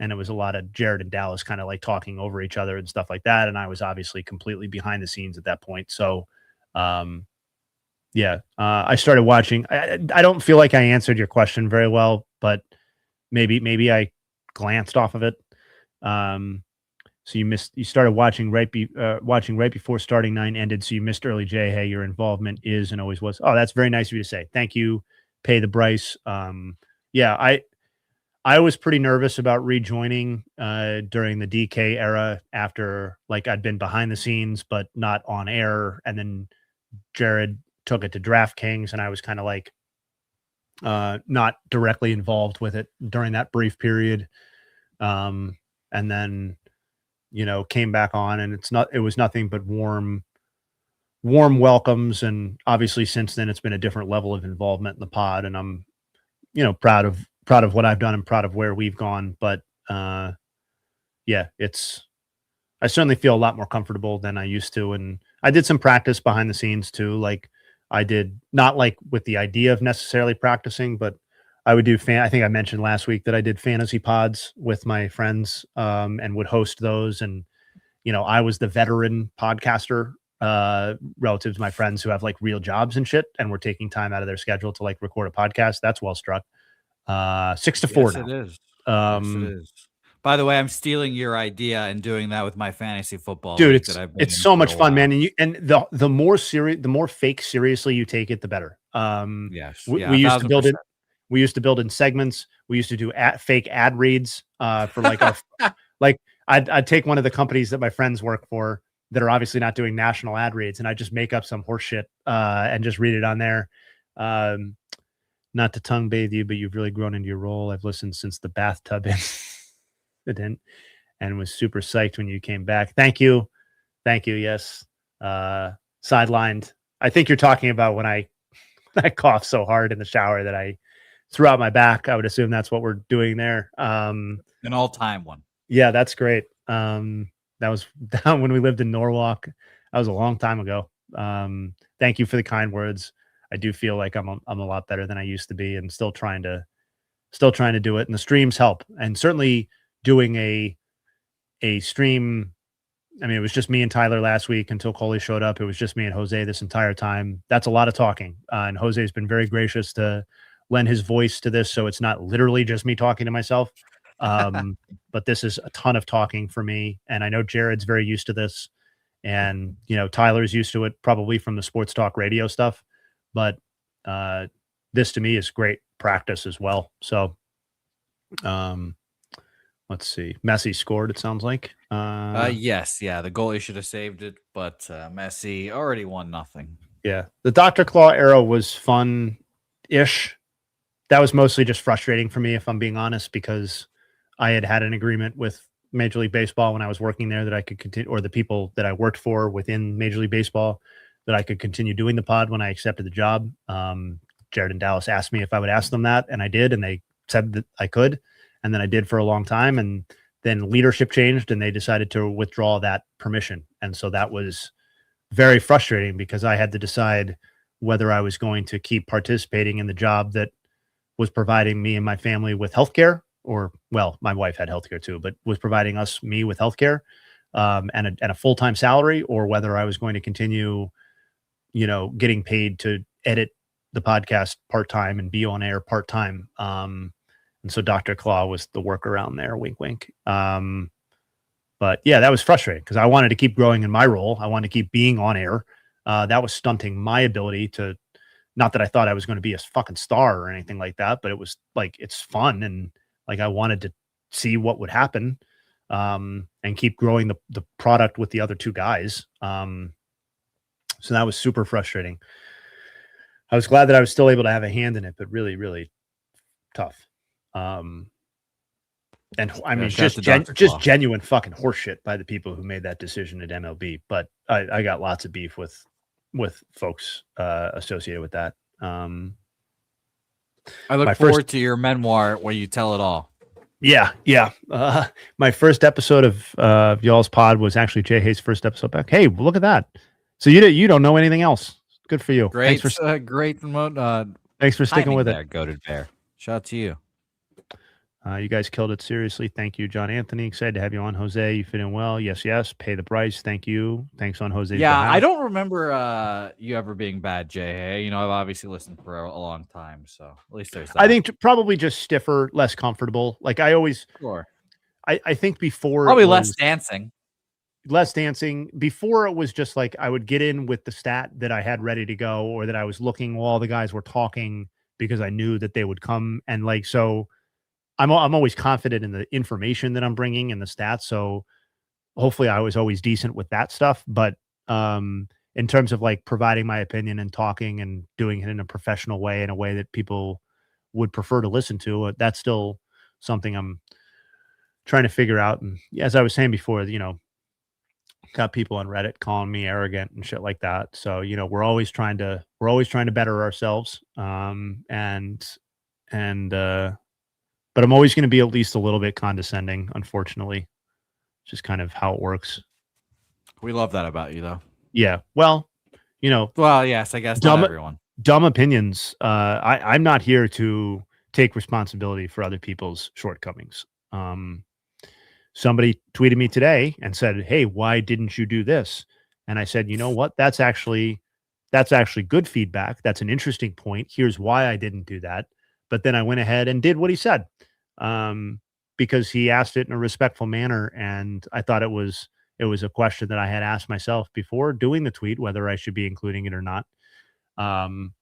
And it was a lot of Jared and Dallas kind of like talking over each other and stuff like that. And I was obviously completely behind the scenes at that point. So, I started watching. I don't feel like I answered your question very well, but maybe I glanced off of it. So you started watching right before starting 9 ended. So you missed early Jay. Hey, your involvement is and always was. Oh, that's very nice of you to say. Thank you. Pay the Bryce. I was pretty nervous about rejoining during the DK era after like I'd been behind the scenes, but not on air. And then Jared took it to DraftKings and I was kind of like not directly involved with it during that brief period. And then, came back on and it was nothing but warm warm welcomes, and obviously since then it's been a different level of involvement in the pod, and I'm, proud of what I've done and proud of where we've gone. But yeah, I certainly feel a lot more comfortable than I used to. And I did some practice behind the scenes too. Like I did not like with the idea of necessarily practicing, but I would do I think I mentioned last week that I did fantasy pods with my friends, and would host those. And, I was the veteran podcaster, relative to my friends who have like real jobs and shit, and were taking time out of their schedule to like record a podcast. That's well struck. 6-4 Yes, now. it is. Yes, it is. By the way, I'm stealing your idea and doing that with my fantasy football Dude, league that I've been it's in so for much a fun, while. man. And the more serious, the more fake seriously you take it, the better. Yes, We, yeah, we used to build 1000%. it. We used to build in segments. We used to do fake ad reads, for like our, like I'd take one of the companies that my friends work for that are obviously not doing national ad reads, and I just make up some horse shit, and just read it on there. Um, Not to tongue bathe you, but you've really grown into your role. I've listened since the bathtub incident and was super psyched when you came back. Thank you. Thank you. Yes. Sidelined. I think you're talking about when I I coughed so hard in the shower that I threw out my back. I would assume that's what we're doing there. An all-time one. Yeah, that's great. That was down when we lived in Norwalk. That was a long time ago. Thank you for the kind words. I do feel like I'm a lot better than I used to be, and still trying to do it. And the streams help. And certainly doing a stream. I mean, it was just me and Tyler last week until Coley showed up. It was just me and Jose this entire time. That's a lot of talking. And Jose has been very gracious to lend his voice to this. So it's not literally just me talking to myself. But this is a ton of talking for me. And I know Jared's very used to this. And, Tyler's used to it probably from the sports talk radio stuff. But this to me is great practice as well. So let's see. Messi scored, it sounds like. Yes, yeah, the goalie should have saved it, but Messi already won nothing. Yeah. The Dr. Claw era was fun-ish. That was mostly just frustrating for me, if I'm being honest, because I had an agreement with Major League Baseball when I was working there that I could continue, or the people that I worked for within Major League Baseball, that I could continue doing the pod when I accepted the job. Jared and Dallas asked me if I would ask them that, and I did, and they said that I could. And then I did for a long time. And then leadership changed and they decided to withdraw that permission. And so that was very frustrating because I had to decide whether I was going to keep participating in the job that was providing me and my family with healthcare, or, well, my wife had healthcare too, but was providing me with healthcare, and a full-time salary, or whether I was going to continue, getting paid to edit the podcast part-time and be on air part-time. And so Dr. Claw was the workaround there, wink, wink. But yeah, that was frustrating because I wanted to keep growing in my role. I wanted to keep being on air. That was stunting my ability to, not that I thought I was going to be a fucking star or anything like that, but it was like, it's fun. And like, I wanted to see what would happen, and keep growing the product with the other two guys. So that was super frustrating. I was glad that I was still able to have a hand in it, but really, really tough. And I mean, shout just out to Dr. Claw. genuine fucking horseshit by the people who made that decision at MLB. But I got lots of beef with folks associated with that. I look forward to your memoir where you tell it all. Yeah. My first episode of y'all's pod was actually Jay Hayes' first episode back. Hey, look at that. So you don't know anything else. Good for you. Great, thanks for thanks for sticking with there, it. Goated Bear. Shout out to you. You guys killed it. Seriously. Thank you, John Anthony. Excited to have you on, Jose. You fit in well. Yes. Pay the price. Thank you. Thanks on Jose's behalf. I don't remember you ever being bad, Jay. I've obviously listened for a long time, so at least there's that. I think probably just stiffer, less comfortable. Like I always, sure. I think before probably less dancing. Before it was just like I would get in with the stat that I had ready to go, or that I was looking while the guys were talking because I knew that they would come. And like, so I'm always confident in the information that I'm bringing and the stats. So hopefully I was always decent with that stuff. But in terms of like providing my opinion and talking and doing it in a professional way, in a way that people would prefer to listen to, that's still something I'm trying to figure out. And as I was saying before, got people on Reddit calling me arrogant and shit like that. So, we're always trying to better ourselves. And but I'm always going to be at least a little bit condescending, unfortunately. Just kind of how it works. We love that about you, though. Yeah. Well, Well, yes, I guess not dumb everyone. dumb opinions. I'm not here to take responsibility for other people's shortcomings. Somebody tweeted me today and said, "Hey, why didn't you do this?" And I said, "You know what? That's actually good feedback. That's an interesting point. Here's why I didn't do that." But then I went ahead and did what he said, because he asked it in a respectful manner, and I thought it was a question that I had asked myself before doing the tweet, whether I should be including it or not. Um,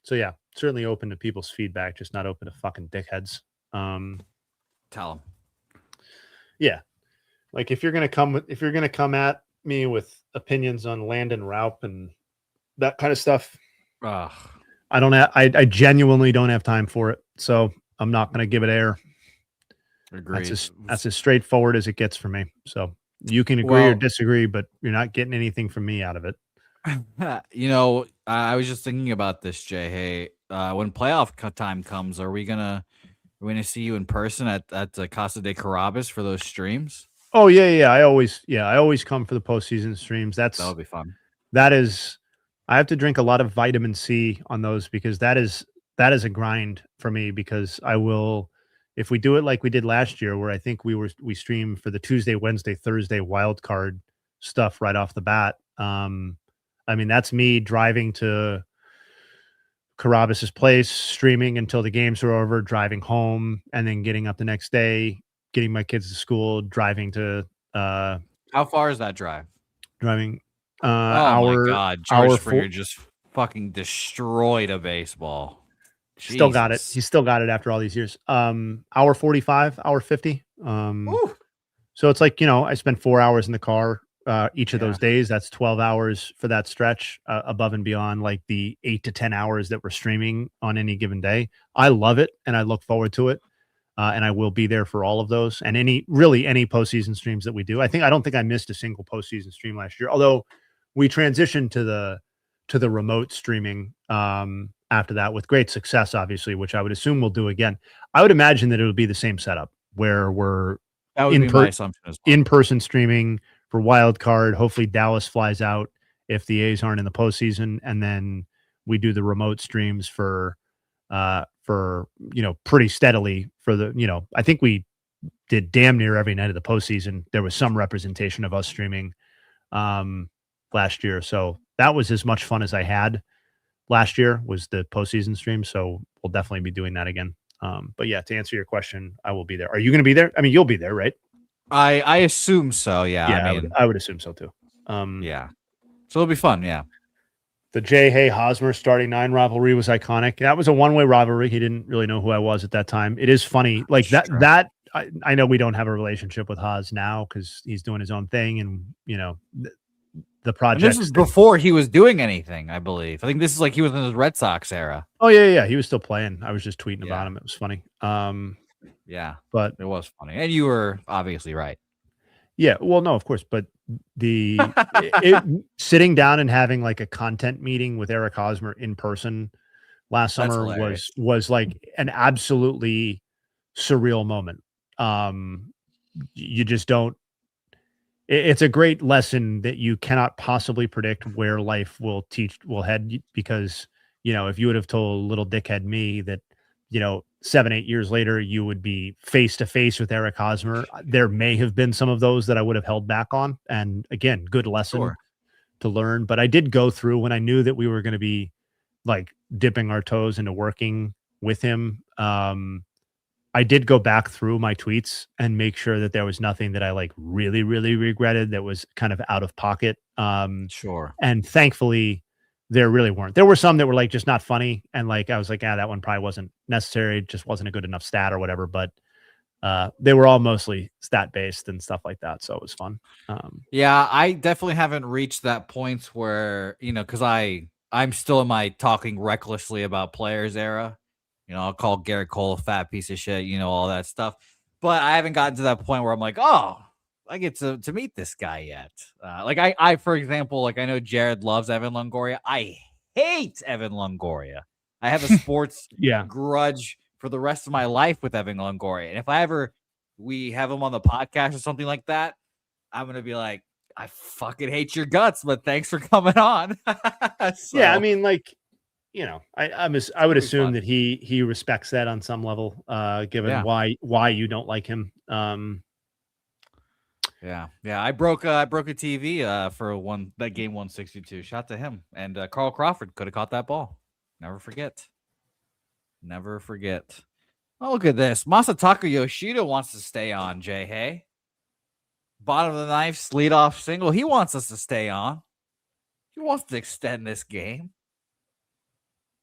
so yeah, certainly open to people's feedback, just not open to fucking dickheads. Tell them. Yeah. Like if you're gonna come at me with opinions on Landon Raup and that kind of stuff, Ugh. I genuinely don't have time for it. So I'm not gonna give it air. Agreed. That's as straightforward as it gets for me. So you can agree or Well, disagree, but you're not getting anything from me out of it. I was just thinking about this, Jay. Hey, when playoff time comes, are we gonna see you in person at the Casa de Carabas for those streams? Oh yeah. I always come for the postseason streams. That would be fun. I have to drink a lot of vitamin C on those because that is a grind for me because I will, if we do it like we did last year, where I think we streamed for the Tuesday, Wednesday, Thursday wild card stuff right off the bat. I mean, that's me driving to Carabas's place, streaming until the games are over, driving home, and then getting up the next day, getting my kids to school, driving to How far is that drive? driving Oh my God, George Springer just fucking destroyed a baseball. Still got it. Jesus. He's still got it after all these years. Hour 45, hour 50. Woo. So it's like, I spent 4 hours in the car each of Yeah. those days. That's 12 hours for that stretch, above and beyond like the 8 to 10 hours that we're streaming on any given day. I love it and I look forward to it. And I will be there for all of those and any postseason streams that we do. I don't think I missed a single postseason stream last year, although we transitioned to the remote streaming after that with great success, obviously, which I would assume we'll do again. I would imagine that it would be the same setup where we're That would be my assumption as well. in-person streaming for wild card. Hopefully Dallas flies out if the A's aren't in the postseason, and then we do the remote streams for pretty steadily for the I think we did damn near every night of the postseason. There was some representation of us streaming last year, so that was as much fun as I had last year was the postseason stream. So we'll definitely be doing that again. But yeah, to answer your question, I will be there. Are you going to be there? I mean, you'll be there, right? I assume so. Yeah. Yeah, I would assume so too. Yeah. So it'll be fun. Yeah. The Jay Hay Hosmer starting 9 rivalry was iconic. That was a one-way rivalry. He didn't really know who I was at that time. It is funny. Like that I know we don't have a relationship with Haas now because he's doing his own thing and the project. And this was before he was doing anything, I believe. I think this is like he was in his Red Sox era. Oh yeah. He was still playing. I was just tweeting about him. It was funny. Yeah, but it was funny. And you were obviously right. Yeah, well, no, of course, but sitting down and having like a content meeting with Eric Hosmer in person last summer was like an absolutely surreal moment. You just don't. It's a great lesson that you cannot possibly predict where life will head because if you would have told little dickhead me that 7-8 years later you would be face to face with Eric Hosmer, there may have been some of those that I would have held back on, and again, good lesson to learn. But I did go through when I knew that we were going to be like dipping our toes into working with him. I did go back through my tweets and make sure that there was nothing that I like really, really regretted that was kind of out of pocket. Sure. And thankfully there really weren't. There were some that were like just not funny. And like, I was like, that one probably wasn't necessary. It just wasn't a good enough stat or whatever. But they were all mostly stat based and stuff like that. So it was fun. Yeah, I definitely haven't reached that point where, cause I'm still in my talking recklessly about players era. I'll call Garrett Cole a fat piece of shit, all that stuff. But I haven't gotten to that point where I'm like, oh, to meet this guy yet. Like I for example, like I know Jared loves Evan Longoria. I hate Evan Longoria. I have a sports Yeah. grudge for the rest of my life with Evan Longoria. And if we have him on the podcast or something like that, I'm gonna be like, I fucking hate your guts, but thanks for coming on. Yeah, I mean, like, I would assume fun. that he respects that on some level, given why you don't like him. Yeah. I broke a TV for that game 162. Shot to him, and Carl Crawford could have caught that ball. Never forget. Oh, look at this. Masataka Yoshida wants to stay on. Jay Hay, bottom of the ninth, lead off single. He wants us to stay on. He wants to extend this game.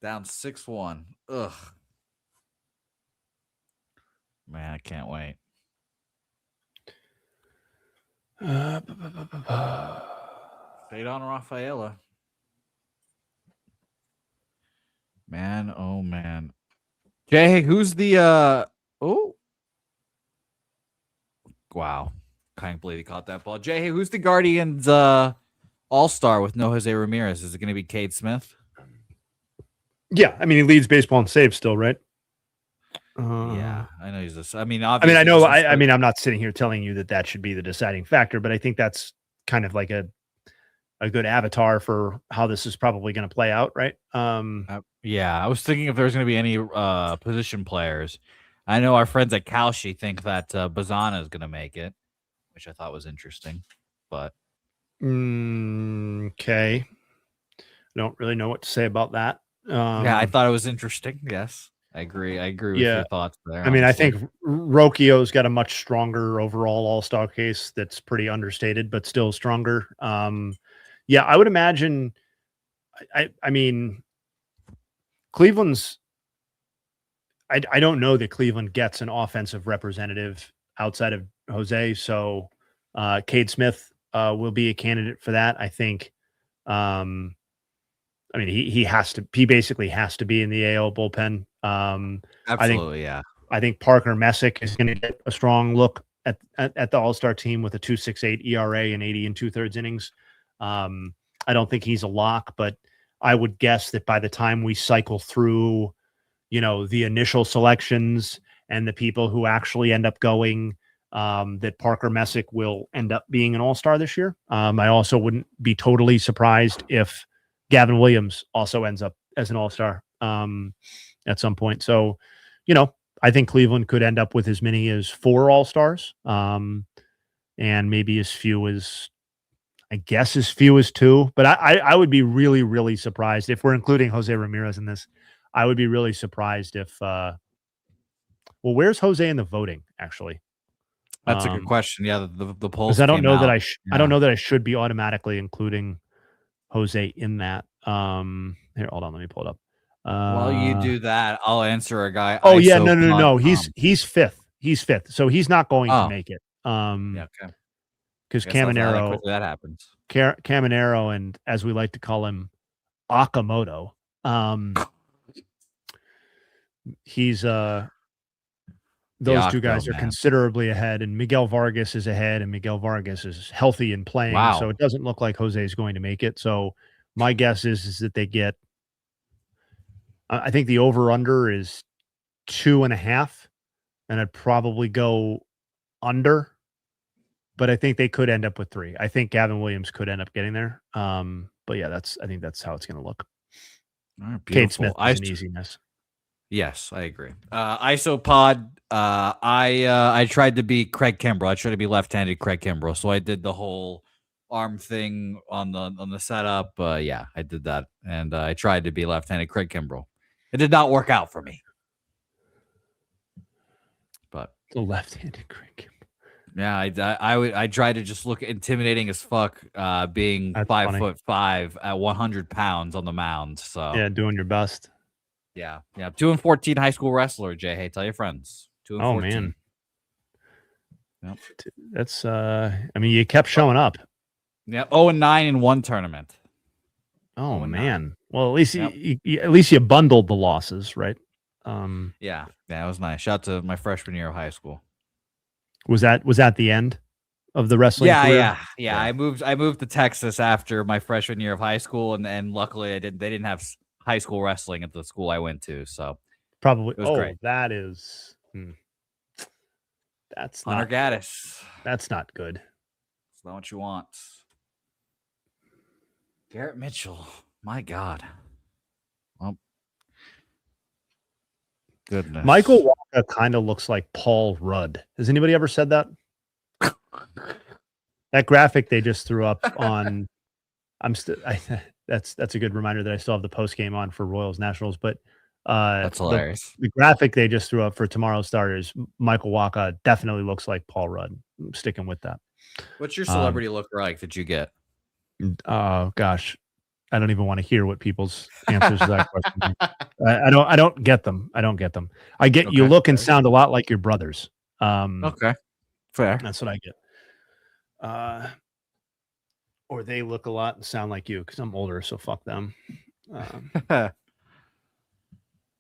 Down 6-1. Ugh. Man, I can't wait. Stayed on Rafaela. Man, oh man. Jay, who's the oh wow. Can't believe he caught that ball. Jay, who's the Guardians all-star with no Jose Ramirez? Is it gonna be Cade Smith? Yeah, I mean, he leads baseball in saves still, right? Yeah, I know he's this. I mean, I know. I mean, I'm not sitting here telling you that should be the deciding factor, but I think that's kind of like a good avatar for how this is probably going to play out, right? Yeah, I was thinking if there's going to be any position players. I know our friends at Kalshi think that Bazana is going to make it, which I thought was interesting, but okay, I don't really know what to say about that. Yeah, I thought it was interesting. Yes, I agree. I agree with your thoughts there. I mean, honestly. I think Rocchio's got a much stronger overall all-star case that's pretty understated, but still stronger. Yeah, I would imagine. I mean, Cleveland's. I don't know that Cleveland gets an offensive representative outside of Jose, so Cade Smith will be a candidate for that. I think. I mean, he has to. He basically has to be in the AL bullpen. Absolutely, I think Parker Messick is going to get a strong look at the All-Star team with a 2.68 ERA and 80 2/3 innings. I don't think he's a lock, but I would guess that by the time we cycle through, the initial selections and the people who actually end up going, that Parker Messick will end up being an All-Star this year. I also wouldn't be totally surprised if Gavin Williams also ends up as an All-Star at some point. So, I think Cleveland could end up with as many as 4 All-Stars, and maybe as few as 2. But I would be really, really surprised if we're including Jose Ramirez in this. I would be really surprised if where's Jose in the voting, actually? That's a good question. Yeah, the polls. I don't know that I don't know that I should be automatically including Jose in that. Here, hold on, let me pull it up. While you do that, I'll answer a guy. Oh yeah, no. He's fifth. He's fifth, so he's not going to make it. Yeah, okay. Because Caminero, that happens. Caminero, and as we like to call him, Akamoto. He's those two guys are considerably ahead, and Miguel Vargas is ahead, and Miguel Vargas is healthy and playing. Wow. So it doesn't look like Jose is going to make it. So my guess is that they get. I think the over/under is 2.5, and I'd probably go under. But I think they could end up with 3. I think Gavin Williams could end up getting there. But yeah, I think that's how it's going to look. All right, Cade Smith is an easiness. Yes, I agree. Isopod. I tried to be Craig Kimbrell. I tried to be left-handed Craig Kimbrell. So I did the whole arm thing on the setup. Yeah, I did that, and I tried to be left-handed Craig Kimbrell. It did not work out for me. But the left-handed Craig Kimbrell. Yeah, I tried to just look intimidating as fuck, being 5'5" at 100 pounds on the mound. So yeah, doing your best. Yeah. 2-14 high school wrestler. Jay, hey, tell your friends. 2-14. Oh man, yep. That's I mean, you kept showing up. Yep. 0-9 in one tournament. Oh man. Well, at least you bundled the losses, right? Yeah, it was nice. Shout out to my freshman year of high school. Was that the end? of the wrestling Yeah, career? yeah. I moved to Texas after my freshman year of high school, and luckily they didn't have high school wrestling at the school I went to, so Probably. it was Oh, great. that is. That's Hunter not good. Gaddis. That's not good. It's not what you want. Garrett Mitchell. My God. Well, goodness. Michael Walker kind of looks like Paul Rudd. Has anybody ever said that? That graphic they just threw up on. That's a good reminder that I still have the post game on for Royals Nationals. But That's hilarious. the graphic they just threw up for tomorrow's starters, Michael Walker definitely looks like Paul Rudd. I'm sticking with that. What's your celebrity look like that you get? Oh gosh, I don't even want to hear what people's answers to that question. I don't get them. I don't get them. I get you look and sound a lot like your brothers. Okay, fair. That's what I get. Or they look a lot and sound like you because I'm older, so fuck them.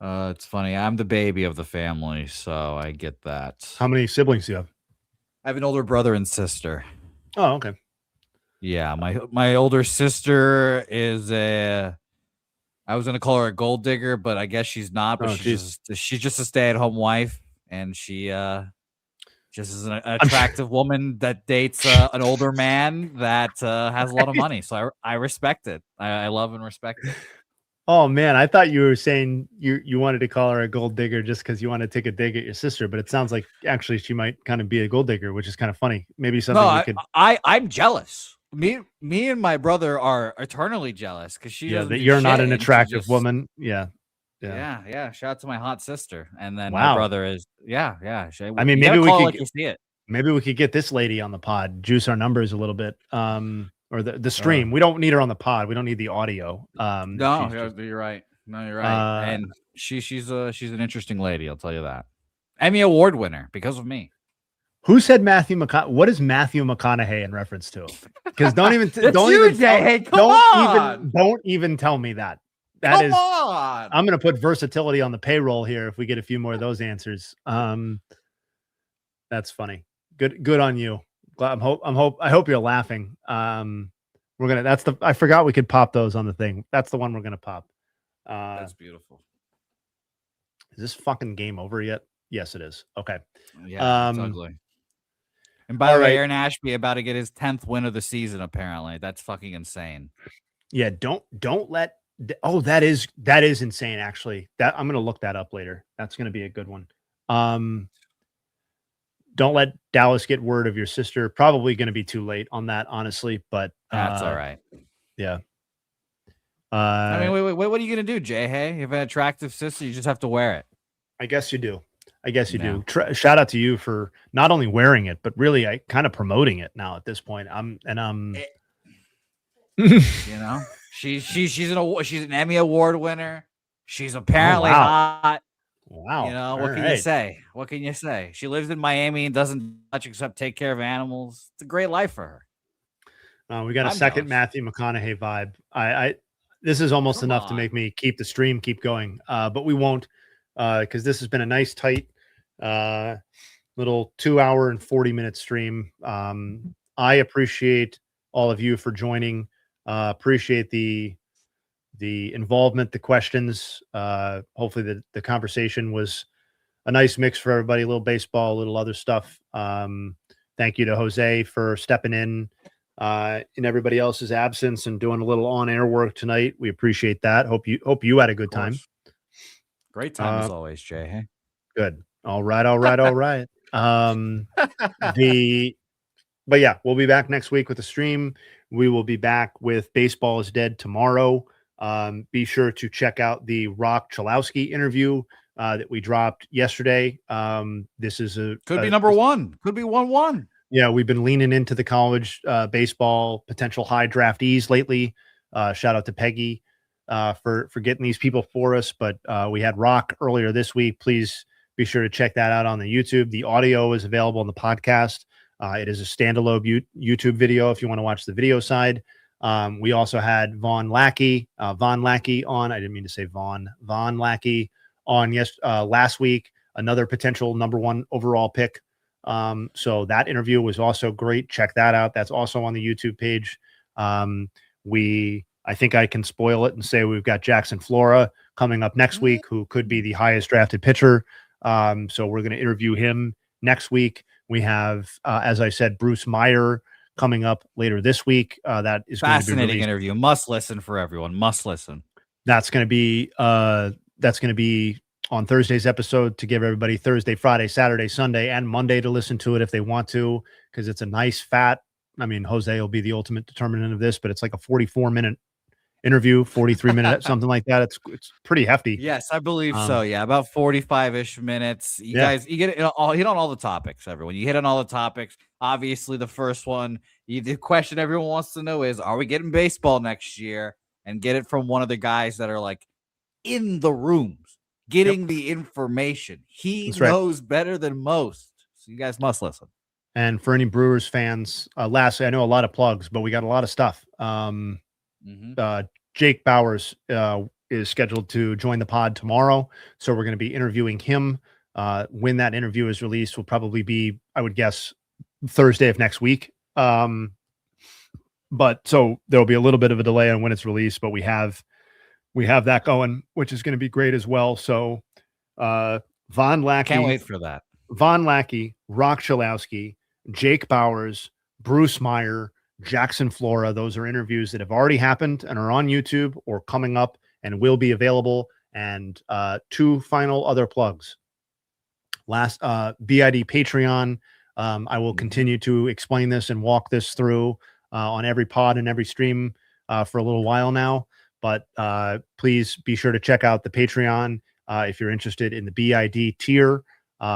It's funny. I'm the baby of the family, so I get that. How many siblings do you have? I have an older brother and sister. Oh, okay. Yeah, my older sister is I was gonna call her a gold digger, but I guess she's not. But she's just a stay-at-home wife, and she just is an attractive woman that dates an older man that has a lot of money. So I respect it. I love and respect it. Oh man, I thought you were saying you wanted to call her a gold digger just because you want to take a dig at your sister, but it sounds like actually she might kind of be a gold digger, which is kind of funny. Maybe something we could. I'm jealous. Me and my brother are eternally jealous because she doesn't. That do you're shit, not an and she attractive just- woman. Yeah. Shout out to my hot sister, and then Wow. my brother is. Yeah. I mean, maybe we call could it like you see it. Maybe we could get this lady on the pod, juice our numbers a little bit. Or the stream. We don't need her on the pod. We don't need the audio. No, you're right. No, you're right. And she's an interesting lady. I'll tell you that. Emmy Award winner because of me. Who said Matthew McConaughey? What is Matthew McConaughey in reference to? Because don't even tell me that. Come on. I'm going to put versatility on the payroll here if we get a few more of those answers. That's funny. Good on you. I hope you're laughing. I forgot we could pop those on the thing. That's the one we're gonna pop. That's beautiful. Is this fucking game over yet? Yes, it is. Okay. Yeah, it's ugly. And by the way, Aaron Ashby about to get his 10th win of the season. Apparently, that's fucking insane. Yeah, don't let. Oh, that is insane. Actually, that I'm gonna look that up later. That's gonna be a good one. Don't let Dallas get word of your sister. Probably going to be too late on that, honestly. But that's all right. Yeah. I mean, wait. What are you going to do, Jay? Hey, you have an attractive sister. You just have to wear it. I guess you do. Do. Shout out to you for not only wearing it, but really, kind of promoting it now at this point. You know, she's an Emmy Award winner. She's apparently hot. Wow. You know, what can you say? What can you say? She lives in Miami and doesn't much except take care of animals. It's a great life for her. We got a second Matthew McConaughey vibe. This is almost enough to make me keep the stream keep going. But we won't because this has been a nice, tight little 2 hour and 40-minute stream. I appreciate all of you for joining. Appreciate the involvement, the questions. Hopefully the conversation was a nice mix for everybody, a little baseball, a little other stuff. Thank you to Jose for stepping in everybody else's absence and doing a little on-air work tonight. We appreciate that. Hope you had a good time. Great time as always, Jay. Hey? Good. All right. But yeah, we'll be back next week with the stream. We will be back with Baseball is Dead tomorrow. Be sure to check out the Rock Chalowski interview that we dropped yesterday. This is could be number one. Could be 1-1. Yeah, we've been leaning into the college baseball potential high draftees lately. Shout out to Peggy for getting these people for us. But we had Rock earlier this week. Please be sure to check that out on the YouTube. The audio is available on the podcast. It is a standalone YouTube video if you want to watch the video side. We also had Von Lackey on. I didn't mean to say Von Lackey on last week. Another potential number one overall pick So that interview was also great. Check that out. That's also on the YouTube page. I think I can spoil it and say we've got Jackson Flora coming up next week, who could be the highest drafted pitcher. So we're going to interview him next week. We have, as I said, Bruce Meyer coming up later this week. That is going to be Fascinating interview. Must listen for everyone. Must listen. That's going to be on Thursday's episode to give everybody Thursday, Friday, Saturday, Sunday, and Monday to listen to it if they want to, because it's a nice fat. I mean, Jose will be the ultimate determinant of this, but it's like a 44-minute interview, 43-minute, something like that. It's pretty hefty. Yes, I believe so. Yeah, about 45-ish minutes. You guys, you hit on all the topics, everyone. You hit on all the topics. Obviously, the first one, the question everyone wants to know is, are we getting baseball next year? And get it from one of the guys that are like in the rooms, getting the information. He knows better than most. So you guys must listen. And for any Brewers fans, lastly, I know a lot of plugs, but we got a lot of stuff. Jake Bowers is scheduled to join the pod tomorrow. So we're going to be interviewing him. When that interview is released will probably be, I would guess, Thursday of next week. But so there'll be a little bit of a delay on when it's released, but we have that going, which is going to be great as well. So Von Lackey, can't wait for that. Von Lackey, Rock Chalowski, Jake Bowers, Bruce Meyer, Jackson Flora. Those are interviews that have already happened and are on YouTube or coming up and will be available. And 2 final other plugs. Last BID Patreon. I will continue to explain this and walk this through on every pod and every stream for a little while now. But please be sure to check out the Patreon if you're interested in the BID tier,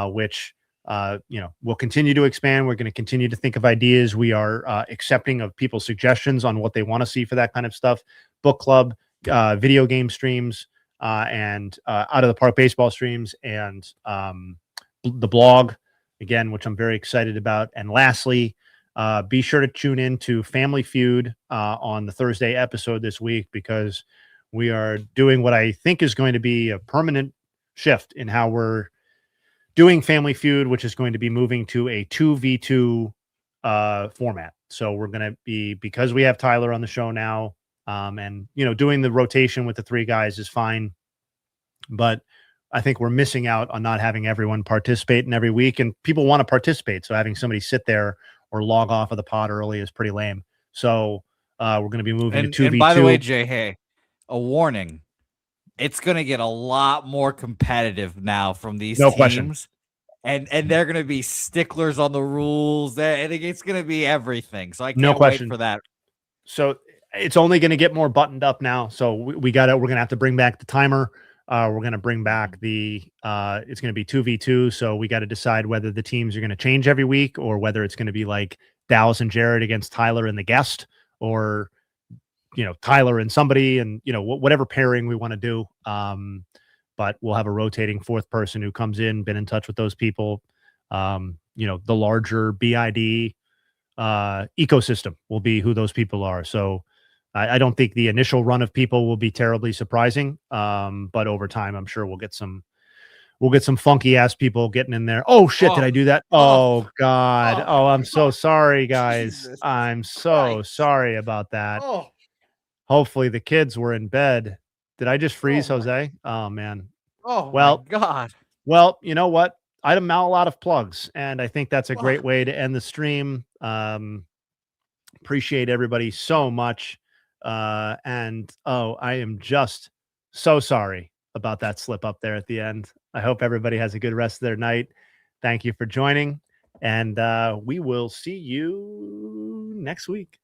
which we'll continue to expand. We're going to continue to think of ideas. We are accepting of people's suggestions on what they want to see for that kind of stuff. Book club, video game streams, and out of the park baseball streams, and the blog again, which I'm very excited about. And lastly, be sure to tune in to Family Feud on the Thursday episode this week, because we are doing what I think is going to be a permanent shift in how we're doing Family Feud, which is going to be moving to a 2v2 format. So we're going to be, because we have Tyler on the show now, and doing the rotation with the 3 guys is fine, but I think we're missing out on not having everyone participate in every week, and people want to participate. So having somebody sit there or log off of the pod early is pretty lame. So we're going to be moving to 2v2. And by the way, Jay, hey, a warning. It's going to get a lot more competitive now from these teams. Question. And they're going to be sticklers on the rules. I think it's going to be everything. So I can't wait for that. So it's only going to get more buttoned up now. So we're going to have to bring back the timer. We're going to bring back it's going to be 2v2. So we got to decide whether the teams are going to change every week, or whether it's going to be like Dallas and Jared against Tyler and the guest, or, Tyler and somebody, and, whatever pairing we want to do. But we'll have a rotating 4th person who comes in, been in touch with those people. The larger BID ecosystem will be who those people are. So I don't think the initial run of people will be terribly surprising. But over time, I'm sure we'll get some funky ass people getting in there. Oh shit. Did I do that? Oh God. Oh, I'm so sorry, guys. Jesus I'm so Christ. Sorry about that. Hopefully the kids were in bed. Did I just freeze Jose? Oh man. Oh my God. Well, you know what? I'm out a lot of plugs, and I think that's a great way to end the stream. Appreciate everybody so much. And I am just so sorry about that slip up there at the end. I hope everybody has a good rest of their night. Thank you for joining, and we will see you next week.